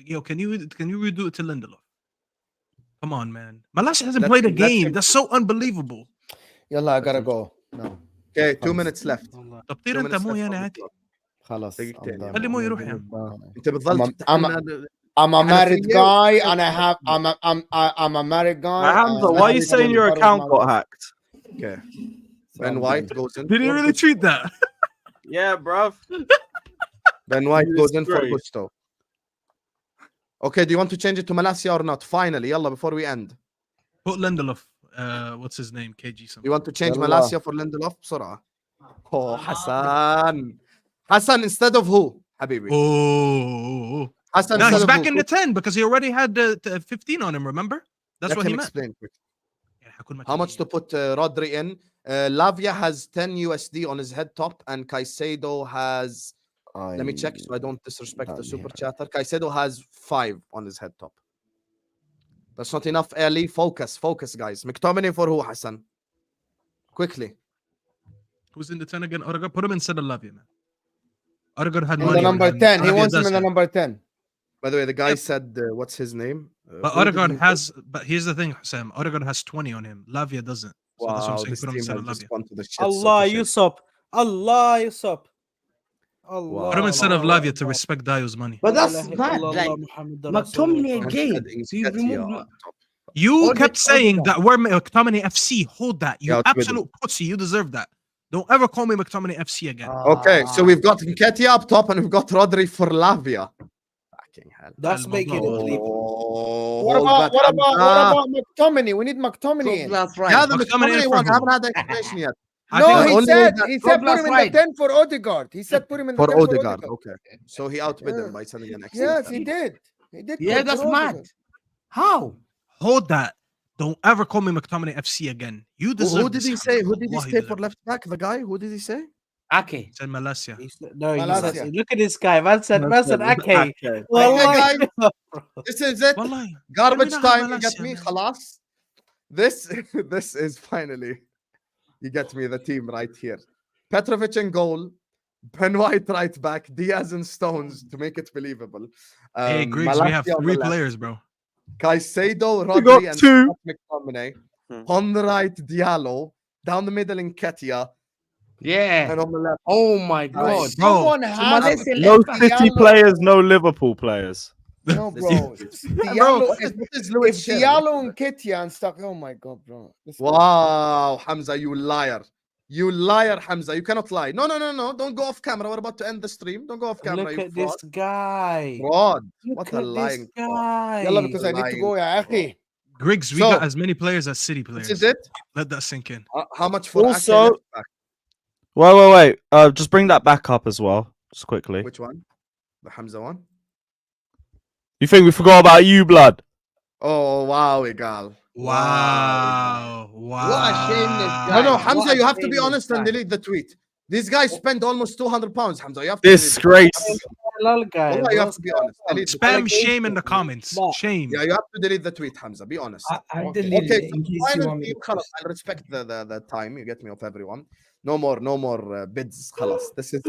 Yo, can you redo it to Lindelof? Come on, man. Malacia hasn't played a game. That's so unbelievable. Yalla, I gotta go. No. Okay, 2 minutes left. طب طير انت مو يعني عادي. خلاص. خلي مو يروح يعني. انت بتظل I'm a married guy and I'm a married guy. Hamza, why are you saying your account got hacked? Okay. Ben White goes in. Did he really tweet that? Yeah, bruv. Ben White goes in for Gusto. Okay, do you want to change it to Malacia or not? Finally, yalla, before we end. Put Lindelof. What's his name? KG something. You want to change Malacia for Lindelof? بسرعة. Oh, Hassan. Hassan instead of who, Habibi? Oh. Hassan no, he's back in the 10 because he already had 15 on him, remember? That's what he meant. Explain quick. How much to put Rodri in? Lavia has 10 USD on his head top, and Caicedo has. Let me check so I don't disrespect the super chatter. Caicedo has 5 on his head top. That's not enough, Ali. Focus, guys. McTominay for who, Hassan? Quickly. Who's in the 10 again? Odegaard. Put him instead of Lavia, man. Odegaard had in money. The number 10. He wants him in the number 10. By the way, the guy said, what's his name? But Odegaard has. But here's the thing, Sam. Odegaard has 20 on him. Lavia doesn't. So that's what I'm saying. Put him instead of Lavia. Allah, Yusuf. Allah, Yusuf. Allah. Put him instead of Lavia to respect Dio's money. But that's bad. Like, McTominay again. You kept saying that we're McTominay FC. Hold that. You absolute pussy. You deserve that. Don't ever call me McTominay FC again. Okay, so we've got Nketiah up top and we've got Rodri for Lavia. That's making it believable. What about McTominay? We need McTominay. That's right. Yeah, the McTominay one. I haven't had the explanation yet. No, he said put him in the 10 for Odegaard. He said put him in the 10 for Odegaard. Okay. So he outbid him by sending an extra. Yes, he did. He did. Yeah, that's mad. How? Hold that. Don't ever call me McTominay FC again. You deserve. Who did he say? Who did he say for left back? The guy. Who did he say? Ake. Said Malacia. No, Malacia. Look at this guy. Man said Ake. This is it. Garbage time. You get me? Khalas. This is finally. You get me, the team right here. Petrovic in goal. Ben White right back. Diaz and Stones to make it believable. Hey, Grigs, we have 3 players, bro. Caicedo, We got Rodri, and two. McTominay. On the right, Diallo. Down the middle, Nketiah. Yeah. And on the left. Oh my God. Someone So has Malaysia to No left back. City players, no Liverpool players. No, bro. Diallo, if Lewis Diallo and Nketiah and stuff, oh my God, bro. Wow, Hamza, you liar. You liar, Hamza. You cannot lie. No. Don't go off camera. We're about to end the stream. Don't go off camera. Look you at fraud. this guy. Fraud. Look What at a lying this guy. Yalla, because I need to go, ya akhi. Griggs, we So, got as many players as City players. This is it. Let that sink in. How much for Also, Ake left back? wait. Just bring that back up as well, just quickly. Which one? The Hamza one? You think we forgot about you, blood? Oh, wow, Egal. Wow. What a shameless guy. No, What Hamza, a you have to be shameless honest and guy. delete the tweet. These guys spend almost £200, Hamza. You have to Disgrace. Delete it. You have to be honest. Delete it. Spam shame in the comments. Shame. Yeah, you have to delete the tweet, Hamza. Be honest. I deleted it in case you final want me team, to خلاص. I'll respect the time. You get me off everyone. No more bids. خلاص. This is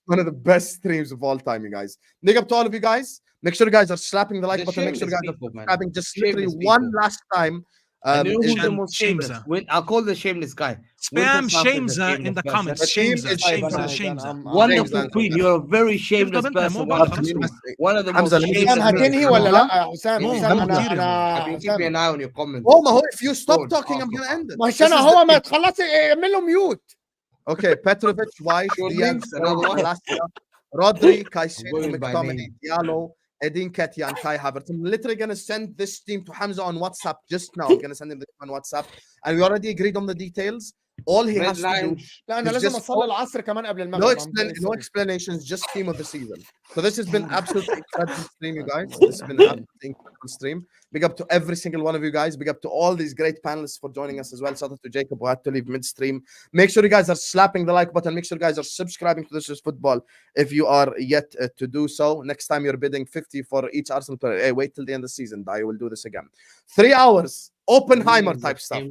one of the best streams of all time, you guys. Big up to all of you guys. Make sure you guys are slapping the like The button. Make sure you guys shameless people, are man. subscribing just literally Shameless one people. last time. And you know who's the Shame- most shameless? Shamesa. I'll call the shameless guy. Spam Winter South is a Shamesa in shameless the person. comments. The team Shamesa. is Shamesa. Wonderful James queen. Lancaster. You're a very shameless Give them person. time. One of the Hamza, most let me shameless. حسام هتنهي ولا لا حسام No, حسام no, انا I've I've been keeping an حسام اه on your comments. Oh, Maho, if you stop Good. talking, I'm gonna end it. ما عشان This is هو the ما team. تخلص اعمل له ميوت. Okay, Petrovic, White, Short Diaz, links, another one. Alaska, Rodri, Caicedo, Going by McTominay, name. Diallo, Edin Ketia, and Kai Havertz. I'm literally gonna send this team to Hamza on WhatsApp just now. I'm gonna send him this on WhatsApp, and we already agreed on the details. All he has to do لا انا is لازم just اصلي العصر كمان قبل no المغرب. no explanations, just team of the season. So this has been absolutely incredible stream, you guys. This has been an absolutely incredible stream. Big up to every single one of you guys. Big up to all these great panelists for joining us as well. Shout out to Jacob who had to leave midstream. Make sure you guys are slapping the like button. Make sure you guys are subscribing to This Is Football if you are yet to do so. Next time you're bidding 50 for each Arsenal player. Hey, wait till the end of the season. I will do this again. 3 hours. Oppenheimer type stuff.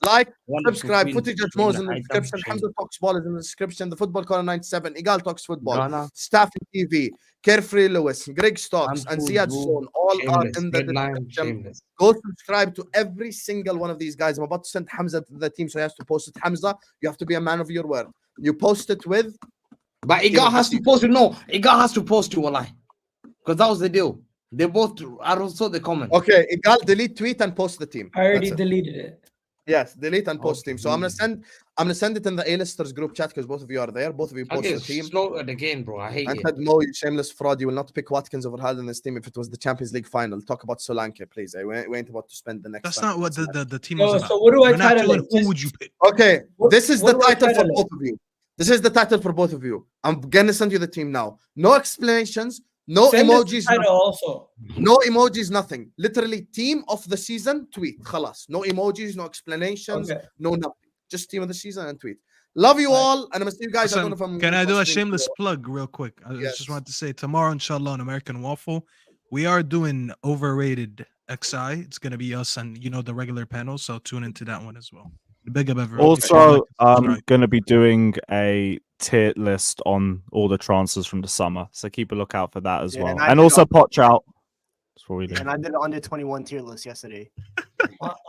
Like, subscribe, footage at Mo's in the description. Hamza Talks Ball is in the description. The Football Corner 97, Egal Talks Football, Staffy TV, Carefree Lewis, Grigs Talks, and Ziad Zone all are in the description. Go subscribe to every single one of these guys. I'm about to send Hamza to the team, so he has to post it. Hamza, you have to be a man of your word. You post it with. But Egal has to post it. No, Egal has to post it, wallahi. Because that was the deal. They both, I saw the comment. Okay, Egal, delete tweet and post the team. I already deleted it. Yes, delete and post team. So I'm gonna send it in the Alisters group chat because both of you are there. Both of you post the team. Slow it again, bro. I hate and it. said, Mo, you shameless fraud. You will not pick Watkins over Haaland in this team if it was the Champions League final. Talk about Solanke, please. We ain't about to spend the next. That's not what the team was about. So what do I We're not title doing it? who would you pick? Okay, this is the what do I title for title both of you. This is the title for both of you. I'm gonna send you the team now. No explanations. No Send us the emojis. title Nothing. also. No emojis. Nothing. Literally, team of the season. Tweet. Khalas. No emojis. No explanations. Okay. No nothing. Just team of the season and tweet. Love you all, and I'm gonna see you guys. I don't know if I'm. Can I do a shameless plug real quick? I Yes. just wanted to say tomorrow, inshallah, on American Waffle, we are doing overrated XI. It's gonna be us and the regular panel. So tune into that one as well. Big up everyone. Also, I'm going to be doing a tier list on all the transfers from the summer, so keep a lookout for that as well. And also, Potch out. That's what we do. And I did an under 21 tier list yesterday.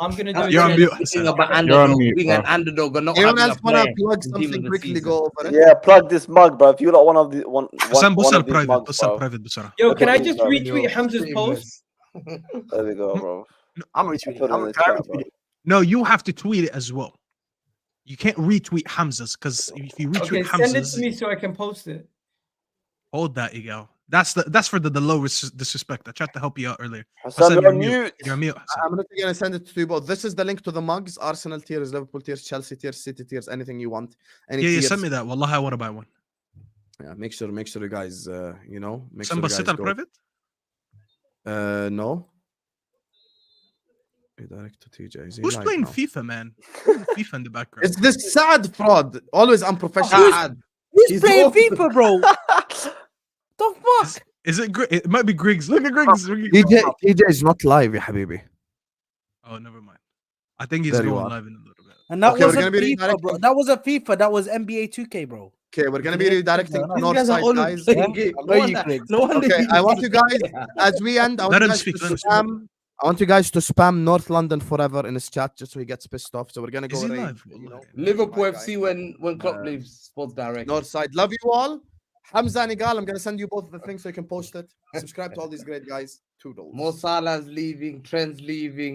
I'm gonna do. You're on mute. You're on mute, Being bro. an underdog or not Anyone having else a wanna player plug in team something of the quickly? season. Go over it. Yeah, plug this mug, bro. If you lot one of these private. mugs, bro. Yo, can I just Sorry. retweet Hamza's post? There we go, bro. I'm retweeting. Put it in I'm the chat, retweeting. No, you have to tweet it as well. You can't retweet Hamza's because if you retweet Okay, send it Hamza's, to me so I can post it. hold that, Egal. That's for the low disrespect. I tried to help you out earlier. Hassan, Hassan, you're on mute. You're on mute. Hassan. I'm gonna send it to you both. This is the link to the mugs: Arsenal tiers, Liverpool tiers, Chelsea tiers, City tiers, anything you want. Any Yeah, tiers. send me that. Wallahi, I want to buy one. Yeah, make sure you guys, make Send sure you Basit guys al go. private. No. Redirect to TJ. Is he Who's live playing now? FIFA, man? FIFA in the background. It's this Saad fraud. Always unprofessional. Who's playing FIFA, bro? The fuck? Is it? It might be Griggs. Look at Griggs. TJ is not live, ya habibi. Oh, never mind. I think he's There you going are. live in a little bit. And that Okay, we're wasn't gonna be FIFA, bro. That wasn't FIFA. That was NBA 2K, bro. Okay, we're gonna be redirecting to north side, guys. No wonder Okay, I want you guys, as we end, I want Let you him guys speak, to let him speak. spam. I want you guys to spam North London forever in his chat, just so he gets pissed off. So we're gonna go Is he raid, live? you know, Liverpool my guy. FC when Klopp leaves Sports Direct. North side. Love you all. Hamza and Egal, I'm gonna send you both the things so you can post it. Subscribe to all these great guys. Toodles. Mo Salah's leaving, Trent's leaving.